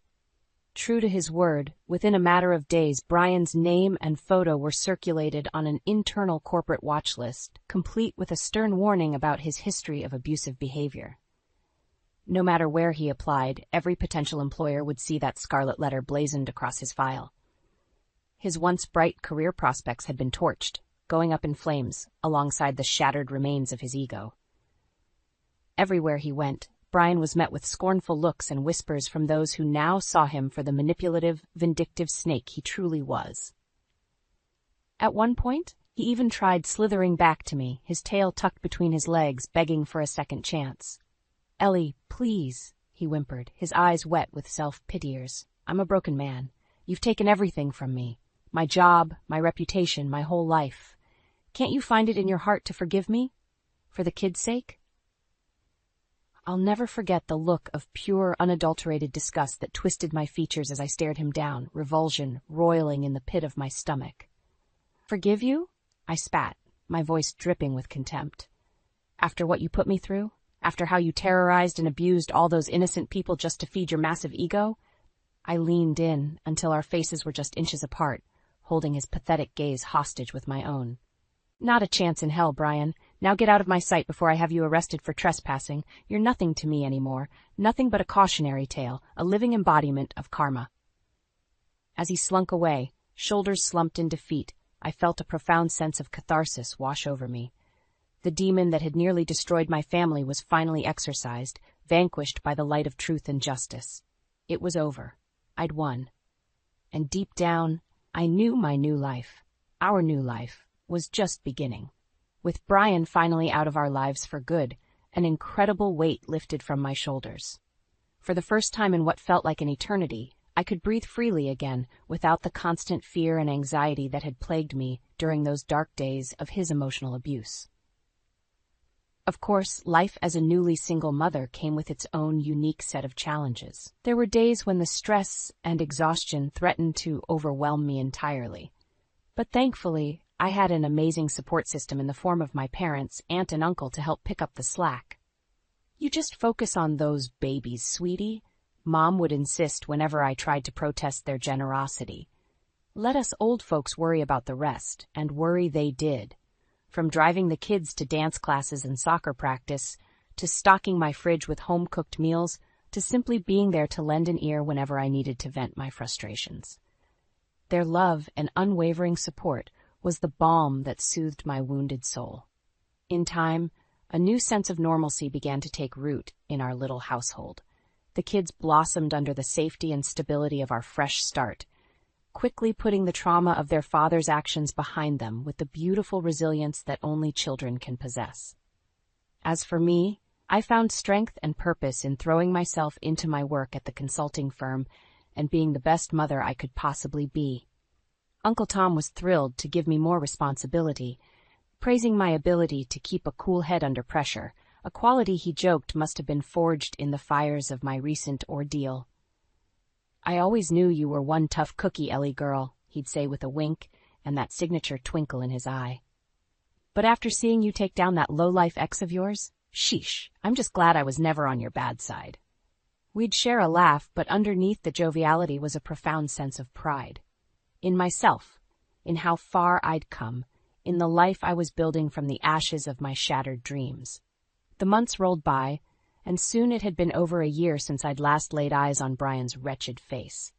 True to his word, within a matter of days, Brian's name and photo were circulated on an internal corporate watch list, complete with a stern warning about his history of abusive behavior. No matter where he applied, every potential employer would see that scarlet letter blazoned across his file. His once bright career prospects had been torched, going up in flames, alongside the shattered remains of his ego. Everywhere he went, Brian was met with scornful looks and whispers from those who now saw him for the manipulative, vindictive snake he truly was. At one point, he even tried slithering back to me, his tail tucked between his legs, begging for a second chance. "Ellie, please," he whimpered, his eyes wet with self-pitiers. "I'm a broken man. You've taken everything from me. My job, my reputation, my whole life. Can't you find it in your heart to forgive me? For the kid's sake?" I'll never forget the look of pure, unadulterated disgust that twisted my features as I stared him down, revulsion roiling in the pit of my stomach. "Forgive you?" I spat, my voice dripping with contempt. "After what you put me through? After how you terrorized and abused all those innocent people just to feed your massive ego?" I leaned in until our faces were just inches apart, holding his pathetic gaze hostage with my own. "Not a chance in hell, Brian. Now get out of my sight before I have you arrested for trespassing. You're nothing to me anymore. Nothing but a cautionary tale, a living embodiment of karma." As he slunk away, shoulders slumped in defeat, I felt a profound sense of catharsis wash over me. The demon that had nearly destroyed my family was finally exorcised, vanquished by the light of truth and justice. It was over. I'd won. And deep down, I knew my new life, our new life, was just beginning. With Brian finally out of our lives for good, an incredible weight lifted from my shoulders. For the first time in what felt like an eternity, I could breathe freely again without the constant fear and anxiety that had plagued me during those dark days of his emotional abuse. Of course, life as a newly single mother came with its own unique set of challenges. There were days when the stress and exhaustion threatened to overwhelm me entirely. But thankfully, I had an amazing support system in the form of my parents, aunt and uncle to help pick up the slack. "You just focus on those babies, sweetie," Mom would insist whenever I tried to protest their generosity. "Let us old folks worry about the rest," and worry they did. From driving the kids to dance classes and soccer practice, to stocking my fridge with home-cooked meals, to simply being there to lend an ear whenever I needed to vent my frustrations. Their love and unwavering support was the balm that soothed my wounded soul. In time, a new sense of normalcy began to take root in our little household. The kids blossomed under the safety and stability of our fresh start, quickly putting the trauma of their father's actions behind them with the beautiful resilience that only children can possess. As for me, I found strength and purpose in throwing myself into my work at the consulting firm and being the best mother I could possibly be. Uncle Tom was thrilled to give me more responsibility, praising my ability to keep a cool head under pressure, a quality he joked must have been forged in the fires of my recent ordeal. "I always knew you were one tough cookie, Ellie girl," he'd say with a wink and that signature twinkle in his eye. "But after seeing you take down that low-life ex of yours, sheesh, I'm just glad I was never on your bad side." We'd share a laugh, but underneath the joviality was a profound sense of pride. In myself, in how far I'd come, in the life I was building from the ashes of my shattered dreams. The months rolled by, and soon it had been over a year since I'd last laid eyes on Brian's wretched face.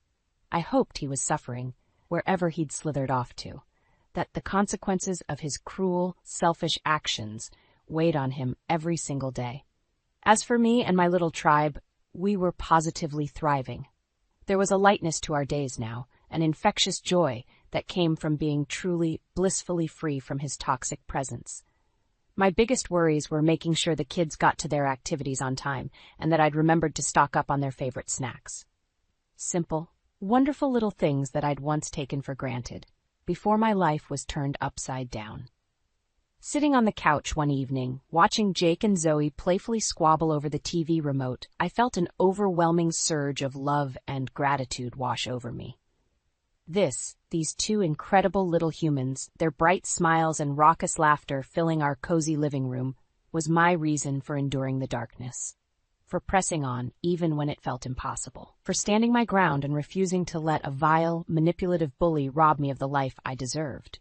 I hoped he was suffering, wherever he'd slithered off to, that the consequences of his cruel, selfish actions weighed on him every single day. As for me and my little tribe, we were positively thriving. There was a lightness to our days now, an infectious joy that came from being truly, blissfully free from his toxic presence. My biggest worries were making sure the kids got to their activities on time and that I'd remembered to stock up on their favorite snacks. Simple, wonderful little things that I'd once taken for granted, before my life was turned upside down. Sitting on the couch one evening, watching Jake and Zoe playfully squabble over the TV remote, I felt an overwhelming surge of love and gratitude wash over me. These two incredible little humans, their bright smiles and raucous laughter filling our cozy living room, was my reason for enduring the darkness, for pressing on even when it felt impossible, for standing my ground and refusing to let a vile, manipulative bully rob me of the life I deserved.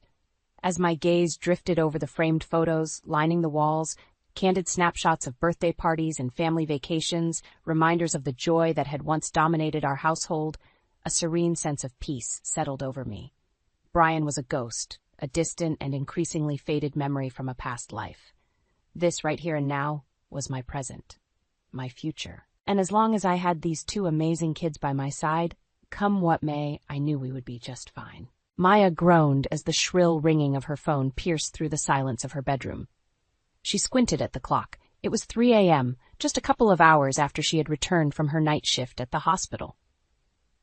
As my gaze drifted over the framed photos lining the walls, candid snapshots of birthday parties and family vacations, reminders of the joy that had once dominated our household, a serene sense of peace settled over me. Brian was a ghost, a distant and increasingly faded memory from a past life. This right here and now was my present, my future. And as long as I had these two amazing kids by my side, come what may, I knew we would be just fine. Maya groaned as the shrill ringing of her phone pierced through the silence of her bedroom. She squinted at the clock. It was 3 a.m., just a couple of hours after she had returned from her night shift at the hospital.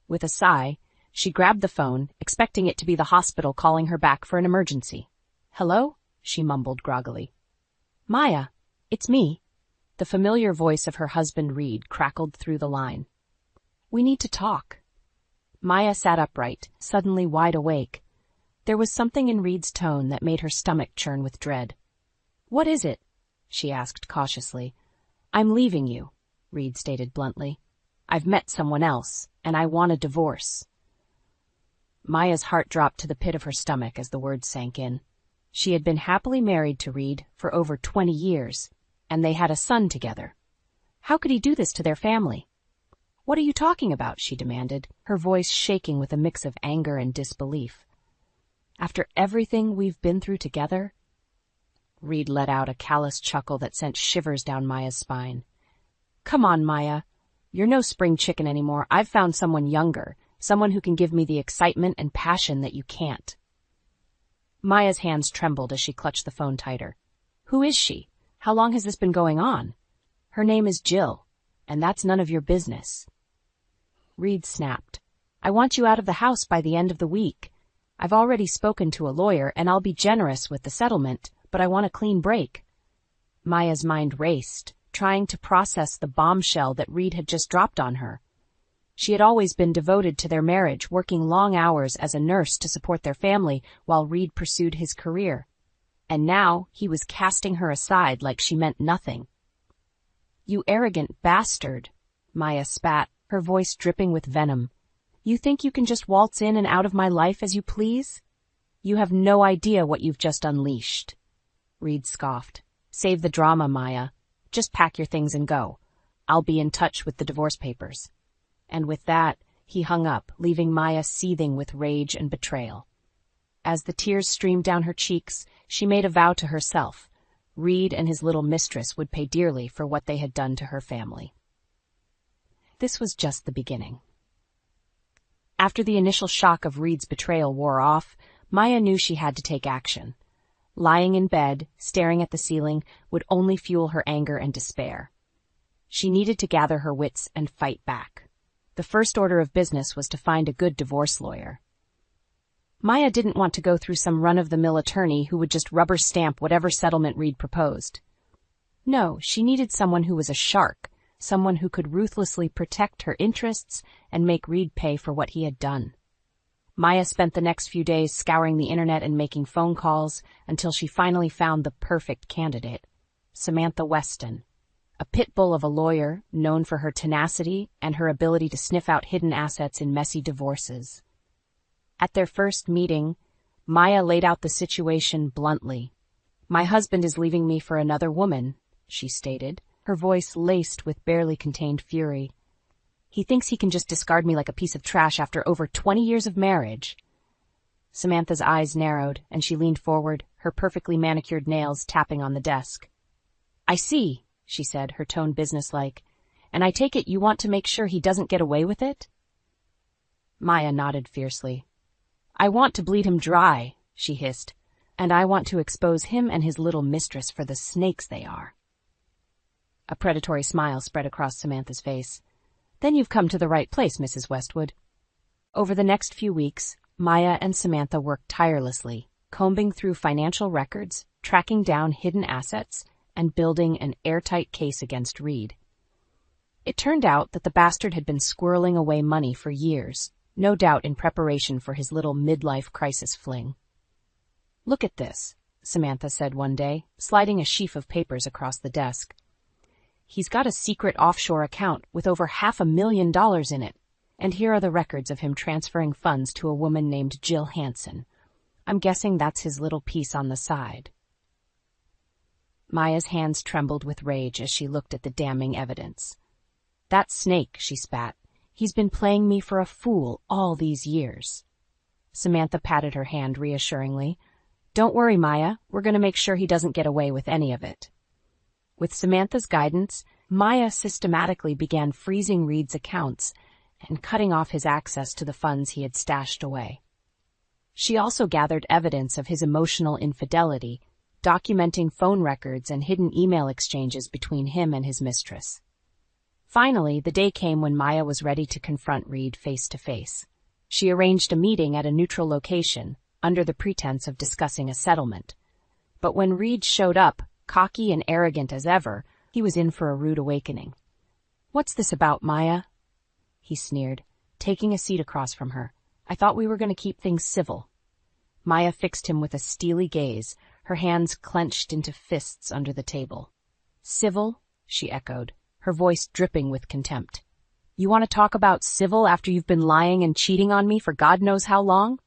With a sigh, she grabbed the phone, expecting it to be the hospital calling her back for an emergency. "Hello?" she mumbled groggily. "Maya, it's me." The familiar voice of her husband Reed crackled through the line. "We need to talk." Maya sat upright, suddenly wide awake. There was something in Reed's tone that made her stomach churn with dread. "What is it?" she asked cautiously. "I'm leaving you," Reed stated bluntly. "I've met someone else, and I want a divorce." Maya's heart dropped to the pit of her stomach as the words sank in. She had been happily married to Reed for over 20 years, and they had a son together. How could he do this to their family? "What are you talking about?" she demanded, her voice shaking with a mix of anger and disbelief. "After everything we've been through together?" Reed let out a callous chuckle that sent shivers down Maya's spine. "Come on, Maya. You're no spring chicken anymore. I've found someone younger, someone who can give me the excitement and passion that you can't." Maya's hands trembled as she clutched the phone tighter. "Who is she? How long has this been going on?" "Her name is Jill, and that's none of your business." Reed snapped. "I want you out of the house by the end of the week. I've already spoken to a lawyer, and I'll be generous with the settlement, but I want a clean break." Maya's mind raced, trying to process the bombshell that Reed had just dropped on her. She had always been devoted to their marriage, working long hours as a nurse to support their family while Reed pursued his career. And now he was casting her aside like she meant nothing. "You arrogant bastard," Maya spat, her voice dripping with venom. "You think you can just waltz in and out of my life as you please? You have no idea what you've just unleashed." Reed scoffed. "Save the drama, Maya. Just pack your things and go. I'll be in touch with the divorce papers." And with that, he hung up, leaving Maya seething with rage and betrayal. As the tears streamed down her cheeks, she made a vow to herself. Reed and his little mistress would pay dearly for what they had done to her family. This was just the beginning. After the initial shock of Reed's betrayal wore off, Maya knew she had to take action. Lying in bed, staring at the ceiling, would only fuel her anger and despair. She needed to gather her wits and fight back. The first order of business was to find a good divorce lawyer. Maya didn't want to go through some run-of-the-mill attorney who would just rubber stamp whatever settlement Reed proposed. No, she needed someone who was a shark, someone who could ruthlessly protect her interests and make Reed pay for what he had done. Maya spent the next few days scouring the internet and making phone calls until she finally found the perfect candidate, Samantha Weston, a pit bull of a lawyer known for her tenacity and her ability to sniff out hidden assets in messy divorces. At their first meeting, Maya laid out the situation bluntly. "My husband is leaving me for another woman," she stated, her voice laced with barely contained fury. "He thinks he can just discard me like a piece of trash after over 20 years of marriage." Samantha's eyes narrowed, and she leaned forward, her perfectly manicured nails tapping on the desk. "I see," she said, her tone businesslike. "And I take it you want to make sure he doesn't get away with it?" Maya nodded fiercely. "I want to bleed him dry," she hissed, "and I want to expose him and his little mistress for the snakes they are." A predatory smile spread across Samantha's face. "Then you've come to the right place, Mrs. Westwood." Over the next few weeks, Maya and Samantha worked tirelessly, combing through financial records, tracking down hidden assets, and building an airtight case against Reed. It turned out that the bastard had been squirreling away money for years, no doubt in preparation for his little midlife crisis fling. "Look at this," Samantha said one day, sliding a sheaf of papers across the desk. "He's got a secret offshore account with over $500,000 in it, and here are the records of him transferring funds to a woman named Jill Hansen. I'm guessing that's his little piece on the side." Maya's hands trembled with rage as she looked at the damning evidence. "That snake," she spat. "He's been playing me for a fool all these years." Samantha patted her hand reassuringly. "Don't worry, Maya. We're going to make sure he doesn't get away with any of it." With Samantha's guidance, Maya systematically began freezing Reed's accounts and cutting off his access to the funds he had stashed away. She also gathered evidence of his emotional infidelity, documenting phone records and hidden email exchanges between him and his mistress. Finally, the day came when Maya was ready to confront Reed face to face. She arranged a meeting at a neutral location, under the pretense of discussing a settlement. But when Reed showed up, cocky and arrogant as ever, he was in for a rude awakening. "What's this about, Maya?" he sneered, taking a seat across from her. "I thought we were going to keep things civil." Maya fixed him with a steely gaze, her hands clenched into fists under the table. "Civil?" she echoed, her voice dripping with contempt. "You want to talk about civil after you've been lying and cheating on me for God knows how long?"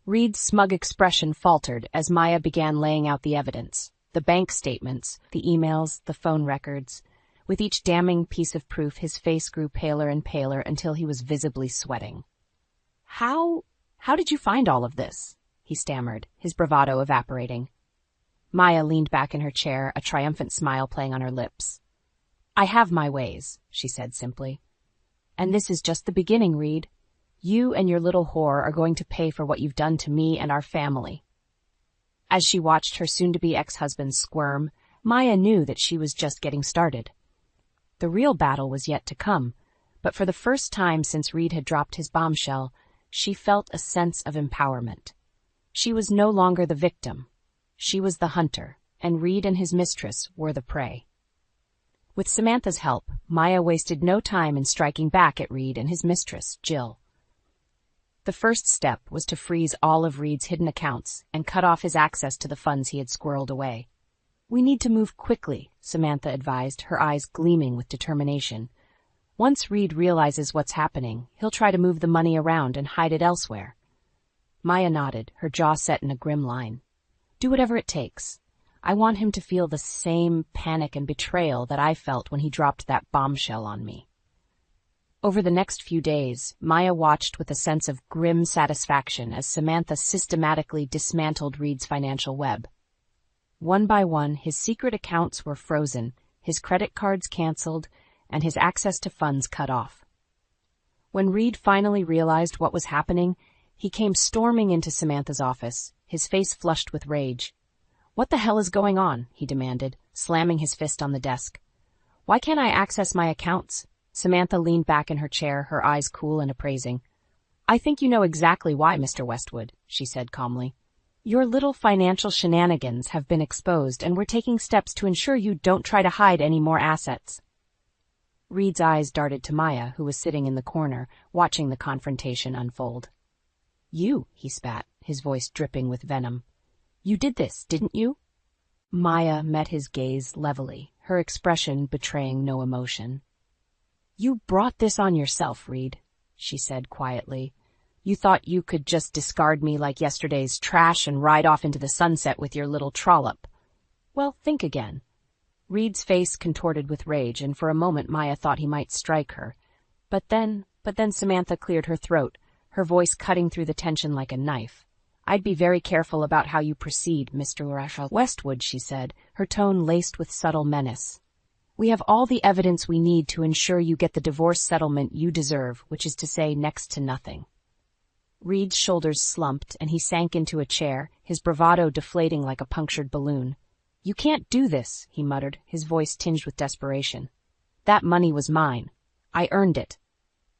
Reed's smug expression faltered as Maya began laying out the evidence, the bank statements, the emails, the phone records. With each damning piece of proof, his face grew paler and paler until he was visibly sweating. How did you find all of this?" he stammered, his bravado evaporating. Maya leaned back in her chair, a triumphant smile playing on her lips. "I have my ways," she said simply. "And this is just the beginning, Reed. You and your little whore are going to pay for what you've done to me and our family." As she watched her soon-to-be ex-husband squirm, Maya knew that she was just getting started. The real battle was yet to come, but for the first time since Reed had dropped his bombshell, she felt a sense of empowerment. She was no longer the victim. She was the hunter, and Reed and his mistress were the prey. With Samantha's help, Maya wasted no time in striking back at Reed and his mistress, Jill. The first step was to freeze all of Reed's hidden accounts and cut off his access to the funds he had squirreled away. "We need to move quickly," Samantha advised, her eyes gleaming with determination. "Once Reed realizes what's happening, he'll try to move the money around and hide it elsewhere." Maya nodded, her jaw set in a grim line. "Do whatever it takes. I want him to feel the same panic and betrayal that I felt when he dropped that bombshell on me. Over the next few days, Maya watched with a sense of grim satisfaction as Samantha systematically dismantled Reed's financial web. One by one, his secret accounts were frozen, his credit cards canceled, and his access to funds cut off. When Reed finally realized what was happening, he came storming into Samantha's office, his face flushed with rage. "What the hell is going on?" he demanded, slamming his fist on the desk. "Why can't I access my accounts?" Samantha leaned back in her chair, her eyes cool and appraising. "I think you know exactly why, Mr. Westwood," she said calmly. "Your little financial shenanigans have been exposed, and we're taking steps to ensure you don't try to hide any more assets." Reed's eyes darted to Maya, who was sitting in the corner, watching the confrontation unfold. "You," he spat, his voice dripping with venom. "You did this, didn't you?" Maya met his gaze levelly, her expression betraying no emotion. "You brought this on yourself, Reed," she said quietly. "You thought you could just discard me like yesterday's trash and ride off into the sunset with your little trollop. Well, think again." Reed's face contorted with rage, and for a moment Maya thought he might strike her. But then Samantha cleared her throat, her voice cutting through the tension like a knife. "I'd be very careful about how you proceed, Mr. Westwood," she said, her tone laced with subtle menace. "We have all the evidence we need to ensure you get the divorce settlement you deserve, which is to say next to nothing." Reed's shoulders slumped, and he sank into a chair, his bravado deflating like a punctured balloon. "You can't do this," he muttered, his voice tinged with desperation. "That money was mine. I earned it."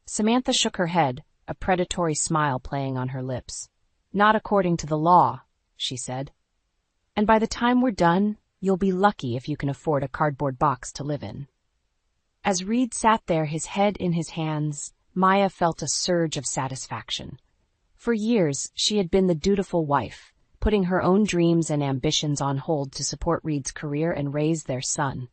Samantha shook her head, a predatory smile playing on her lips. "Not according to the law," she said. "And by the time we're done, you'll be lucky if you can afford a cardboard box to live in." As Reed sat there, his head in his hands, Maya felt a surge of satisfaction. For years, she had been the dutiful wife, putting her own dreams and ambitions on hold to support Reed's career and raise their son.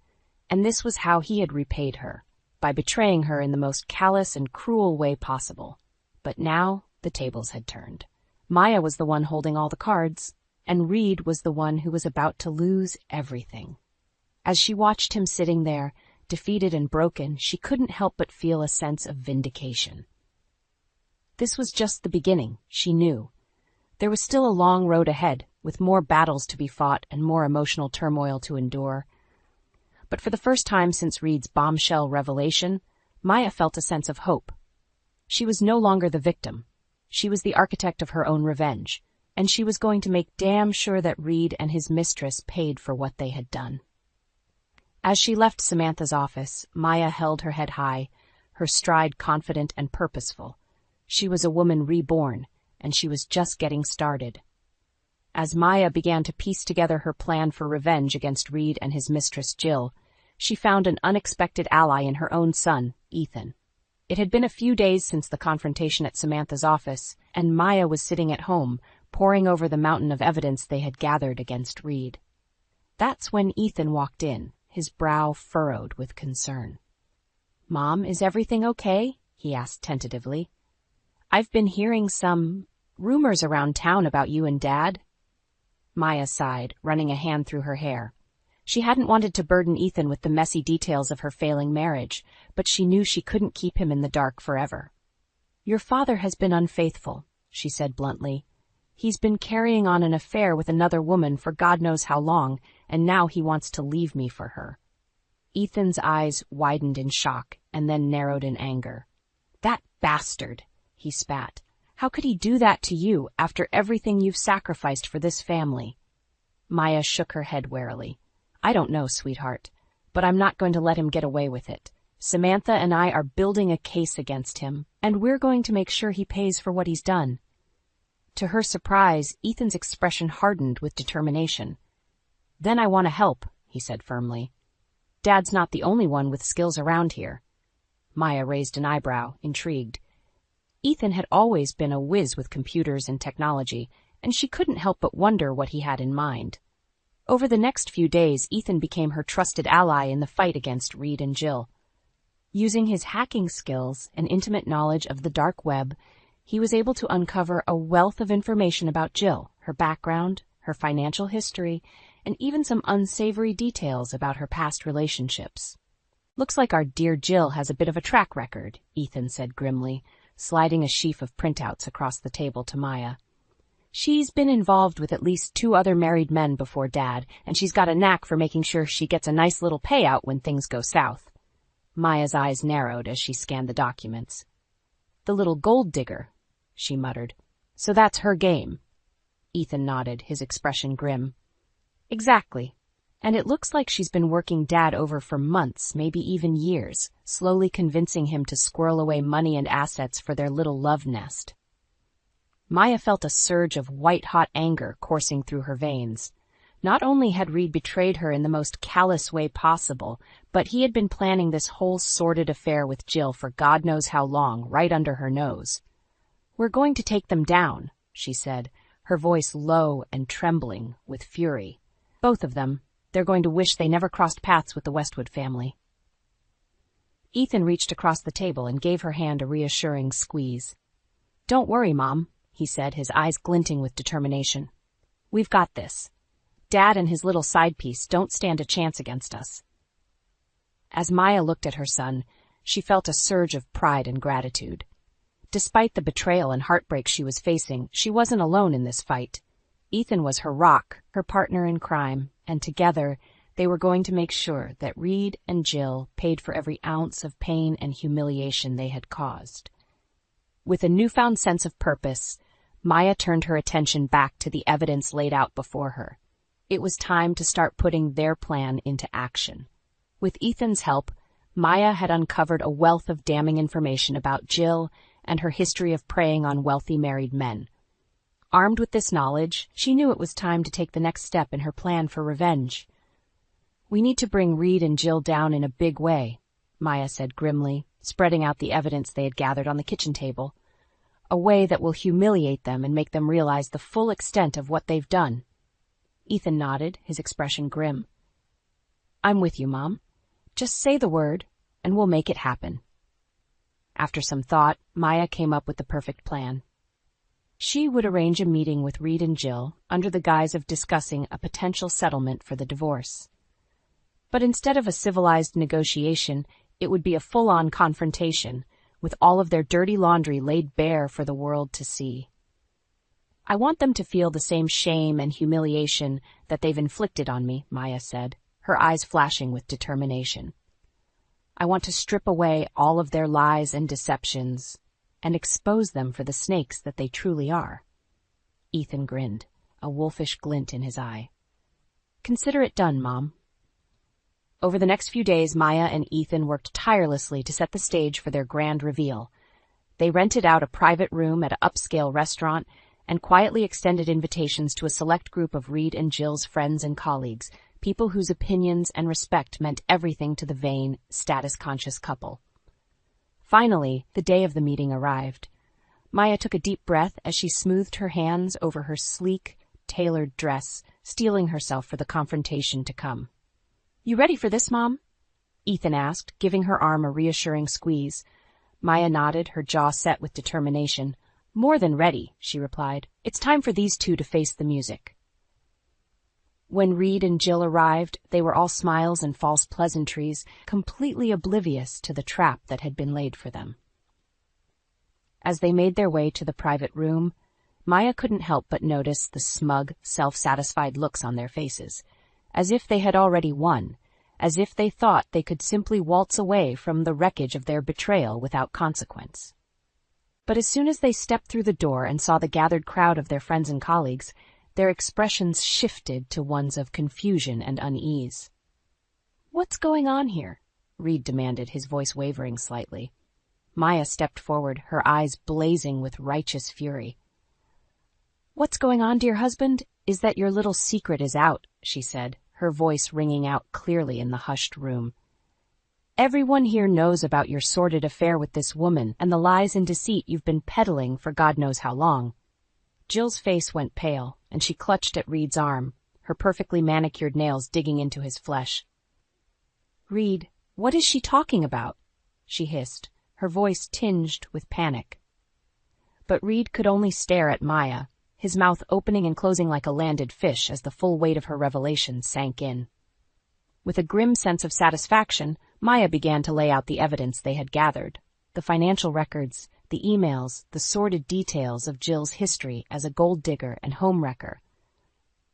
And this was how he had repaid her, by betraying her in the most callous and cruel way possible. But now, the tables had turned. Maya was the one holding all the cards, and Reed was the one who was about to lose everything. As she watched him sitting there, defeated and broken, she couldn't help but feel a sense of vindication. This was just the beginning, she knew. There was still a long road ahead, with more battles to be fought and more emotional turmoil to endure. But for the first time since Reed's bombshell revelation, Maya felt a sense of hope. She was no longer the victim. She was the architect of her own revenge, and she was going to make damn sure that Reed and his mistress paid for what they had done. As she left Samantha's office, Maya held her head high, her stride confident and purposeful. She was a woman reborn, and she was just getting started. As Maya began to piece together her plan for revenge against Reed and his mistress Jill, she found an unexpected ally in her own son, Ethan. It had been a few days since the confrontation at Samantha's office, and Maya was sitting at home, poring over the mountain of evidence they had gathered against Reed. That's when Ethan walked in, his brow furrowed with concern. "Mom, is everything okay?" he asked tentatively. "I've been hearing some rumors around town about you and Dad." Maya sighed, running a hand through her hair. She hadn't wanted to burden Ethan with the messy details of her failing marriage, but she knew she couldn't keep him in the dark forever. "Your father has been unfaithful," she said bluntly. "He's been carrying on an affair with another woman for God knows how long, and now he wants to leave me for her." Ethan's eyes widened in shock and then narrowed in anger. "That bastard!" he spat. "How could he do that to you after everything you've sacrificed for this family?" Maya shook her head warily. "I don't know, sweetheart, but I'm not going to let him get away with it. Samantha and I are building a case against him, and we're going to make sure he pays for what he's done." To her surprise, Ethan's expression hardened with determination. "Then I want to help," he said firmly. "Dad's not the only one with skills around here." Maya raised an eyebrow, intrigued. Ethan had always been a whiz with computers and technology, and she couldn't help but wonder what he had in mind. Over the next few days, Ethan became her trusted ally in the fight against Reed and Jill. Using his hacking skills and intimate knowledge of the dark web, he was able to uncover a wealth of information about Jill, her background, her financial history, and even some unsavory details about her past relationships. "Looks like our dear Jill has a bit of a track record," Ethan said grimly, sliding a sheaf of printouts across the table to Maya. "She's been involved with at least 2 other married men before Dad, and she's got a knack for making sure she gets a nice little payout when things go south." Maya's eyes narrowed as she scanned the documents. "The little gold digger," she muttered. "So that's her game." Ethan nodded, his expression grim. "Exactly. And it looks like she's been working Dad over for months, maybe even years, slowly convincing him to squirrel away money and assets for their little love nest." Maya felt a surge of white-hot anger coursing through her veins. Not only had Reed betrayed her in the most callous way possible, but he had been planning this whole sordid affair with Jill for God knows how long, right under her nose. "We're going to take them down," she said, her voice low and trembling with fury. "Both of them. They're going to wish they never crossed paths with the Westwood family." Ethan reached across the table and gave her hand a reassuring squeeze. "Don't worry, Mom," he said, his eyes glinting with determination. "We've got this. Dad and his little side piece don't stand a chance against us." As Maya looked at her son, she felt a surge of pride and gratitude. Despite the betrayal and heartbreak she was facing, she wasn't alone in this fight. Ethan was her rock, her partner in crime, and together they were going to make sure that Reed and Jill paid for every ounce of pain and humiliation they had caused. With a newfound sense of purpose, Maya turned her attention back to the evidence laid out before her. It was time to start putting their plan into action. With Ethan's help, Maya had uncovered a wealth of damning information about Jill and her history of preying on wealthy married men. Armed with this knowledge, she knew it was time to take the next step in her plan for revenge. "We need to bring Reed and Jill down in a big way," Maya said grimly, spreading out the evidence they had gathered on the kitchen table. "A way that will humiliate them and make them realize the full extent of what they've done." Ethan nodded, his expression grim. "I'm with you, Mom. Just say the word, and we'll make it happen." After some thought, Maya came up with the perfect plan. She would arrange a meeting with Reed and Jill under the guise of discussing a potential settlement for the divorce. But instead of a civilized negotiation, it would be a full-on confrontation, with all of their dirty laundry laid bare for the world to see. "I want them to feel the same shame and humiliation that they've inflicted on me," Maya said, her eyes flashing with determination. "I want to strip away all of their lies and deceptions and expose them for the snakes that they truly are." Ethan grinned, a wolfish glint in his eye. "Consider it done, Mom." Over the next few days, Maya and Ethan worked tirelessly to set the stage for their grand reveal. They rented out a private room at an upscale restaurant and quietly extended invitations to a select group of Reed and Jill's friends and colleagues, people whose opinions and respect meant everything to the vain, status-conscious couple. Finally, the day of the meeting arrived. Maya took a deep breath as she smoothed her hands over her sleek, tailored dress, steeling herself for the confrontation to come. "You ready for this, Mom?" Ethan asked, giving her arm a reassuring squeeze. Maya nodded, her jaw set with determination. "More than ready," she replied. "It's time for these two to face the music." When Reed and Jill arrived, they were all smiles and false pleasantries, completely oblivious to the trap that had been laid for them. As they made their way to the private room, Maya couldn't help but notice the smug, self-satisfied looks on their faces, as if they had already won, as if they thought they could simply waltz away from the wreckage of their betrayal without consequence. But as soon as they stepped through the door and saw the gathered crowd of their friends and colleagues, their expressions shifted to ones of confusion and unease. "What's going on here?" Reed demanded, his voice wavering slightly. Maya stepped forward, her eyes blazing with righteous fury. "What's going on, dear husband, is that your little secret is out," she said, her voice ringing out clearly in the hushed room. "Everyone here knows about your sordid affair with this woman and the lies and deceit you've been peddling for God knows how long." Jill's face went pale, and she clutched at Reed's arm, her perfectly manicured nails digging into his flesh. "Reed, what is she talking about?" she hissed, her voice tinged with panic. But Reed could only stare at Maya, his mouth opening and closing like a landed fish as the full weight of her revelation sank in. With a grim sense of satisfaction, Maya began to lay out the evidence they had gathered. The financial records, the emails, the sordid details of Jill's history as a gold digger and home wrecker.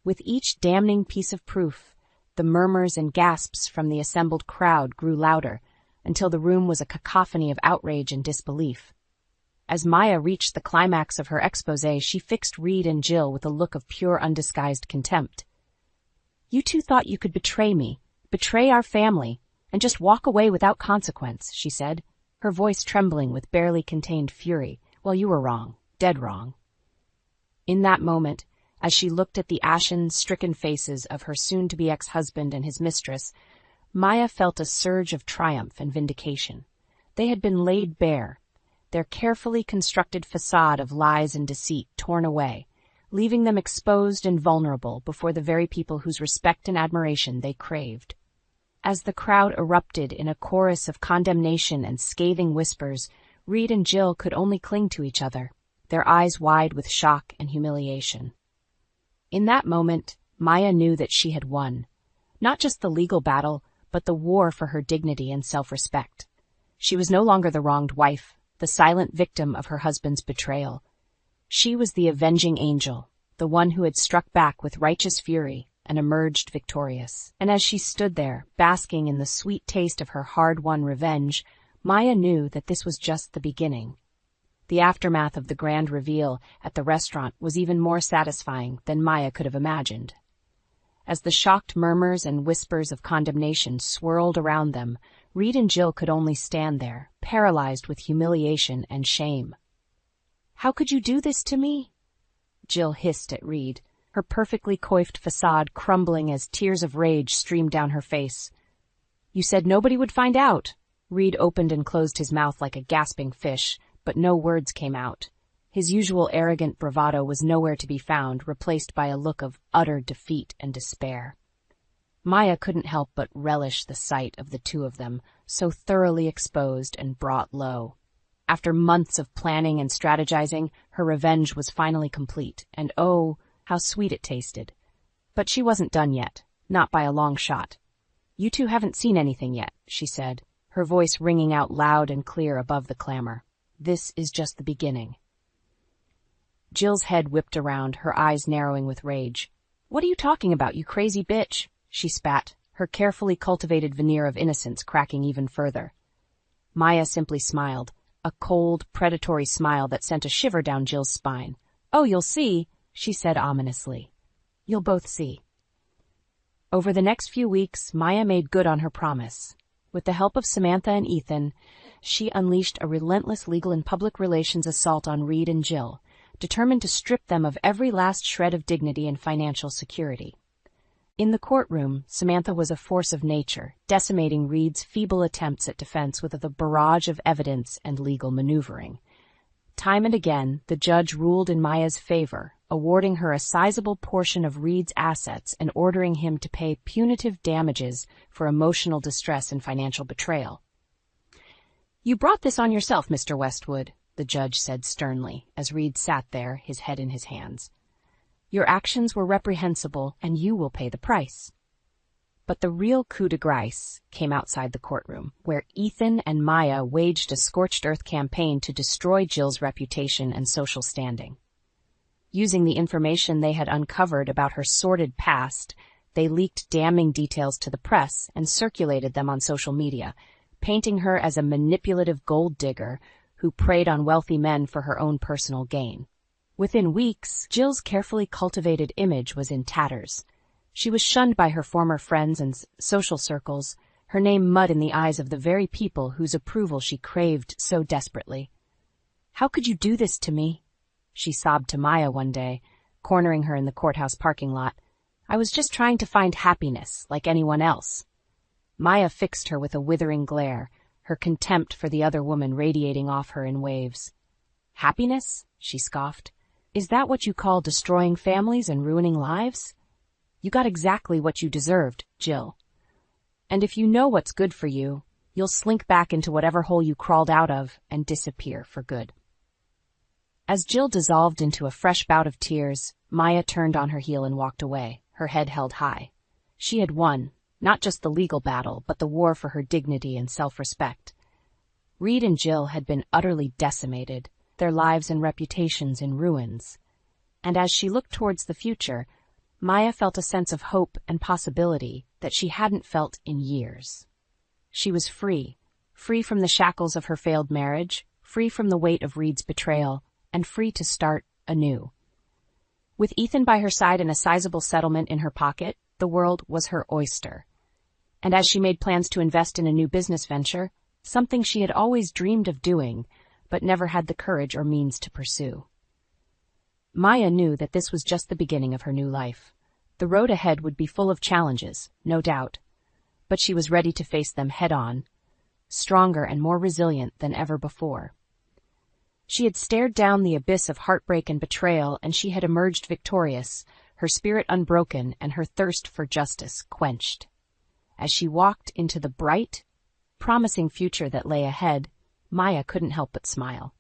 With each damning piece of proof, the murmurs and gasps from the assembled crowd grew louder, until the room was a cacophony of outrage and disbelief. As Maya reached the climax of her exposé, she fixed Reed and Jill with a look of pure undisguised contempt. "You two thought you could betray me, betray our family, and just walk away without consequence," she said, her voice trembling with barely contained fury. "Well, you were wrong, dead wrong." In that moment, as she looked at the ashen, stricken faces of her soon-to-be ex-husband and his mistress, Maya felt a surge of triumph and vindication. They had been laid bare, their carefully constructed facade of lies and deceit torn away, leaving them exposed and vulnerable before the very people whose respect and admiration they craved. As the crowd erupted in a chorus of condemnation and scathing whispers, Reed and Jill could only cling to each other, their eyes wide with shock and humiliation. In that moment, Maya knew that she had won, not just the legal battle, but the war for her dignity and self-respect. She was no longer the wronged wife, the silent victim of her husband's betrayal. She was the avenging angel, the one who had struck back with righteous fury and emerged victorious. And as she stood there, basking in the sweet taste of her hard-won revenge, Maya knew that this was just the beginning. The aftermath of the grand reveal at the restaurant was even more satisfying than Maya could have imagined. As the shocked murmurs and whispers of condemnation swirled around them, Reed and Jill could only stand there, paralyzed with humiliation and shame. "How could you do this to me?" Jill hissed at Reed, her perfectly coiffed facade crumbling as tears of rage streamed down her face. "You said nobody would find out." Reed opened and closed his mouth like a gasping fish, but no words came out. His usual arrogant bravado was nowhere to be found, replaced by a look of utter defeat and despair. Maya couldn't help but relish the sight of the two of them, so thoroughly exposed and brought low. After months of planning and strategizing, her revenge was finally complete, and oh, how sweet it tasted. But she wasn't done yet, not by a long shot. "You two haven't seen anything yet," she said, her voice ringing out loud and clear above the clamor. "This is just the beginning." Jill's head whipped around, her eyes narrowing with rage. "What are you talking about, you crazy bitch?" she spat, her carefully cultivated veneer of innocence cracking even further. Maya simply smiled, a cold, predatory smile that sent a shiver down Jill's spine. "Oh, you'll see," she said ominously. "You'll both see." Over the next few weeks, Maya made good on her promise. With the help of Samantha and Ethan, she unleashed a relentless legal and public relations assault on Reed and Jill, determined to strip them of every last shred of dignity and financial security. In the courtroom, Samantha was a force of nature, decimating Reed's feeble attempts at defense with a barrage of evidence and legal maneuvering. Time and again, the judge ruled in Maya's favor, awarding her a sizable portion of Reed's assets and ordering him to pay punitive damages for emotional distress and financial betrayal. "You brought this on yourself, Mr. Westwood," the judge said sternly, as Reed sat there, his head in his hands. "Your actions were reprehensible, and you will pay the price." But the real coup de grace came outside the courtroom, where Ethan and Maya waged a scorched-earth campaign to destroy Jill's reputation and social standing. Using the information they had uncovered about her sordid past, they leaked damning details to the press and circulated them on social media, painting her as a manipulative gold digger who preyed on wealthy men for her own personal gain. Within weeks, Jill's carefully cultivated image was in tatters. She was shunned by her former friends and social circles, her name mud in the eyes of the very people whose approval she craved so desperately. "How could you do this to me?" she sobbed to Maya one day, cornering her in the courthouse parking lot. "I was just trying to find happiness, like anyone else." Maya fixed her with a withering glare, her contempt for the other woman radiating off her in waves. "Happiness?" she scoffed. "Is that what you call destroying families and ruining lives? You got exactly what you deserved, Jill. And if you know what's good for you, you'll slink back into whatever hole you crawled out of and disappear for good." As Jill dissolved into a fresh bout of tears, Maya turned on her heel and walked away, her head held high. She had won, not just the legal battle, but the war for her dignity and self-respect. Reed and Jill had been utterly decimated, their lives and reputations in ruins. And as she looked towards the future, Maya felt a sense of hope and possibility that she hadn't felt in years. She was free from the shackles of her failed marriage, free from the weight of Reed's betrayal, and free to start anew. With Ethan by her side and a sizable settlement in her pocket, the world was her oyster. And as she made plans to invest in a new business venture, something she had always dreamed of doing, but never had the courage or means to pursue. Maya knew that this was just the beginning of her new life. The road ahead would be full of challenges, no doubt, but she was ready to face them head-on, stronger and more resilient than ever before. She had stared down the abyss of heartbreak and betrayal, and she had emerged victorious, her spirit unbroken and her thirst for justice quenched. As she walked into the bright, promising future that lay ahead, Maya couldn't help but smile.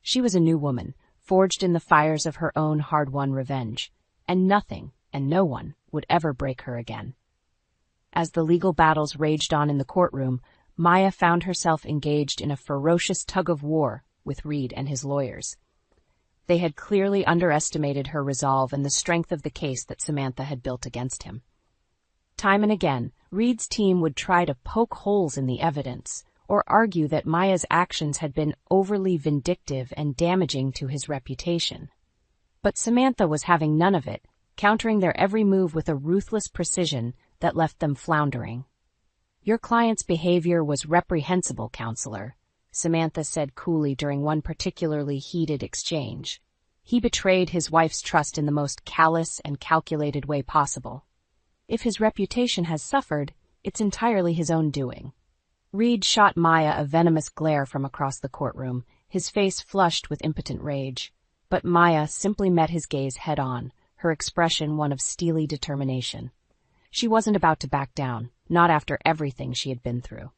She was a new woman, forged in the fires of her own hard-won revenge, and nothing and no one would ever break her again. As the legal battles raged on in the courtroom, Maya found herself engaged in a ferocious tug-of-war with Reed and his lawyers. They had clearly underestimated her resolve and the strength of the case that Samantha had built against him. Time and again, Reed's team would try to poke holes in the evidence or argue that Maya's actions had been overly vindictive and damaging to his reputation. But Samantha was having none of it, countering their every move with a ruthless precision that left them floundering. "Your client's behavior was reprehensible, counselor," Samantha said coolly during one particularly heated exchange. "He betrayed his wife's trust in the most callous and calculated way possible. If his reputation has suffered, it's entirely his own doing." Reed shot Maya a venomous glare from across the courtroom, his face flushed with impotent rage. But Maya simply met his gaze head-on, her expression one of steely determination. She wasn't about to back down, not after everything she had been through.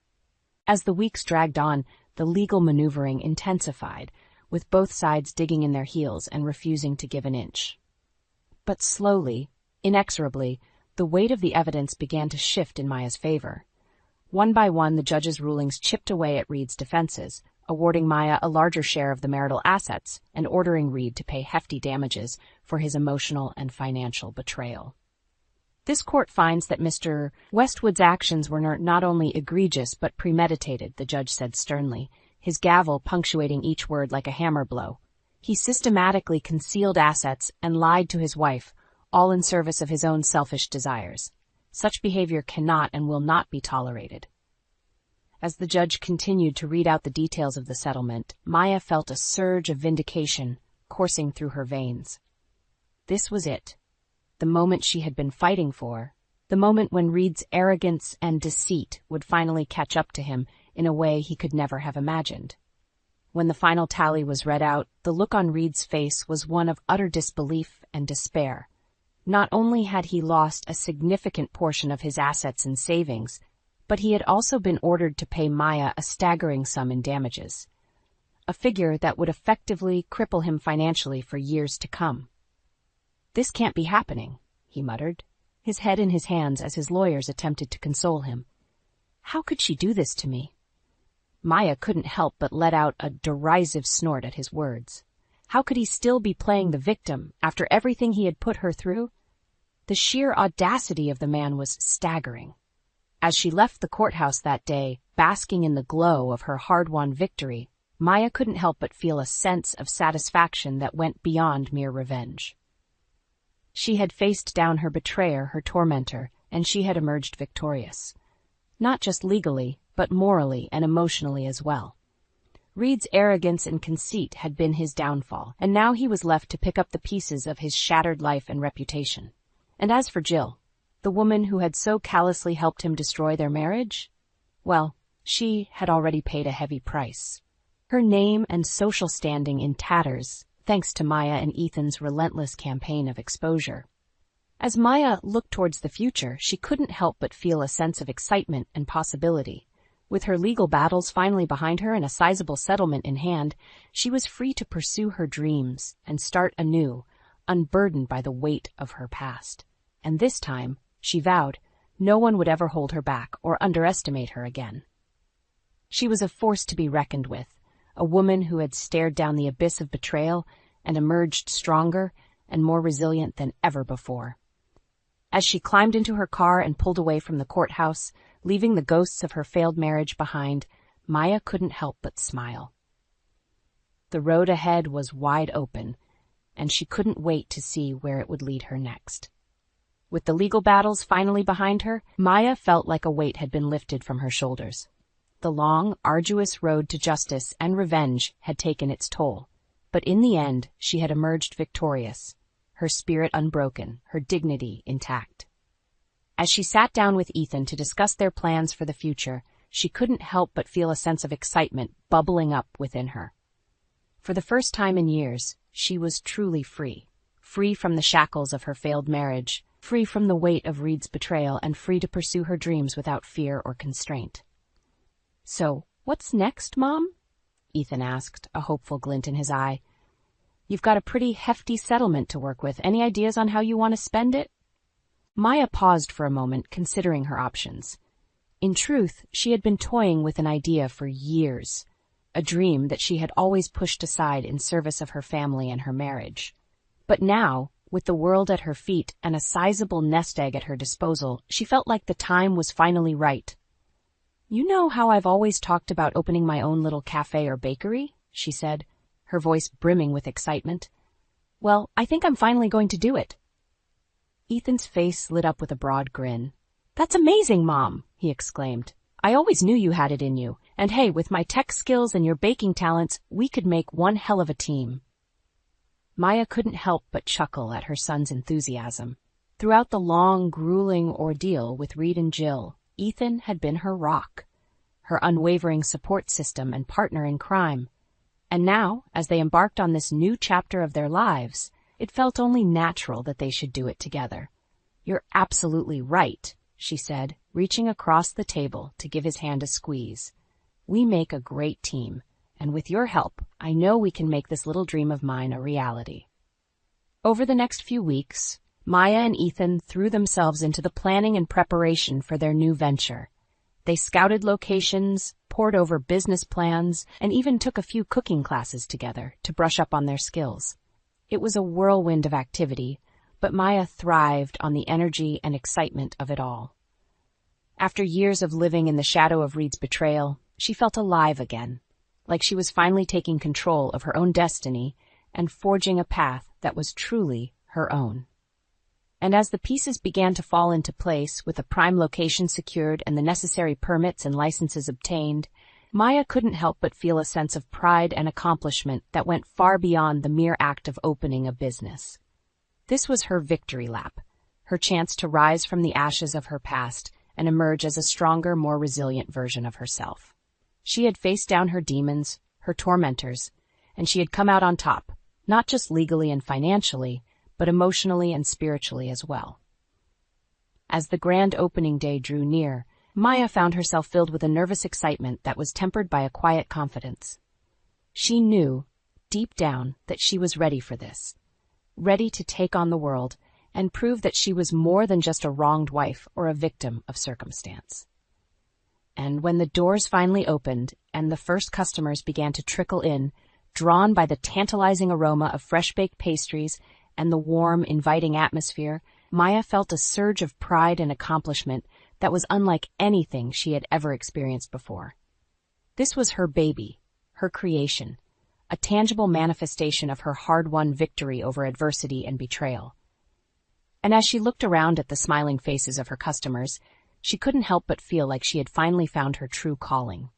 As the weeks dragged on, the legal maneuvering intensified, with both sides digging in their heels and refusing to give an inch. But slowly, inexorably, the weight of the evidence began to shift in Maya's favor. One by one, the judge's rulings chipped away at Reed's defenses, awarding Maya a larger share of the marital assets and ordering Reed to pay hefty damages for his emotional and financial betrayal. "This court finds that Mr. Westwood's actions were not only egregious but premeditated," the judge said sternly, his gavel punctuating each word like a hammer blow. "He systematically concealed assets and lied to his wife, all in service of his own selfish desires. Such behavior cannot and will not be tolerated." As the judge continued to read out the details of the settlement, Maya felt a surge of vindication coursing through her veins. This was it. The moment she had been fighting for, the moment when Reed's arrogance and deceit would finally catch up to him in a way he could never have imagined. When the final tally was read out, the look on Reed's face was one of utter disbelief and despair. Not only had he lost a significant portion of his assets and savings, but he had also been ordered to pay Maya a staggering sum in damages, a figure that would effectively cripple him financially for years to come. "This can't be happening," he muttered, his head in his hands as his lawyers attempted to console him. "How could she do this to me?" Maya couldn't help but let out a derisive snort at his words. How could he still be playing the victim after everything he had put her through? The sheer audacity of the man was staggering. As she left the courthouse that day, basking in the glow of her hard-won victory, Maya couldn't help but feel a sense of satisfaction that went beyond mere revenge. She had faced down her betrayer, her tormentor, and she had emerged victorious. Not just legally, but morally and emotionally as well. Reed's arrogance and conceit had been his downfall, and now he was left to pick up the pieces of his shattered life and reputation. And as for Jill, the woman who had so callously helped him destroy their marriage, well, she had already paid a heavy price. Her name and social standing in tatters, thanks to Maya and Ethan's relentless campaign of exposure. As Maya looked towards the future, she couldn't help but feel a sense of excitement and possibility. With her legal battles finally behind her and a sizable settlement in hand, she was free to pursue her dreams and start anew, unburdened by the weight of her past. And this time, she vowed, no one would ever hold her back or underestimate her again. She was a force to be reckoned with, a woman who had stared down the abyss of betrayal and emerged stronger and more resilient than ever before. As she climbed into her car and pulled away from the courthouse, leaving the ghosts of her failed marriage behind, Maya couldn't help but smile. The road ahead was wide open, and she couldn't wait to see where it would lead her next. With the legal battles finally behind her, Maya felt like a weight had been lifted from her shoulders. The long, arduous road to justice and revenge had taken its toll, but in the end she had emerged victorious, her spirit unbroken, her dignity intact. As she sat down with Ethan to discuss their plans for the future, she couldn't help but feel a sense of excitement bubbling up within her. For the first time in years, she was truly free. Free from the shackles of her failed marriage, free from the weight of Reed's betrayal, and free to pursue her dreams without fear or constraint. "So, what's next, Mom?" Ethan asked, a hopeful glint in his eye. "You've got a pretty hefty settlement to work with. Any ideas on how you want to spend it?" Maya paused for a moment, considering her options. In truth, she had been toying with an idea for years, a dream that she had always pushed aside in service of her family and her marriage. But now, with the world at her feet and a sizable nest egg at her disposal, she felt like the time was finally right. "You know how I've always talked about opening my own little cafe or bakery?" she said, her voice brimming with excitement. "Well, I think I'm finally going to do it." Ethan's face lit up with a broad grin. "That's amazing, Mom," he exclaimed. "I always knew you had it in you, and hey, with my tech skills and your baking talents, we could make one hell of a team." Maya couldn't help but chuckle at her son's enthusiasm. Throughout the long, grueling ordeal with Reed and Jill, Ethan had been her rock, her unwavering support system and partner in crime. And now, as they embarked on this new chapter of their lives, it felt only natural that they should do it together. "You're absolutely right," she said, reaching across the table to give his hand a squeeze. "We make a great team, and with your help, I know we can make this little dream of mine a reality." Over the next few weeks, Maya and Ethan threw themselves into the planning and preparation for their new venture. They scouted locations, pored over business plans, and even took a few cooking classes together to brush up on their skills. It was a whirlwind of activity, but Maya thrived on the energy and excitement of it all. After years of living in the shadow of Reed's betrayal, she felt alive again, like she was finally taking control of her own destiny and forging a path that was truly her own. And as the pieces began to fall into place, with a prime location secured and the necessary permits and licenses obtained, Maya couldn't help but feel a sense of pride and accomplishment that went far beyond the mere act of opening a business. This was her victory lap, her chance to rise from the ashes of her past and emerge as a stronger, more resilient version of herself. She had faced down her demons, her tormentors, and she had come out on top, not just legally and financially, but emotionally and spiritually as well. As the grand opening day drew near, Maya found herself filled with a nervous excitement that was tempered by a quiet confidence. She knew, deep down, that she was ready for this, ready to take on the world and prove that she was more than just a wronged wife or a victim of circumstance. And when the doors finally opened and the first customers began to trickle in, drawn by the tantalizing aroma of fresh-baked pastries and the warm, inviting atmosphere, Maya felt a surge of pride and accomplishment that was unlike anything she had ever experienced before. This was her baby, her creation, a tangible manifestation of her hard-won victory over adversity and betrayal. And as she looked around at the smiling faces of her customers, she couldn't help but feel like she had finally found her true calling.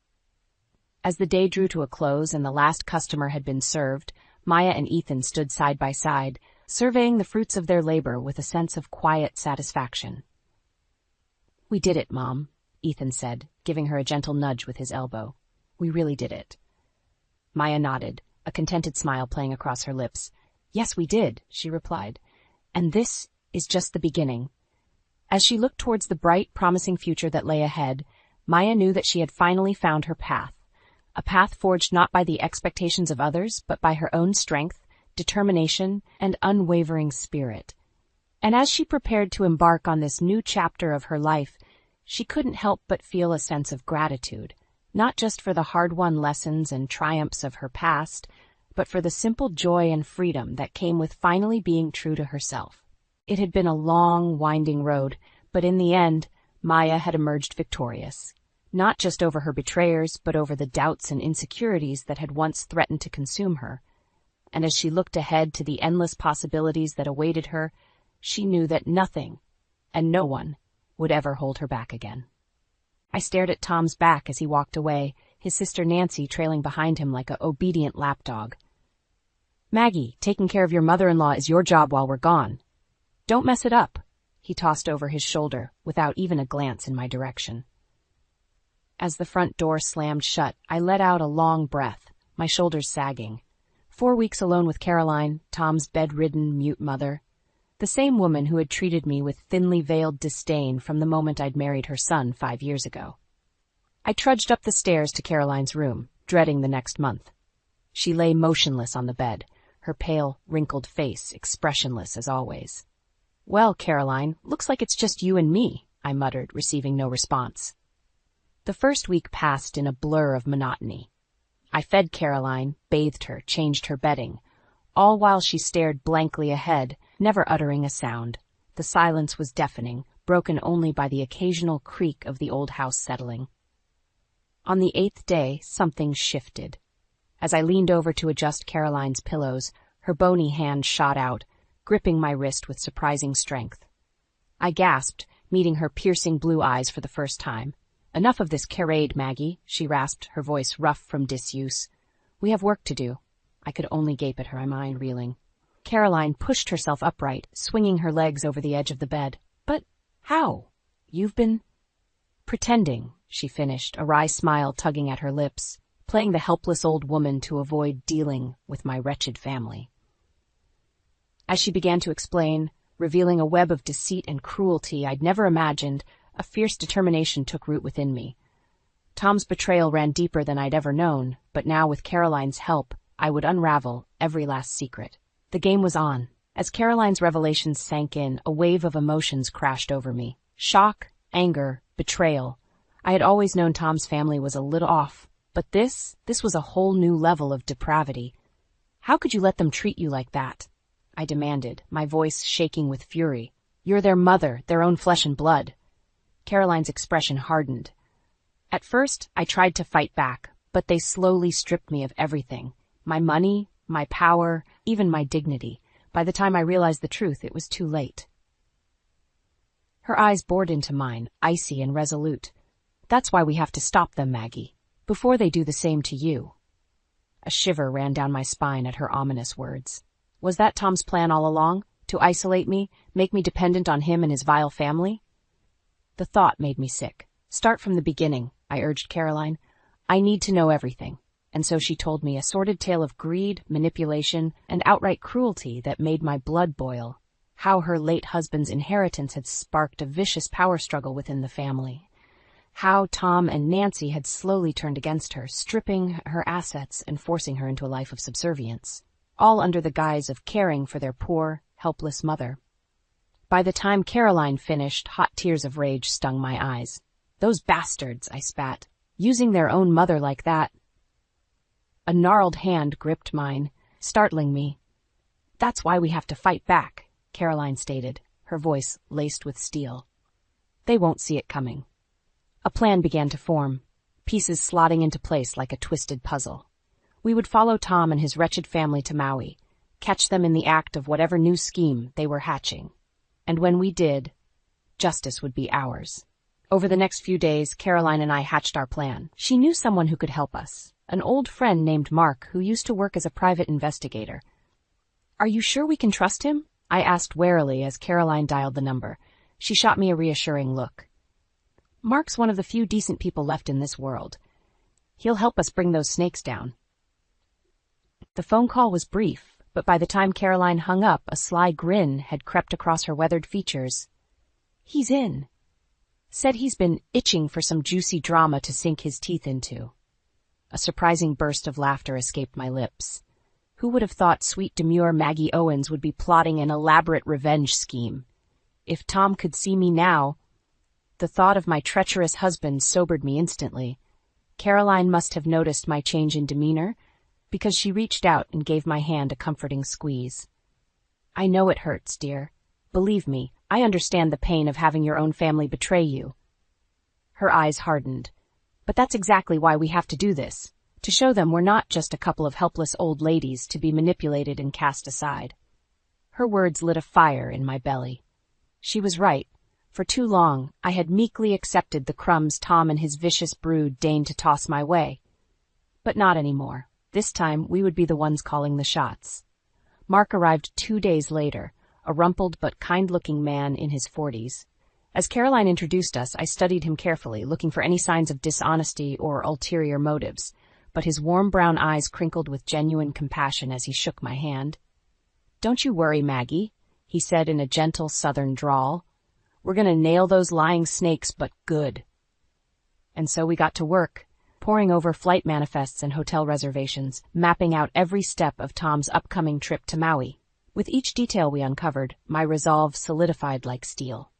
As the day drew to a close and the last customer had been served, Maya and Ethan stood side by side, surveying the fruits of their labor with a sense of quiet satisfaction. "We did it, Mom," Ethan said, giving her a gentle nudge with his elbow. "We really did it." Maya nodded, a contented smile playing across her lips. "Yes, we did," she replied. "And this is just the beginning." As she looked towards the bright, promising future that lay ahead, Maya knew that she had finally found her path, a path forged not by the expectations of others, but by her own strength, determination, and unwavering spirit. And as she prepared to embark on this new chapter of her life, she couldn't help but feel a sense of gratitude, not just for the hard-won lessons and triumphs of her past, but for the simple joy and freedom that came with finally being true to herself. It had been a long, winding road, but in the end, Maya had emerged victorious, not just over her betrayers, but over the doubts and insecurities that had once threatened to consume her. And as she looked ahead to the endless possibilities that awaited her, she knew that nothing, and no one, would ever hold her back again. I stared at Tom's back as he walked away, his sister Nancy trailing behind him like an obedient lapdog. "Maggie, taking care of your mother-in-law is your job while we're gone. Don't mess it up," he tossed over his shoulder without even a glance in my direction. As the front door slammed shut, I let out a long breath, my shoulders sagging. 4 weeks alone with Caroline, Tom's bedridden, mute mother. The same woman who had treated me with thinly veiled disdain from the moment I'd married her son 5 years ago. I trudged up the stairs to Caroline's room, dreading the next month. She lay motionless on the bed, her pale, wrinkled face expressionless as always. "Well, Caroline, looks like it's just you and me," I muttered, receiving no response. The first week passed in a blur of monotony. I fed Caroline, bathed her, changed her bedding, all while she stared blankly ahead, never uttering a sound. The silence was deafening, broken only by the occasional creak of the old house settling. On the 8th day, something shifted. As I leaned over to adjust Caroline's pillows, her bony hand shot out, gripping my wrist with surprising strength. I gasped, meeting her piercing blue eyes for the first time. "Enough of this charade, Maggie," she rasped, her voice rough from disuse. "We have work to do." I could only gape at her, my mind reeling. Caroline pushed herself upright, swinging her legs over the edge of the bed. "But how? You've been—" "Pretending," she finished, a wry smile tugging at her lips, playing the helpless old woman to avoid dealing with my wretched family. As she began to explain, revealing a web of deceit and cruelty I'd never imagined, a fierce determination took root within me. Tom's betrayal ran deeper than I'd ever known, but now with Caroline's help, I would unravel every last secret. The game was on. As Caroline's revelations sank in, a wave of emotions crashed over me. Shock, anger, betrayal. I had always known Tom's family was a little off, but this was a whole new level of depravity. "How could you let them treat you like that?" I demanded, my voice shaking with fury. "You're their mother, their own flesh and blood." Caroline's expression hardened. At first, I tried to fight back, but they slowly stripped me of everything. My money, my power, even my dignity. By the time I realized the truth, it was too late. Her eyes bored into mine, icy and resolute. "That's why we have to stop them, Maggie, before they do the same to you." A shiver ran down my spine at her ominous words. Was that Tom's plan all along? To isolate me, make me dependent on him and his vile family? The thought made me sick. "Start from the beginning," I urged Caroline. "I need to know everything." And so she told me a sordid tale of greed, manipulation, and outright cruelty that made my blood boil. How her late husband's inheritance had sparked a vicious power struggle within the family. How Tom and Nancy had slowly turned against her, stripping her assets and forcing her into a life of subservience, all under the guise of caring for their poor, helpless mother. By the time Caroline finished, hot tears of rage stung my eyes. "Those bastards," I spat, "using their own mother like that." A gnarled hand gripped mine, startling me. "That's why we have to fight back," Caroline stated, her voice laced with steel. "They won't see it coming." A plan began to form, pieces slotting into place like a twisted puzzle. We would follow Tom and his wretched family to Maui, catch them in the act of whatever new scheme they were hatching. And when we did, justice would be ours. Over the next few days, Caroline and I hatched our plan. She knew someone who could help us, an old friend named Mark who used to work as a private investigator. "Are you sure we can trust him?" I asked warily as Caroline dialed the number. She shot me a reassuring look. "Mark's one of the few decent people left in this world. He'll help us bring those snakes down." The phone call was brief, but by the time Caroline hung up, a sly grin had crept across her weathered features. "He's in." Said he's been itching for some juicy drama to sink his teeth into. A surprising burst of laughter escaped my lips. Who would have thought sweet demure Maggie Owens would be plotting an elaborate revenge scheme? If Tom could see me now... The thought of my treacherous husband sobered me instantly. Caroline must have noticed my change in demeanor, because she reached out and gave my hand a comforting squeeze. I know it hurts, dear. Believe me, I understand the pain of having your own family betray you. Her eyes hardened. But that's exactly why we have to do this, to show them we're not just a couple of helpless old ladies to be manipulated and cast aside. Her words lit a fire in my belly. She was right. For too long, I had meekly accepted the crumbs Tom and his vicious brood deigned to toss my way. But not anymore. This time, we would be the ones calling the shots. Mark arrived 2 days later, a rumpled but kind-looking man in his 40s. As Caroline introduced us, I studied him carefully, looking for any signs of dishonesty or ulterior motives, but his warm brown eyes crinkled with genuine compassion as he shook my hand. "Don't you worry, Maggie," he said in a gentle southern drawl. "We're going to nail those lying snakes, but good." And so we got to work, poring over flight manifests and hotel reservations, mapping out every step of Tom's upcoming trip to Maui. With each detail we uncovered, my resolve solidified like steel.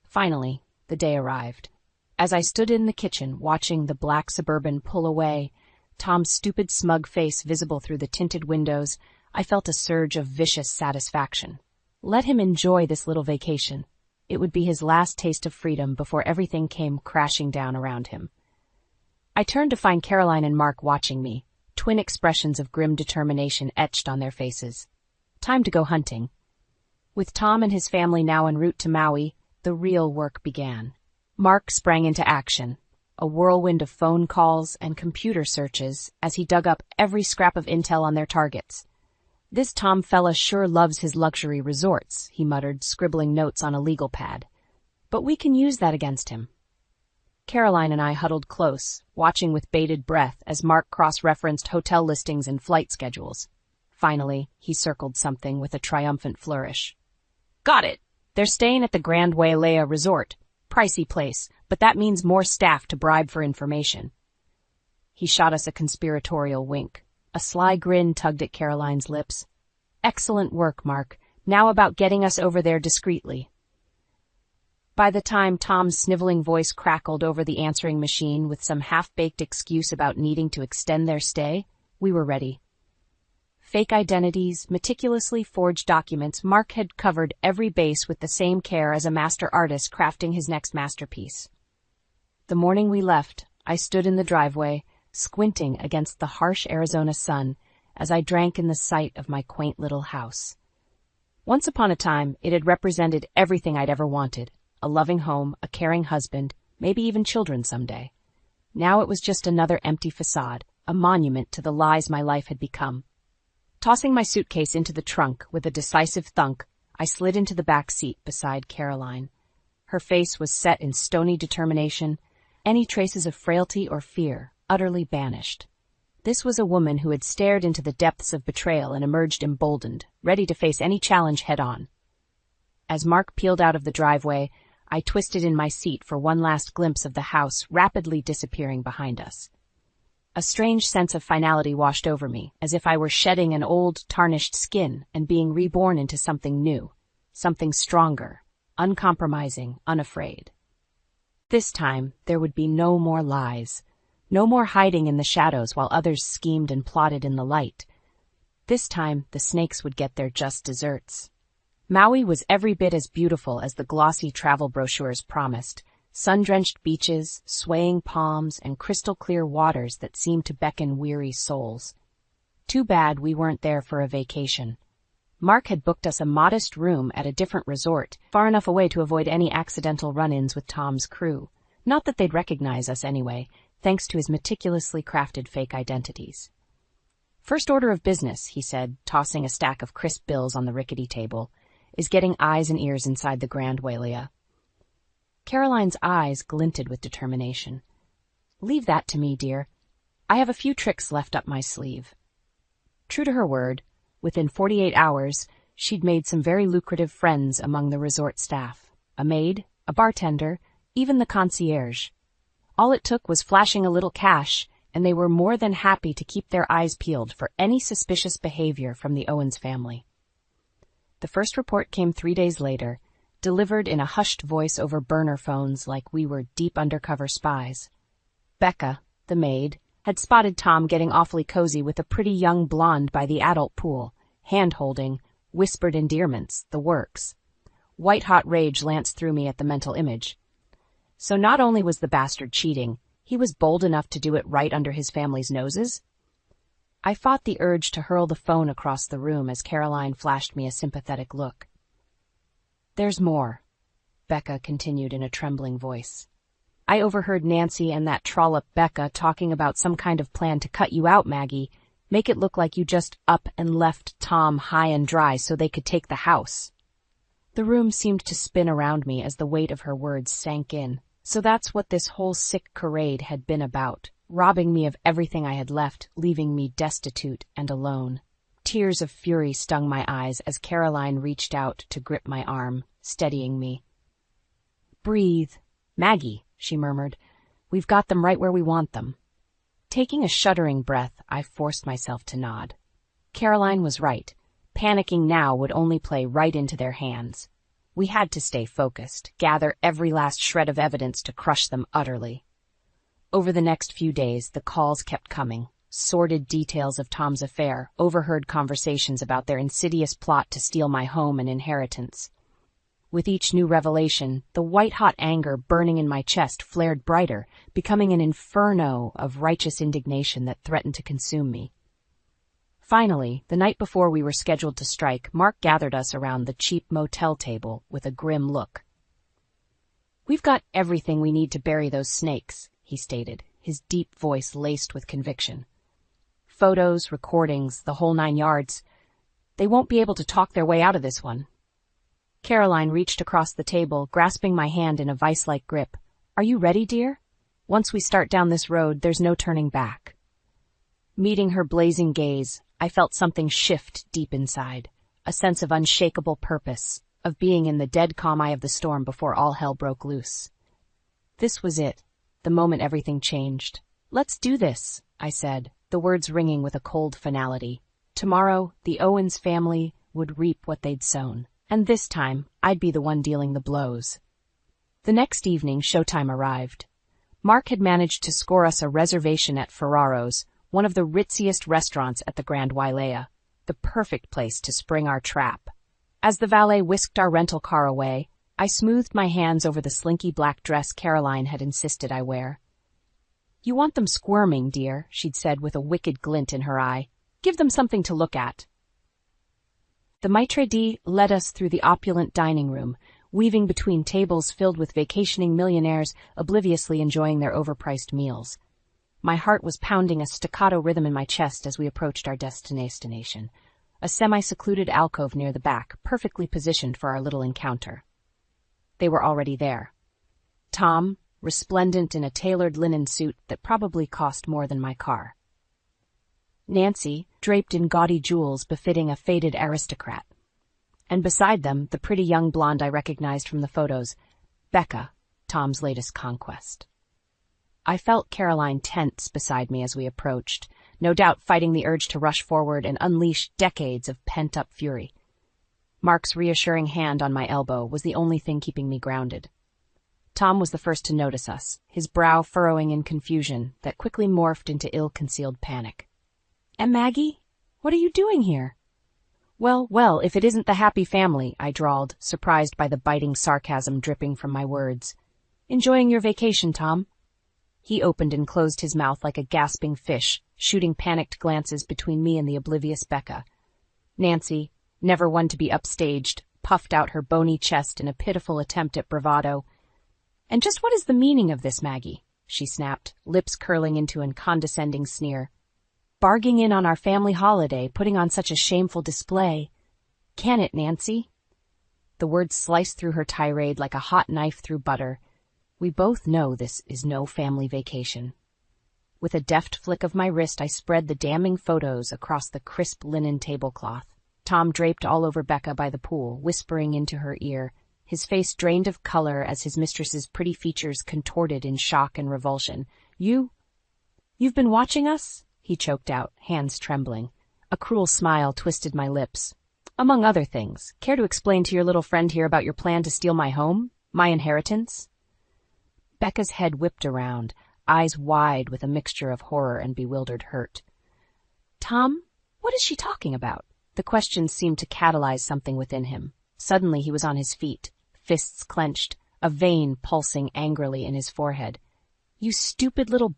Finally, the day arrived. As I stood in the kitchen watching the black Suburban pull away, Tom's stupid smug face visible through the tinted windows, I felt a surge of vicious satisfaction. Let him enjoy this little vacation. It would be his last taste of freedom before everything came crashing down around him. I turned to find Caroline and Mark watching me, twin expressions of grim determination etched on their faces. Time to go hunting. With Tom and his family now en route to Maui, the real work began. Mark sprang into action, a whirlwind of phone calls and computer searches as he dug up every scrap of intel on their targets. "This Tom fella sure loves his luxury resorts," he muttered, scribbling notes on a legal pad. "But we can use that against him." Caroline and I huddled close, watching with bated breath as Mark cross-referenced hotel listings and flight schedules. Finally, he circled something with a triumphant flourish. "Got it! They're staying at the Grand Wailea Resort. Pricey place, but that means more staff to bribe for information." He shot us a conspiratorial wink. A sly grin tugged at Caroline's lips. "Excellent work, Mark. Now about getting us over there discreetly." By the time Tom's sniveling voice crackled over the answering machine with some half-baked excuse about needing to extend their stay, we were ready. Fake identities, meticulously forged documents, Mark had covered every base with the same care as a master artist crafting his next masterpiece. The morning we left, I stood in the driveway, squinting against the harsh Arizona sun as I drank in the sight of my quaint little house. Once upon a time, it had represented everything I'd ever wanted: a loving home, a caring husband, maybe even children someday. Now it was just another empty facade, a monument to the lies my life had become. Tossing my suitcase into the trunk with a decisive thunk, I slid into the back seat beside Caroline. Her face was set in stony determination, any traces of frailty or fear utterly banished. This was a woman who had stared into the depths of betrayal and emerged emboldened, ready to face any challenge head-on. As Mark peeled out of the driveway, I twisted in my seat for one last glimpse of the house rapidly disappearing behind us. A strange sense of finality washed over me, as if I were shedding an old, tarnished skin and being reborn into something new, something stronger, uncompromising, unafraid. This time, there would be no more lies, no more hiding in the shadows while others schemed and plotted in the light. This time, the snakes would get their just desserts. Maui was every bit as beautiful as the glossy travel brochures promised: sun-drenched beaches, swaying palms, and crystal-clear waters that seemed to beckon weary souls. Too bad we weren't there for a vacation. Mark had booked us a modest room at a different resort, far enough away to avoid any accidental run-ins with Tom's crew. Not that they'd recognize us anyway, thanks to his meticulously crafted fake identities. "First order of business," he said, tossing a stack of crisp bills on the rickety table, "is getting eyes and ears inside the Grand Wailea." Caroline's eyes glinted with determination. "Leave that to me, dear. I have a few tricks left up my sleeve." True to her word, within 48 hours, she'd made some very lucrative friends among the resort staff: a maid, a bartender, even the concierge. All it took was flashing a little cash, and they were more than happy to keep their eyes peeled for any suspicious behavior from the Owens family. The first report came 3 days later, delivered in a hushed voice over burner phones like we were deep undercover spies. Becca, the maid, had spotted Tom getting awfully cozy with a pretty young blonde by the adult pool, hand-holding, whispered endearments, the works. White-hot rage lanced through me at the mental image. So not only was the bastard cheating, he was bold enough to do it right under his family's noses? I fought the urge to hurl the phone across the room as Caroline flashed me a sympathetic look. "There's more," Becca continued in a trembling voice. "I overheard Nancy and that trollop Becca talking about some kind of plan to cut you out, Maggie, make it look like you just up and left Tom high and dry so they could take the house." The room seemed to spin around me as the weight of her words sank in. So that's what this whole sick charade had been about, robbing me of everything I had left, leaving me destitute and alone. Tears of fury stung my eyes as Caroline reached out to grip my arm, steadying me. "Breathe, Maggie," she murmured. "We've got them right where we want them." Taking a shuddering breath, I forced myself to nod. Caroline was right. Panicking now would only play right into their hands. We had to stay focused, gather every last shred of evidence to crush them utterly. Over the next few days, the calls kept coming. Sordid details of Tom's affair, overheard conversations about their insidious plot to steal my home and inheritance. With each new revelation, the white-hot anger burning in my chest flared brighter, becoming an inferno of righteous indignation that threatened to consume me. Finally, the night before we were scheduled to strike, Mark gathered us around the cheap motel table with a grim look. "We've got everything we need to bury those snakes," he stated, his deep voice laced with conviction. "Photos, recordings, the whole 9 yards. They won't be able to talk their way out of this one." Caroline reached across the table, grasping my hand in a vice-like grip. "Are you ready, dear? Once we start down this road, there's no turning back." Meeting her blazing gaze, I felt something shift deep inside, a sense of unshakable purpose, of being in the dead calm eye of the storm before all hell broke loose. This was it, the moment everything changed. "Let's do this," I said, the words ringing with a cold finality. Tomorrow, the Owens family would reap what they'd sown, and this time, I'd be the one dealing the blows. The next evening, showtime arrived. Mark had managed to score us a reservation at Ferraro's, one of the ritziest restaurants at the Grand Wailea, the perfect place to spring our trap. As the valet whisked our rental car away, I smoothed my hands over the slinky black dress Caroline had insisted I wear. "You want them squirming, dear," she'd said with a wicked glint in her eye. "Give them something to look at." The maitre d' led us through the opulent dining room, weaving between tables filled with vacationing millionaires obliviously enjoying their overpriced meals. My heart was pounding a staccato rhythm in my chest as we approached our destination, a semi-secluded alcove near the back, perfectly positioned for our little encounter. They were already there. Tom, resplendent in a tailored linen suit that probably cost more than my car. Nancy, draped in gaudy jewels befitting a faded aristocrat. And beside them, the pretty young blonde I recognized from the photos, Becca, Tom's latest conquest. I felt Caroline tense beside me as we approached, no doubt fighting the urge to rush forward and unleash decades of pent-up fury. Mark's reassuring hand on my elbow was the only thing keeping me grounded. Tom was the first to notice us, his brow furrowing in confusion that quickly morphed into ill-concealed panic. "And Maggie? What are you doing here?" Well, if it isn't the happy family," I drawled, surprised by the biting sarcasm dripping from my words. "Enjoying your vacation, Tom?" He opened and closed his mouth like a gasping fish, shooting panicked glances between me and the oblivious Becca. Nancy, never one to be upstaged, puffed out her bony chest in a pitiful attempt at bravado. "And just what is the meaning of this, Maggie?" she snapped, lips curling into a condescending sneer. "Barging in on our family holiday, putting on such a shameful display. Can it, Nancy?" The words sliced through her tirade like a hot knife through butter. We both know this is no family vacation. With a deft flick of my wrist, I spread the damning photos across the crisp linen tablecloth. Tom draped all over Becca by the pool, whispering into her ear, his face drained of color as his mistress's pretty features contorted in shock and revulsion. You've been watching us?" he choked out, hands trembling. A cruel smile twisted my lips. "Among other things, care to explain to your little friend here about your plan to steal my home? My inheritance?" Becca's head whipped around, eyes wide with a mixture of horror and bewildered hurt. "Tom, what is she talking about?" The question seemed to catalyze something within him. Suddenly he was on his feet, fists clenched, a vein pulsing angrily in his forehead. "You stupid little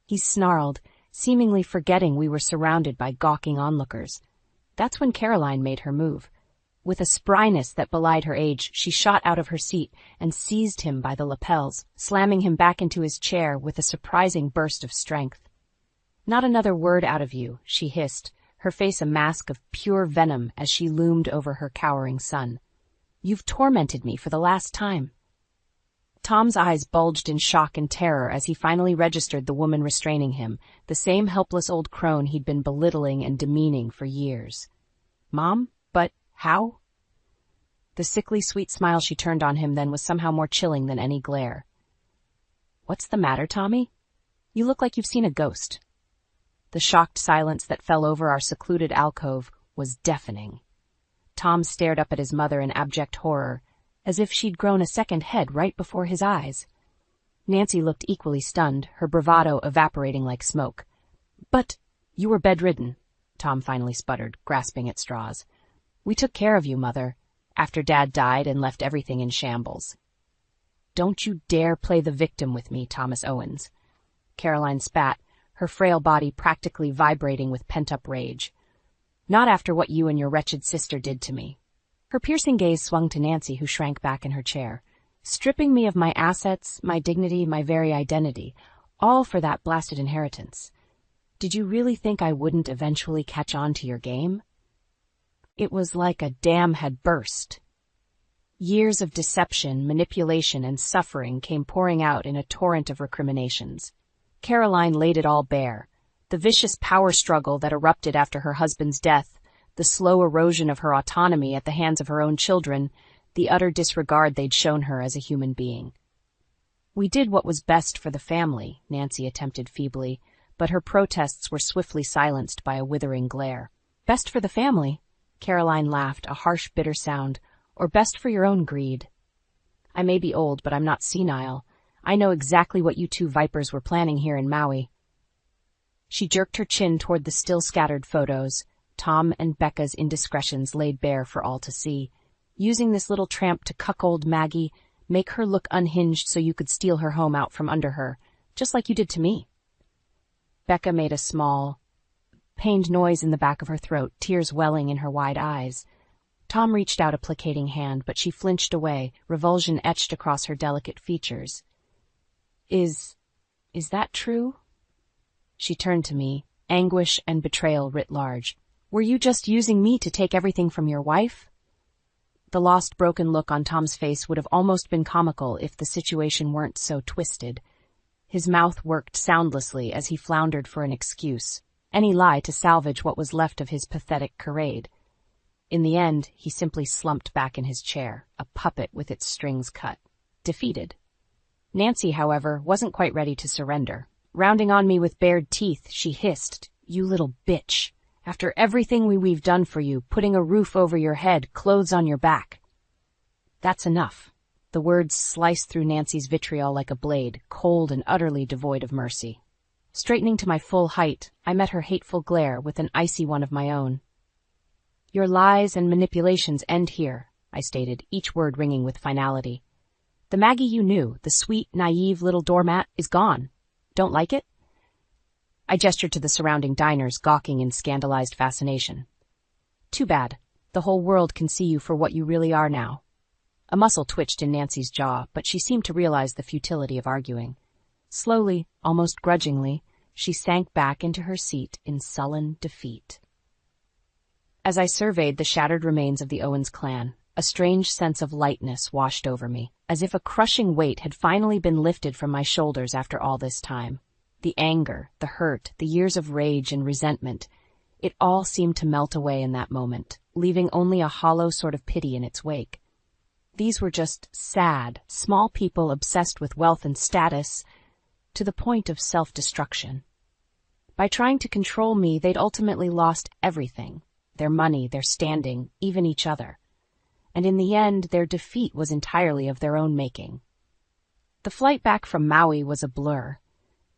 he snarled, seemingly forgetting we were surrounded by gawking onlookers. That's when Caroline made her move. With a spryness that belied her age, she shot out of her seat and seized him by the lapels, slamming him back into his chair with a surprising burst of strength. "Not another word out of you," she hissed, her face a mask of pure venom as she loomed over her cowering son. "You've tormented me for the last time." Tom's eyes bulged in shock and terror as he finally registered the woman restraining him, the same helpless old crone he'd been belittling and demeaning for years. "Mom? But how?" The sickly sweet smile she turned on him then was somehow more chilling than any glare. "What's the matter, Tommy? You look like you've seen a ghost." The shocked silence that fell over our secluded alcove was deafening. Tom stared up at his mother in abject horror, as if she'd grown a second head right before his eyes. Nancy looked equally stunned, her bravado evaporating like smoke. "But you were bedridden," Tom finally sputtered, grasping at straws. "We took care of you, Mother, after Dad died and left everything in shambles." "Don't you dare play the victim with me, Thomas Owens." Caroline spat, her frail body practically vibrating with pent-up rage. "Not after what you and your wretched sister did to me." Her piercing gaze swung to Nancy, who shrank back in her chair. "Stripping me of my assets, my dignity, my very identity, all for that blasted inheritance. Did you really think I wouldn't eventually catch on to your game?" It was like a dam had burst. Years of deception, manipulation, and suffering came pouring out in a torrent of recriminations. Caroline laid it all bare. The vicious power struggle that erupted after her husband's death, the slow erosion of her autonomy at the hands of her own children, the utter disregard they'd shown her as a human being. "We did what was best for the family," Nancy attempted feebly, but her protests were swiftly silenced by a withering glare. "Best for the family?" Caroline laughed, a harsh, bitter sound. "Or best for your own greed? I may be old, but I'm not senile. I know exactly what you two vipers were planning here in Maui." She jerked her chin toward the still scattered photos, Tom and Becca's indiscretions laid bare for all to see, using this little tramp to cuckold Maggie, make her look unhinged so you could steal her home out from under her, just like you did to me. Becca made a small, pained noise in the back of her throat, tears welling in her wide eyes. Tom reached out a placating hand, but she flinched away, revulsion etched across her delicate features. Is that true?" She turned to me, anguish and betrayal writ large. "Were you just using me to take everything from your wife?" The lost, broken look on Tom's face would have almost been comical if the situation weren't so twisted. His mouth worked soundlessly as he floundered for an excuse, any lie to salvage what was left of his pathetic charade. In the end, he simply slumped back in his chair, a puppet with its strings cut, defeated. Nancy, however, wasn't quite ready to surrender. Rounding on me with bared teeth, she hissed, "You little bitch. After everything we've done for you, putting a roof over your head, clothes on your back." "That's enough." The words sliced through Nancy's vitriol like a blade, cold and utterly devoid of mercy. Straightening to my full height, I met her hateful glare with an icy one of my own. "Your lies and manipulations end here," I stated, each word ringing with finality. "The Maggie you knew, the sweet, naive little doormat, is gone. Don't like it?" I gestured to the surrounding diners, gawking in scandalized fascination. "Too bad. The whole world can see you for what you really are now." A muscle twitched in Nancy's jaw, but she seemed to realize the futility of arguing. Slowly, almost grudgingly, she sank back into her seat in sullen defeat. As I surveyed the shattered remains of the Owens clan, a strange sense of lightness washed over me, as if a crushing weight had finally been lifted from my shoulders after all this time. The anger, the hurt, the years of rage and resentment, it all seemed to melt away in that moment, leaving only a hollow sort of pity in its wake. These were just sad, small people obsessed with wealth and status, to the point of self-destruction. By trying to control me, they'd ultimately lost everything: their money, their standing, even each other. And in the end, their defeat was entirely of their own making. The flight back from Maui was a blur.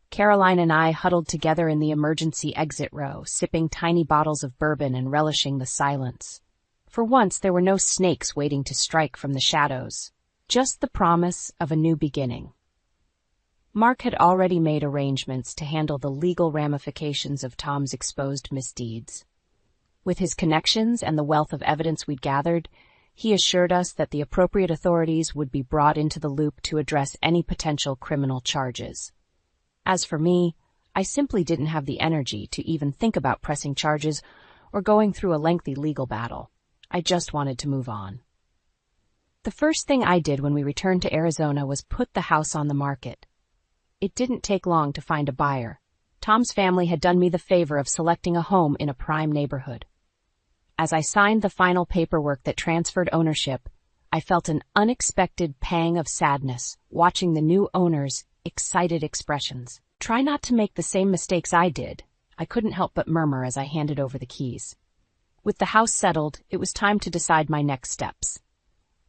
Caroline and I huddled together in the emergency exit row, sipping tiny bottles of bourbon and relishing the silence. For once, there were no snakes waiting to strike from the shadows, just the promise of a new beginning. Mark had already made arrangements to handle the legal ramifications of Tom's exposed misdeeds. With his connections and the wealth of evidence we'd gathered, he assured us that the appropriate authorities would be brought into the loop to address any potential criminal charges. As for me, I simply didn't have the energy to even think about pressing charges or going through a lengthy legal battle. I just wanted to move on. The first thing I did when we returned to Arizona was put the house on the market. It didn't take long to find a buyer. Tom's family had done me the favor of selecting a home in a prime neighborhood. As I signed the final paperwork that transferred ownership, I felt an unexpected pang of sadness watching the new owner's excited expressions. Try not to make the same mistakes I did, I couldn't help but murmur as I handed over the keys. With the house settled, it was time to decide my next steps.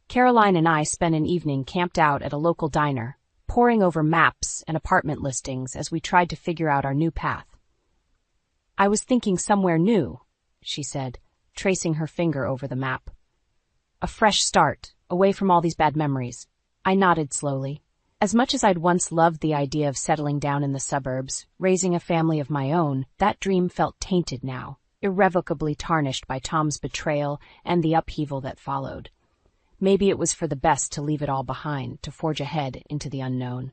Caroline and I spent an evening camped out at a local diner, poring over maps and apartment listings as we tried to figure out our new path. "I was thinking somewhere new," she said, tracing her finger over the map. "A fresh start, away from all these bad memories." I nodded slowly. As much as I'd once loved the idea of settling down in the suburbs, raising a family of my own, that dream felt tainted now, irrevocably tarnished by Tom's betrayal and the upheaval that followed. Maybe it was for the best to leave it all behind, to forge ahead into the unknown.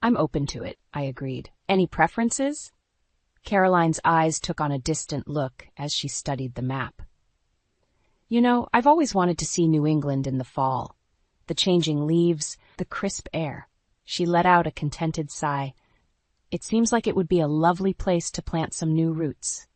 "I'm open to it," I agreed. "Any preferences?" Caroline's eyes took on a distant look as she studied the map. "You know, I've always wanted to see New England in the fall. The changing leaves, the crisp air." She let out a contented sigh. "It seems like it would be a lovely place to plant some new roots."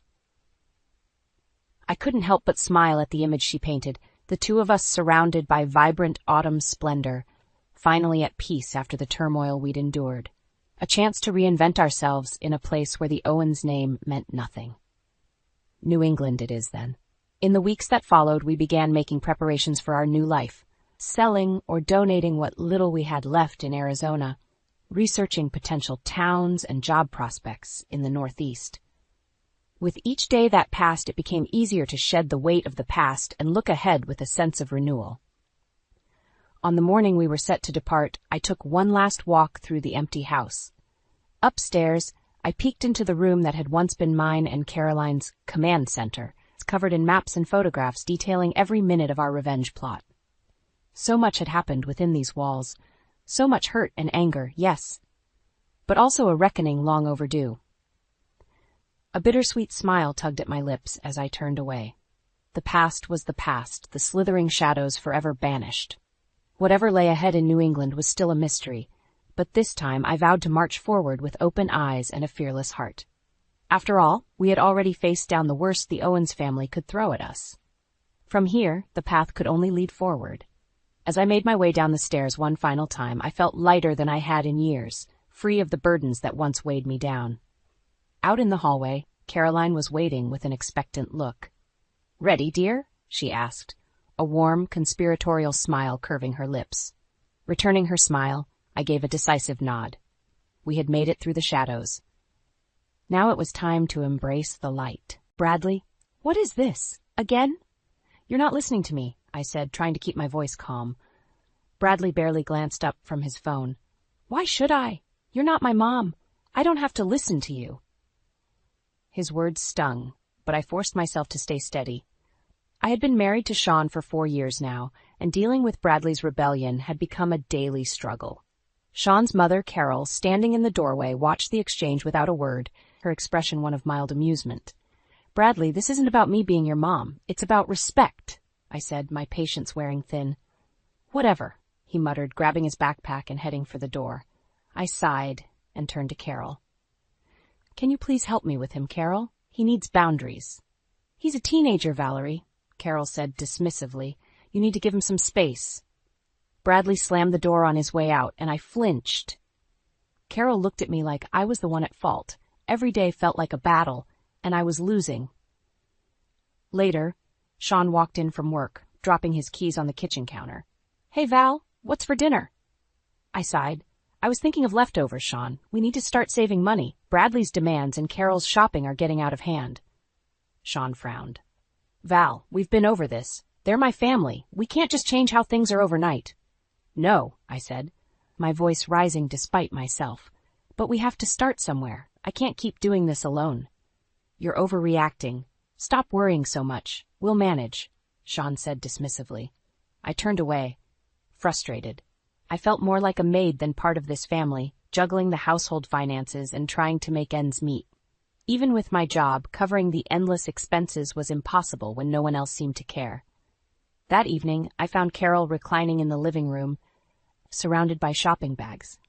I couldn't help but smile at the image she painted, the two of us surrounded by vibrant autumn splendor, finally at peace after the turmoil we'd endured. A chance to reinvent ourselves in a place where the Owens name meant nothing. New England it is, then. In the weeks that followed, we began making preparations for our new life, selling or donating what little we had left in Arizona, researching potential towns and job prospects in the Northeast. With each day that passed, it became easier to shed the weight of the past and look ahead with a sense of renewal. On the morning we were set to depart, I took one last walk through the empty house. Upstairs, I peeked into the room that had once been mine and Caroline's command center, covered in maps and photographs detailing every minute of our revenge plot. So much had happened within these walls, so much hurt and anger, yes, but also a reckoning long overdue. A bittersweet smile tugged at my lips as I turned away. The past was the past, the slithering shadows forever banished. Whatever lay ahead in New England was still a mystery, but this time I vowed to march forward with open eyes and a fearless heart. After all, we had already faced down the worst the Owens family could throw at us. From here, the path could only lead forward. As I made my way down the stairs one final time, I felt lighter than I had in years, free of the burdens that once weighed me down. Out in the hallway, Caroline was waiting with an expectant look. "Ready, dear?" she asked, a warm, conspiratorial smile curving her lips. Returning her smile, I gave a decisive nod. We had made it through the shadows. Now it was time to embrace the light. "Bradley, what is this? Again?" "You're not listening to me," I said, trying to keep my voice calm. Bradley barely glanced up from his phone. "Why should I? You're not my mom. I don't have to listen to you." His words stung, but I forced myself to stay steady. I had been married to Sean for 4 years now, and dealing with Bradley's rebellion had become a daily struggle. Sean's mother, Carol, standing in the doorway, watched the exchange without a word, her expression one of mild amusement. "Bradley, this isn't about me being your mom. It's about respect," I said, my patience wearing thin. "Whatever," he muttered, grabbing his backpack and heading for the door. I sighed and turned to Carol. "Can you please help me with him, Carol? He needs boundaries." "He's a teenager, Valerie," Carol said dismissively. "You need to give him some space." Bradley slammed the door on his way out, and I flinched. Carol looked at me like I was the one at fault. Every day felt like a battle, and I was losing. Later, Sean walked in from work, dropping his keys on the kitchen counter. "Hey, Val, what's for dinner?" I sighed. "I was thinking of leftovers, Sean. We need to start saving money. Bradley's demands and Carol's shopping are getting out of hand." Sean frowned. "Val, we've been over this. They're my family. We can't just change how things are overnight." "No," I said, my voice rising despite myself. "But we have to start somewhere. I can't keep doing this alone." "You're overreacting. Stop worrying so much. We'll manage," Sean said dismissively. I turned away, frustrated. I felt more like a maid than part of this family, juggling the household finances and trying to make ends meet. Even with my job, covering the endless expenses was impossible when no one else seemed to care. That evening, I found Carol reclining in the living room, surrounded by shopping bags.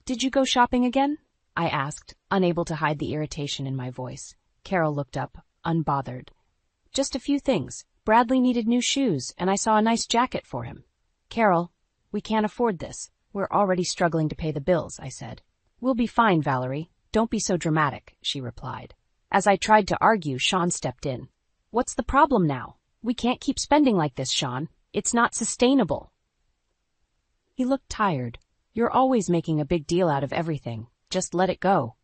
"Did you go shopping again?" I asked, unable to hide the irritation in my voice. Carol looked up, unbothered. "Just a few things. Bradley needed new shoes, and I saw a nice jacket for him." "Carol, we can't afford this. We're already struggling to pay the bills," I said. "We'll be fine, Valerie. Don't be so dramatic," she replied. As I tried to argue, Sean stepped in. "What's the problem now? We can't keep spending like this, Sean. It's not sustainable." He looked tired. "You're always making a big deal out of everything. Just let it go."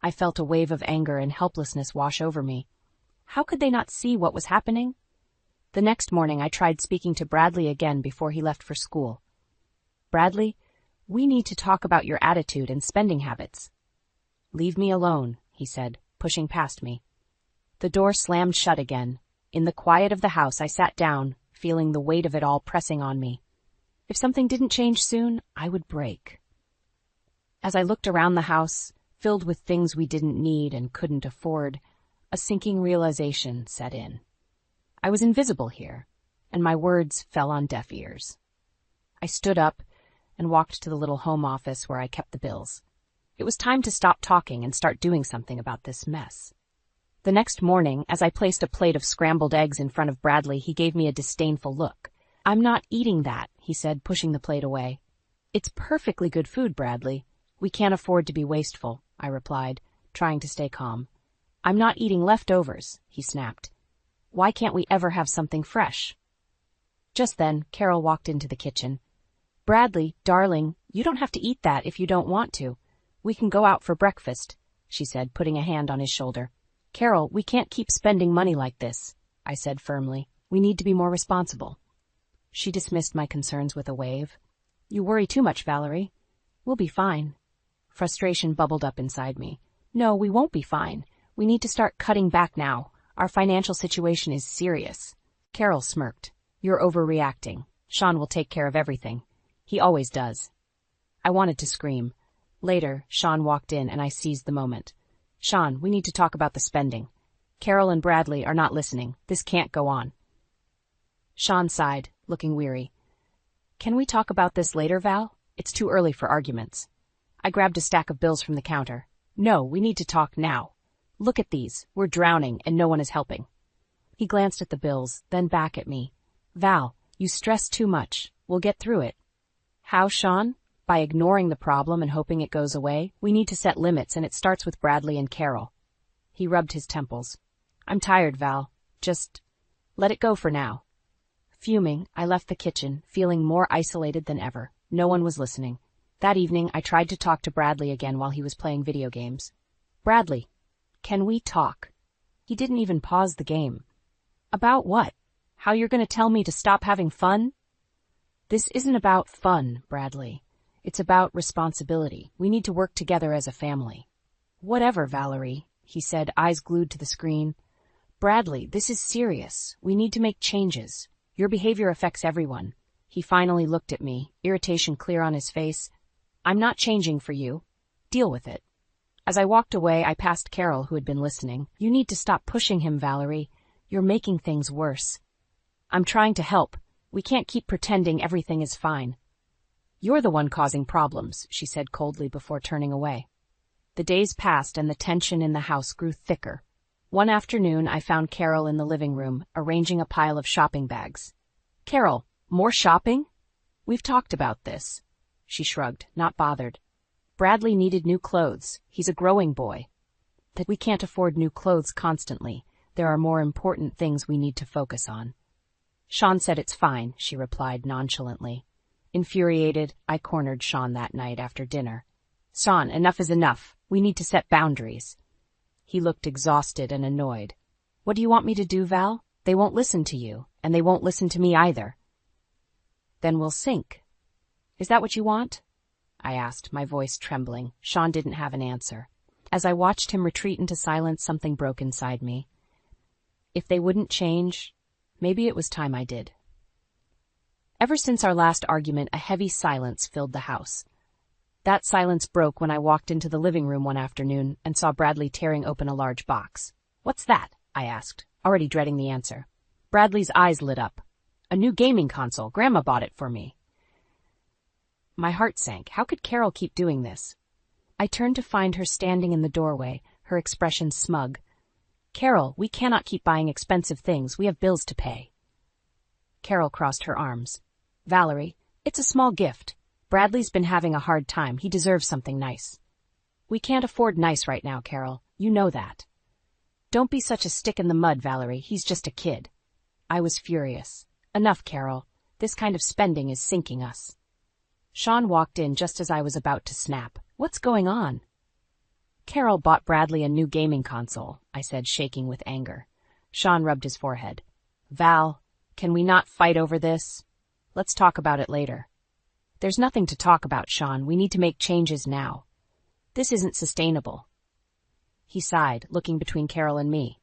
I felt a wave of anger and helplessness wash over me. How could they not see what was happening? The next morning, I tried speaking to Bradley again before he left for school. "Bradley, we need to talk about your attitude and spending habits." "Leave me alone," he said, pushing past me. The door slammed shut again. In the quiet of the house, I sat down, feeling the weight of it all pressing on me. If something didn't change soon, I would break. As I looked around the house, filled with things we didn't need and couldn't afford, a sinking realization set in. I was invisible here, and my words fell on deaf ears. I stood up and walked to the little home office where I kept the bills. It was time to stop talking and start doing something about this mess. The next morning, as I placed a plate of scrambled eggs in front of Bradley, he gave me a disdainful look. "I'm not eating that," he said, pushing the plate away. "It's perfectly good food, Bradley. We can't afford to be wasteful," I replied, trying to stay calm. "I'm not eating leftovers," he snapped. "Why can't we ever have something fresh?" Just then, Carol walked into the kitchen. "Bradley, darling, you don't have to eat that if you don't want to. We can go out for breakfast," she said, putting a hand on his shoulder. "Carol, we can't keep spending money like this," I said firmly. "We need to be more responsible." She dismissed my concerns with a wave. "You worry too much, Valerie. We'll be fine." Frustration bubbled up inside me. "No, we won't be fine. We need to start cutting back now. Our financial situation is serious." Carol smirked. "You're overreacting. Sean will take care of everything. He always does." I wanted to scream. Later, Sean walked in and I seized the moment. "Sean, we need to talk about the spending. Carol and Bradley are not listening. This can't go on." Sean sighed, looking weary. "Can we talk about this later, Val? It's too early for arguments." I grabbed a stack of bills from the counter. "No, we need to talk now. Look at these. We're drowning and no one is helping." He glanced at the bills, then back at me. "Val, you stress too much. We'll get through it." "How, Sean? By ignoring the problem and hoping it goes away? We need to set limits, and it starts with Bradley and Carol." He rubbed his temples. "I'm tired, Val. Just let it go for now." Fuming, I left the kitchen, feeling more isolated than ever. No one was listening. That evening, I tried to talk to Bradley again while he was playing video games. "Bradley, can we talk?" He didn't even pause the game. "About what? How you're going to tell me to stop having fun?" "This isn't about fun, Bradley. It's about responsibility. We need to work together as a family." "Whatever, Valerie," he said, eyes glued to the screen. "Bradley, this is serious. We need to make changes. Your behavior affects everyone." He finally looked at me, irritation clear on his face. "I'm not changing for you. Deal with it." As I walked away, I passed Carol, who had been listening. "You need to stop pushing him, Valerie. You're making things worse." "I'm trying to help. We can't keep pretending everything is fine." "You're the one causing problems," she said coldly before turning away. The days passed and the tension in the house grew thicker. One afternoon, I found Carol in the living room, arranging a pile of shopping bags. "Carol, more shopping? we've talked about this. She shrugged, not bothered. Bradley needed new clothes. He's a growing boy. That we can't afford new clothes constantly. There are more important things we need to focus on. Sean said it's fine, she replied nonchalantly. Infuriated, I cornered Sean that night after dinner. Sean, enough is enough. We need to set boundaries. He looked exhausted and annoyed. What do you want me to do, Val? They won't listen to you, and they won't listen to me either. Then we'll sink. Is that what you want? I asked, my voice trembling. Sean didn't have an answer. As I watched him retreat into silence, something broke inside me. If they wouldn't change, maybe it was time I did. Ever since our last argument, a heavy silence filled the house. That silence broke when I walked into the living room one afternoon and saw Bradley tearing open a large box. What's that? I asked, already dreading the answer. Bradley's eyes lit up. A new gaming console. Grandma bought it for me. My heart sank. How could Carol keep doing this? I turned to find her standing in the doorway, her expression smug. Carol, we cannot keep buying expensive things. We have bills to pay. Carol crossed her arms. Valerie, it's a small gift. Bradley's been having a hard time. He deserves something nice. We can't afford nice right now, Carol. You know that. Don't be such a stick in the mud, Valerie. He's just a kid. I was furious. Enough, Carol. This kind of spending is sinking us. Sean walked in just as I was about to snap. What's going on? Carol bought Bradley a new gaming console, I said, shaking with anger. Sean rubbed his forehead. Val, can we not fight over this? Let's talk about it later. There's nothing to talk about, Sean. We need to make changes now. This isn't sustainable. He sighed, looking between Carol and me.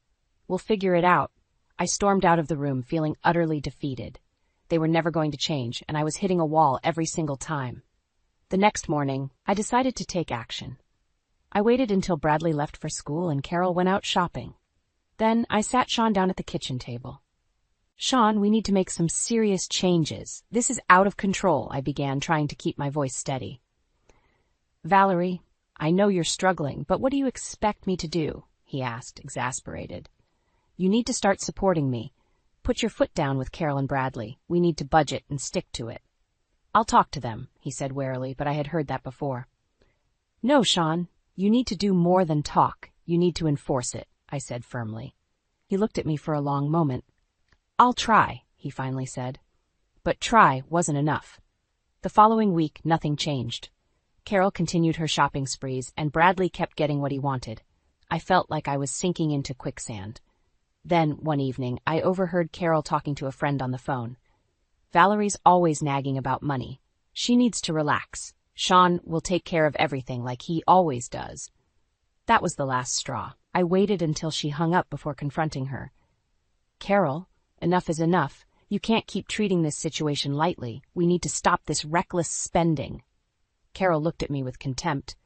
We'll figure it out. I stormed out of the room, feeling utterly defeated. They were never going to change, and I was hitting a wall every single time. The next morning, I decided to take action. I waited until Bradley left for school and Carol went out shopping. Then I sat Sean down at the kitchen table. Sean, we need to make some serious changes. This is out of control, I began, trying to keep my voice steady. Valerie, I know you're struggling, but what do you expect me to do? He asked, exasperated. You need to start supporting me. Put your foot down with Carol and Bradley. We need to budget and stick to it. I'll talk to them, he said warily, but I had heard that before. No, Sean, you need to do more than talk. You need to enforce it, I said firmly. He looked at me for a long moment. I'll try, he finally said. But try wasn't enough. The following week, nothing changed. Carol continued her shopping sprees, and Bradley kept getting what he wanted. I felt like I was sinking into quicksand. Then, one evening, I overheard Carol talking to a friend on the phone. Valerie's always nagging about money. She needs to relax. Sean will take care of everything like he always does. That was the last straw. I waited until she hung up before confronting her. Carol, enough is enough. You can't keep treating this situation lightly. We need to stop this reckless spending. Carol looked at me with contempt.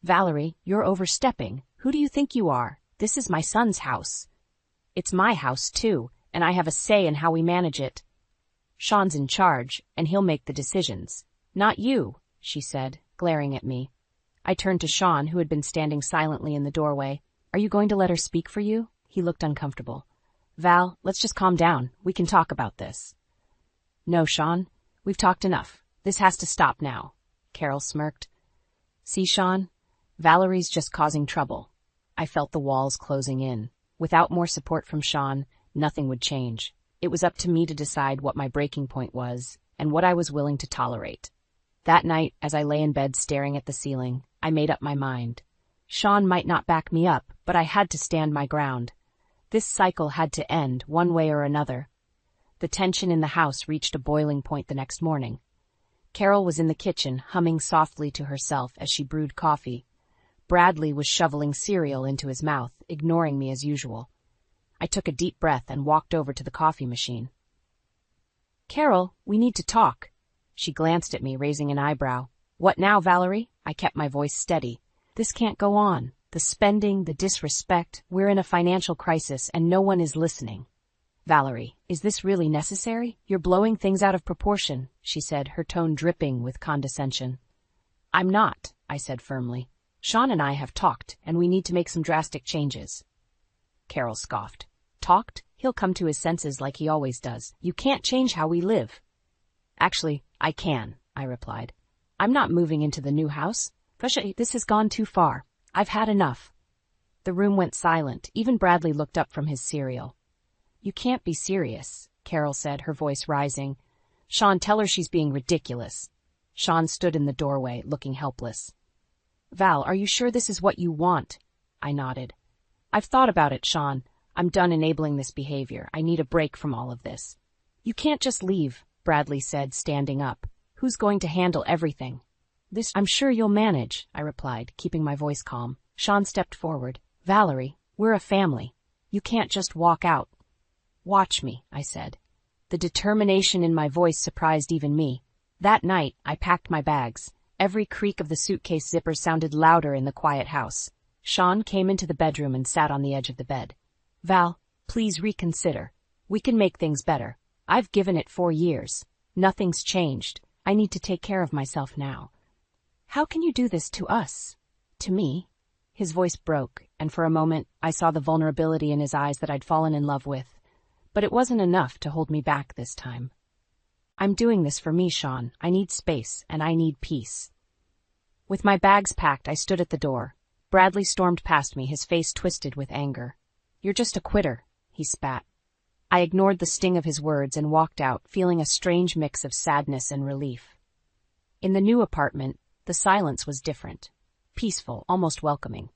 Valerie, you're overstepping. Who do you think you are? This is my son's house. It's my house, too, and I have a say in how we manage it. Sean's in charge, and he'll make the decisions. Not you, she said, glaring at me. I turned to Sean, who had been standing silently in the doorway. Are you going to let her speak for you? He looked uncomfortable. Val, let's just calm down. We can talk about this. No, Sean. We've talked enough. This has to stop now. Carol smirked. See, Sean? Valerie's just causing trouble. I felt the walls closing in. Without more support from Sean, nothing would change. It was up to me to decide what my breaking point was and what I was willing to tolerate. That night, as I lay in bed staring at the ceiling, I made up my mind. Sean might not back me up, but I had to stand my ground. This cycle had to end, one way or another. The tension in the house reached a boiling point the next morning. Carol was in the kitchen, humming softly to herself as she brewed coffee. Bradley was shoveling cereal into his mouth, ignoring me as usual. I took a deep breath and walked over to the coffee machine. Carol, we need to talk. She glanced at me, raising an eyebrow. What now, Valerie? I kept my voice steady. This can't go on. The spending, the disrespect, we're in a financial crisis and no one is listening. Valerie, is this really necessary? You're blowing things out of proportion, she said, her tone dripping with condescension. I'm not, I said firmly. Sean and I have talked, and we need to make some drastic changes. Carol scoffed. Talked? He'll come to his senses like he always does. You can't change how we live. Actually, I can, I replied. I'm not moving into the new house. This has gone too far. I've had enough. The room went silent. Even Bradley looked up from his cereal. You can't be serious, Carol said, her voice rising. Sean, tell her she's being ridiculous. Sean stood in the doorway, looking helpless. Val, are you sure this is what you want? I nodded. I've thought about it, Sean. I'm done enabling this behavior. I need a break from all of this. You can't just leave, Bradley said, standing up. Who's going to handle everything? I'm sure you'll manage, I replied, keeping my voice calm. Sean stepped forward. Valerie, we're a family. You can't just walk out. Watch me, I said. The determination in my voice surprised even me. That night, I packed my bags. Every creak of the suitcase zipper sounded louder in the quiet house. Sean came into the bedroom and sat on the edge of the bed. Val, please reconsider. We can make things better. I've given it 4 years. Nothing's changed. I need to take care of myself now. How can you do this to us? To me? His voice broke, and for a moment I saw the vulnerability in his eyes that I'd fallen in love with. But it wasn't enough to hold me back this time. I'm doing this for me, Sean. I need space, and I need peace. With my bags packed, I stood at the door. Bradley stormed past me, his face twisted with anger. You're just a quitter, he spat. I ignored the sting of his words and walked out, feeling a strange mix of sadness and relief. In the new apartment, the silence was different. Peaceful, almost welcoming.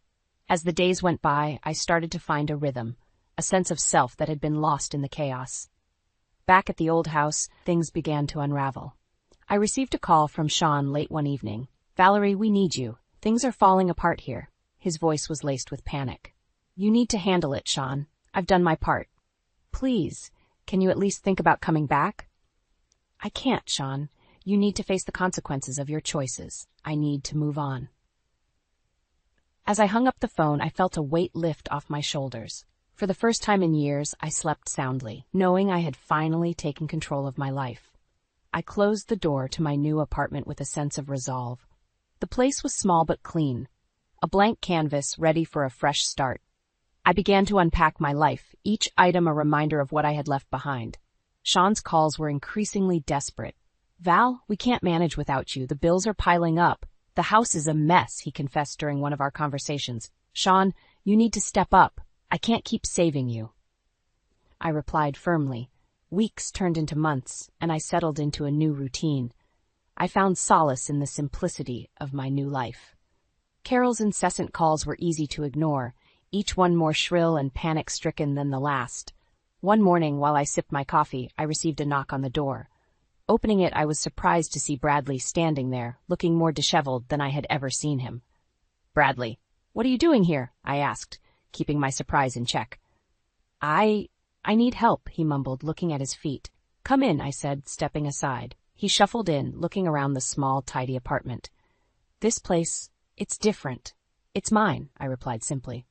As the days went by, I started to find a rhythm, a sense of self that had been lost in the chaos. Back at the old house, things began to unravel. I received a call from Sean late one evening. Valerie, we need you. Things are falling apart here. His voice was laced with panic. You need to handle it, Sean. I've done my part. Please, can you at least think about coming back? I can't, Sean. You need to face the consequences of your choices. I need to move on. As I hung up the phone, I felt a weight lift off my shoulders. For the first time in years, I slept soundly, knowing I had finally taken control of my life. I closed the door to my new apartment with a sense of resolve. The place was small but clean, a blank canvas ready for a fresh start. I began to unpack my life, each item a reminder of what I had left behind. Sean's calls were increasingly desperate. Val, we can't manage without you. The bills are piling up. The house is a mess, he confessed during one of our conversations. Sean, you need to step up. I can't keep saving you. I replied firmly. Weeks turned into months, and I settled into a new routine. I found solace in the simplicity of my new life. Carol's incessant calls were easy to ignore, each one more shrill and panic-stricken than the last. One morning, while I sipped my coffee, I received a knock on the door. Opening it, I was surprised to see Bradley standing there, looking more disheveled than I had ever seen him. Bradley, what are you doing here? I asked, keeping my surprise in check. I need help, he mumbled, looking at his feet. Come in, I said, stepping aside. He shuffled in, looking around the small, tidy apartment. This place, it's different. It's mine, I replied simply.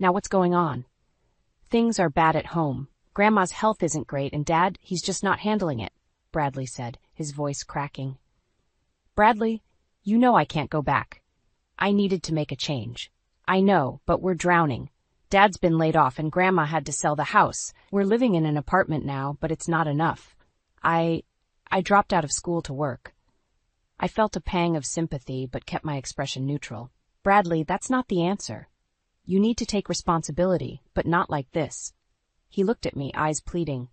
Now what's going on? Things are bad at home. Grandma's health isn't great, and Dad, he's just not handling it, Bradley said, his voice cracking. Bradley, you know I can't go back. I needed to make a change. I know, but we're drowning. Dad's been laid off and Grandma had to sell the house. We're living in an apartment now, but it's not enough. I dropped out of school to work. I felt a pang of sympathy, but kept my expression neutral. Bradley, that's not the answer. You need to take responsibility, but not like this. He looked at me, eyes pleading.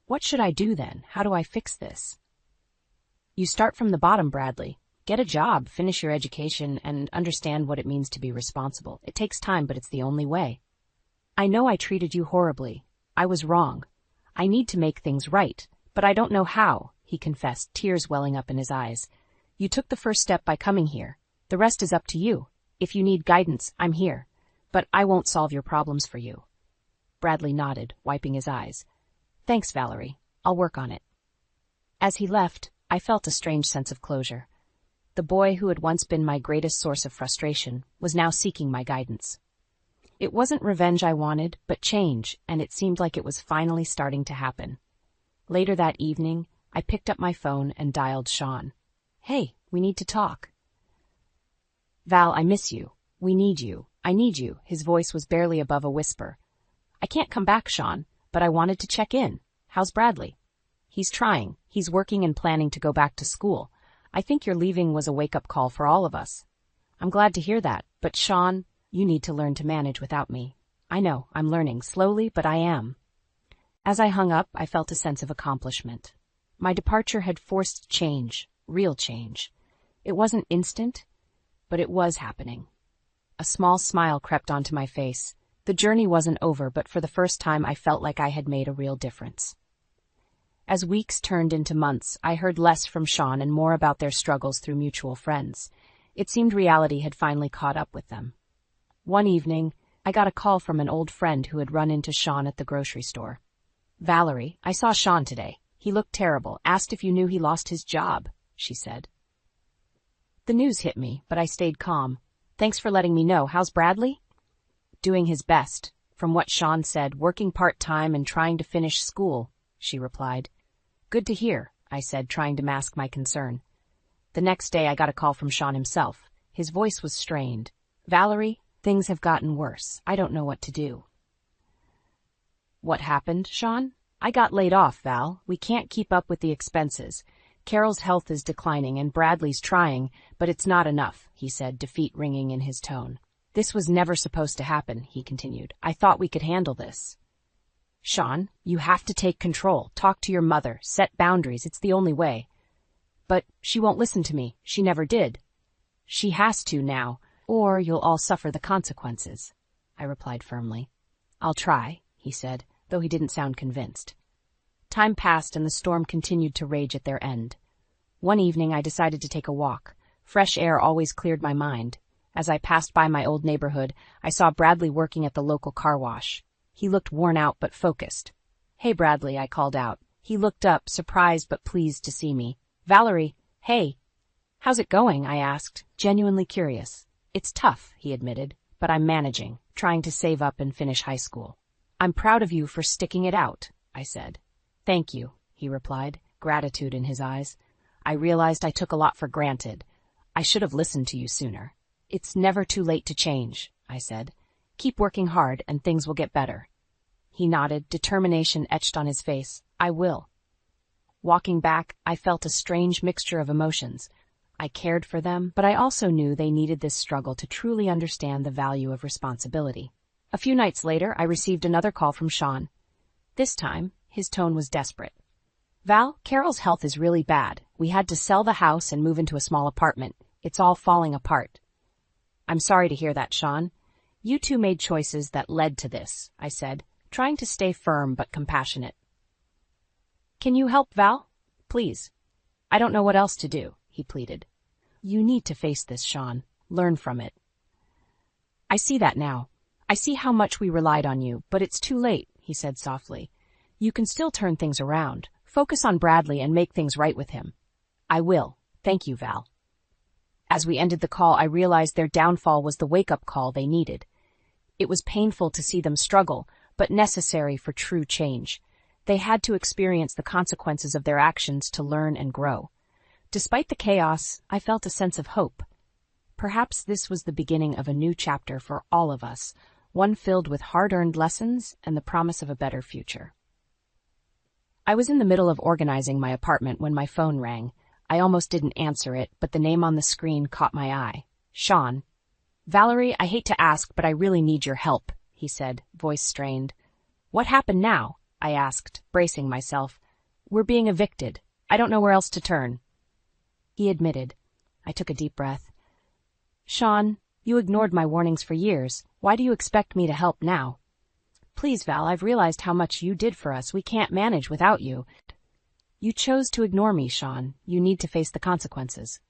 What should I do then? How do I fix this? You start from the bottom, Bradley. Get a job, finish your education, and understand what it means to be responsible. It takes time, but it's the only way. I know I treated you horribly. I was wrong. I need to make things right, but I don't know how, he confessed, tears welling up in his eyes. You took the first step by coming here. The rest is up to you. If you need guidance, I'm here. But I won't solve your problems for you. Bradley nodded, wiping his eyes. Thanks, Valerie. I'll work on it. As he left, I felt a strange sense of closure. The boy who had once been my greatest source of frustration was now seeking my guidance. It wasn't revenge I wanted, but change, and it seemed like it was finally starting to happen. Later that evening, I picked up my phone and dialed Sean. Hey, we need to talk. Val, I miss you. We need you. I need you. His voice was barely above a whisper. I can't come back, Sean, but I wanted to check in. How's Bradley? He's trying. He's working and planning to go back to school. I think your leaving was a wake-up call for all of us. I'm glad to hear that, but Sean, you need to learn to manage without me. I know, I'm learning, slowly, but I am. As I hung up, I felt a sense of accomplishment. My departure had forced change, real change. It wasn't instant, but it was happening. A small smile crept onto my face. The journey wasn't over, but for the first time I felt like I had made a real difference. As weeks turned into months, I heard less from Sean and more about their struggles through mutual friends. It seemed reality had finally caught up with them. One evening, I got a call from an old friend who had run into Sean at the grocery store. "Valerie, I saw Sean today. He looked terrible, asked if you knew he lost his job," she said. The news hit me, but I stayed calm. "Thanks for letting me know. How's Bradley?" "Doing his best. From what Sean said, working part-time and trying to finish school," she replied. "Good to hear," I said, trying to mask my concern. The next day I got a call from Sean himself. His voice was strained. "Valerie, things have gotten worse. I don't know what to do." "What happened, Sean?" "I got laid off, Val. We can't keep up with the expenses. Carol's health is declining and Bradley's trying, but it's not enough," he said, defeat ringing in his tone. "This was never supposed to happen," he continued. "I thought we could handle this." "Sean, you have to take control. Talk to your mother. Set boundaries. It's the only way." "But she won't listen to me. She never did." "She has to now, or you'll all suffer the consequences," I replied firmly. "I'll try," he said, though he didn't sound convinced. Time passed and the storm continued to rage at their end. One evening I decided to take a walk. Fresh air always cleared my mind. As I passed by my old neighborhood, I saw Bradley working at the local car wash. He looked worn out but focused. "Hey, Bradley," I called out. He looked up, surprised but pleased to see me. "Valerie, hey." "How's it going?" I asked, genuinely curious. "It's tough," he admitted, "but I'm managing, trying to save up and finish high school." "I'm proud of you for sticking it out," I said. "Thank you," he replied, gratitude in his eyes. "I realized I took a lot for granted. I should have listened to you sooner." "It's never too late to change," I said. "Keep working hard and things will get better." He nodded, determination etched on his face. "I will." Walking back, I felt a strange mixture of emotions. I cared for them, but I also knew they needed this struggle to truly understand the value of responsibility. A few nights later, I received another call from Sean. This time, his tone was desperate. "Val, Carol's health is really bad. We had to sell the house and move into a small apartment. It's all falling apart." "I'm sorry to hear that, Sean. You two made choices that led to this," I said, trying to stay firm but compassionate. "Can you help, Val? Please. I don't know what else to do," he pleaded. "You need to face this, Sean. Learn from it." "I see that now. I see how much we relied on you, but it's too late," he said softly. "You can still turn things around. Focus on Bradley and make things right with him." "I will. Thank you, Val." As we ended the call, I realized their downfall was the wake-up call they needed. It was painful to see them struggle, but necessary for true change. They had to experience the consequences of their actions to learn and grow. Despite the chaos, I felt a sense of hope. Perhaps this was the beginning of a new chapter for all of us, one filled with hard-earned lessons and the promise of a better future. I was in the middle of organizing my apartment when my phone rang. I almost didn't answer it, but the name on the screen caught my eye. Sean. "Valerie, I hate to ask, but I really need your help," he said, voice strained. "What happened now?" I asked, bracing myself. "We're being evicted. I don't know where else to turn." He admitted. I took a deep breath. "Sean, you ignored my warnings for years. Why do you expect me to help now?" "Please, Val, I've realized how much you did for us. We can't manage without you." "You chose to ignore me, Sean. You need to face the consequences."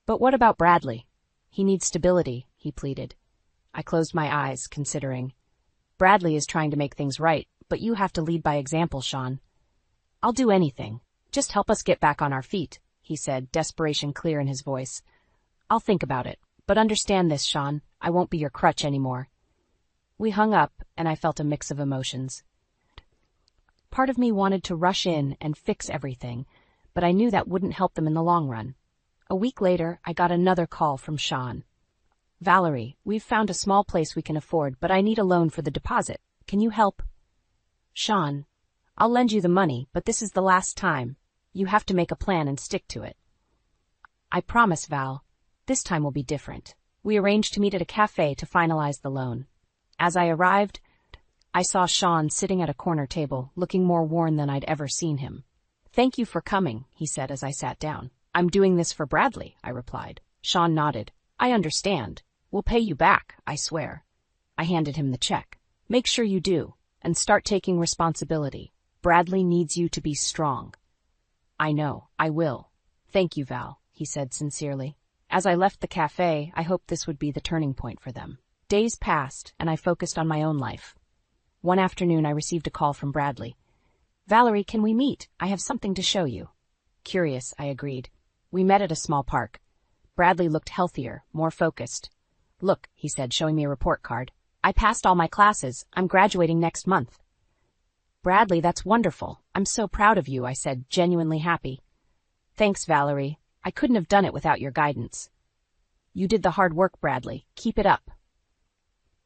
"But what about Bradley? He needs stability," he pleaded. I closed my eyes, considering. "Bradley is trying to make things right, but you have to lead by example, Sean." "I'll do anything. Just help us get back on our feet," he said, desperation clear in his voice. "I'll think about it, but understand this, Sean. I won't be your crutch anymore." We hung up, and I felt a mix of emotions. Part of me wanted to rush in and fix everything, but I knew that wouldn't help them in the long run. A week later, I got another call from Sean. "Valerie, we've found a small place we can afford, but I need a loan for the deposit. Can you help?" "Sean, I'll lend you the money, but this is the last time. You have to make a plan and stick to it. I promise, Val. This time will be different. We arranged to meet at a cafe to finalize the loan. As I arrived, I saw Sean sitting at a corner table, looking more worn than I'd ever seen him. Thank you for coming, he said as I sat down. I'm doing this for Bradley, I replied. Sean nodded. I understand. We'll pay you back, I swear. I handed him the check. Make sure you do, and start taking responsibility. Bradley needs you to be strong. I know, I will. Thank you, Val, he said sincerely. As I left the cafe, I hoped this would be the turning point for them. Days passed, and I focused on my own life. One afternoon, I received a call from Bradley. Valerie, can we meet? I have something to show you. Curious, I agreed. We met at a small park. Bradley looked healthier, more focused. Look, he said, showing me a report card. I passed all my classes. I'm graduating next month. Bradley, that's wonderful. I'm so proud of you, I said, genuinely happy. Thanks, Valerie. I couldn't have done it without your guidance. You did the hard work, Bradley. Keep it up.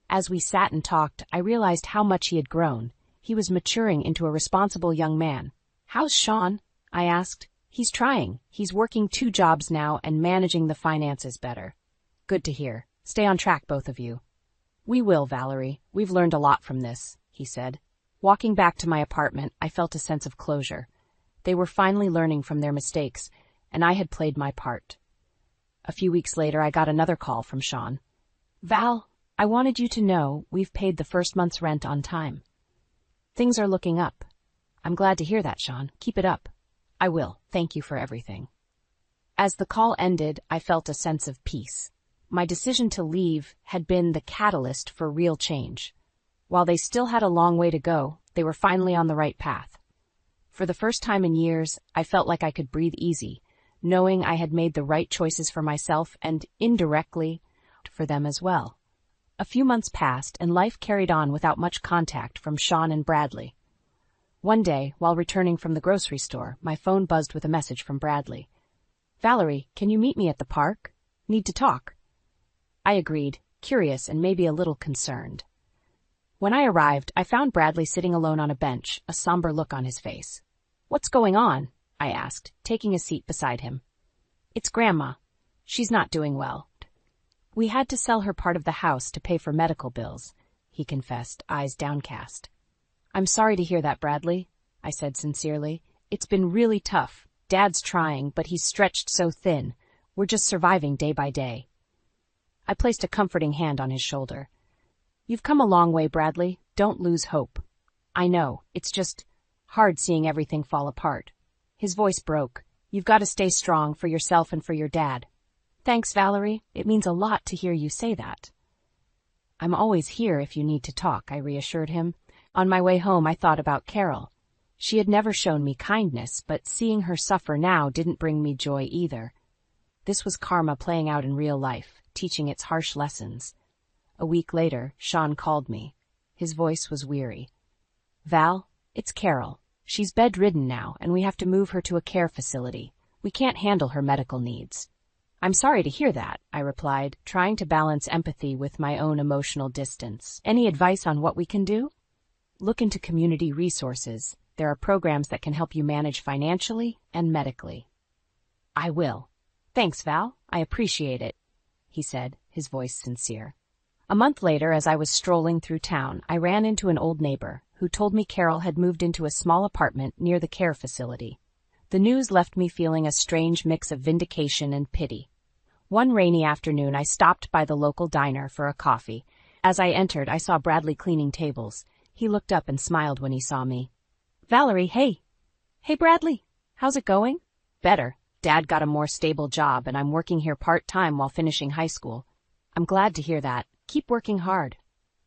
As we sat and talked, I realized how much he had grown. He was maturing into a responsible young man. How's Sean? I asked. He's trying. He's working 2 jobs now and managing the finances better. Good to hear. Stay on track, both of you. We will, Valerie. We've learned a lot from this, he said. Walking back to my apartment, I felt a sense of closure. They were finally learning from their mistakes, and I had played my part. A few weeks later, I got another call from Sean. Val, I wanted you to know we've paid the first month's rent on time. Things are looking up. I'm glad to hear that, Sean. Keep it up. I will. Thank you for everything. As the call ended, I felt a sense of peace. My decision to leave had been the catalyst for real change. While they still had a long way to go, they were finally on the right path. For the first time in years, I felt like I could breathe easy, knowing I had made the right choices for myself and, indirectly, for them as well. A few months passed, and life carried on without much contact from Sean and Bradley. One day, while returning from the grocery store, my phone buzzed with a message from Bradley. Valerie, can you meet me at the park? Need to talk. I agreed, curious and maybe a little concerned. When I arrived, I found Bradley sitting alone on a bench, a somber look on his face. What's going on? I asked, taking a seat beside him. It's Grandma. She's not doing well. We had to sell her part of the house to pay for medical bills, he confessed, eyes downcast. I'm sorry to hear that, Bradley, I said sincerely. It's been really tough. Dad's trying, but he's stretched so thin. We're just surviving day by day. I placed a comforting hand on his shoulder. You've come a long way, Bradley. Don't lose hope. I know, it's just hard seeing everything fall apart. His voice broke. You've got to stay strong for yourself and for your dad. Thanks, Valerie. It means a lot to hear you say that. I'm always here if you need to talk, I reassured him. On my way home, I thought about Carol. She had never shown me kindness, but seeing her suffer now didn't bring me joy either. This was karma playing out in real life, teaching its harsh lessons. A week later, Sean called me. His voice was weary. Val, it's Carol. She's bedridden now, and we have to move her to a care facility. We can't handle her medical needs. I'm sorry to hear that, I replied, trying to balance empathy with my own emotional distance. Any advice on what we can do? Look into community resources. There are programs that can help you manage financially and medically. I will. Thanks, Val. I appreciate it, he said, his voice sincere. A month later, as I was strolling through town, I ran into an old neighbor who told me Carol had moved into a small apartment near the care facility. The news left me feeling a strange mix of vindication and pity. One rainy afternoon, I stopped by the local diner for a coffee. As I entered, I saw Bradley cleaning tables. He looked up and smiled when he saw me. Valerie, hey. Hey, Bradley. How's it going? Better. Dad got a more stable job, and I'm working here part-time while finishing high school. I'm glad to hear that. Keep working hard.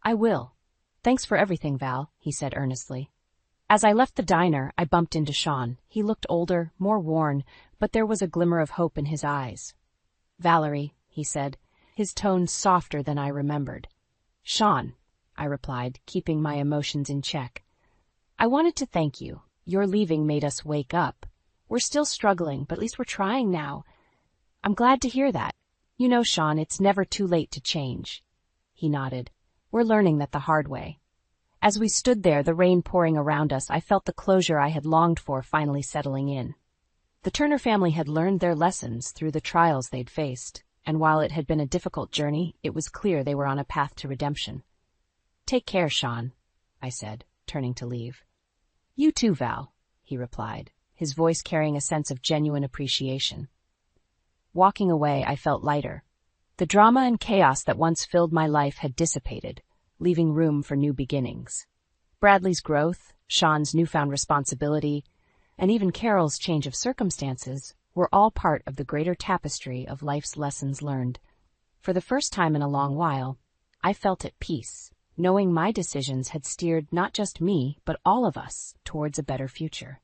I will. Thanks for everything, Val, he said earnestly. As I left the diner, I bumped into Sean. He looked older, more worn, but there was a glimmer of hope in his eyes. Valerie, he said, his tone softer than I remembered. Sean, I replied, keeping my emotions in check. I wanted to thank you. Your leaving made us wake up. We're still struggling, but at least we're trying now. I'm glad to hear that. You know, Sean, it's never too late to change. He nodded. We're learning that the hard way. As we stood there, the rain pouring around us, I felt the closure I had longed for finally settling in. The Turner family had learned their lessons through the trials they'd faced, and while it had been a difficult journey, it was clear they were on a path to redemption. "Take care, Sean," I said, turning to leave. "You too, Val," he replied, his voice carrying a sense of genuine appreciation. Walking away, I felt lighter. The drama and chaos that once filled my life had dissipated, leaving room for new beginnings. Bradley's growth, Sean's newfound responsibility, and even Carol's change of circumstances were all part of the greater tapestry of life's lessons learned. For the first time in a long while, I felt at peace, knowing my decisions had steered not just me, but all of us towards a better future.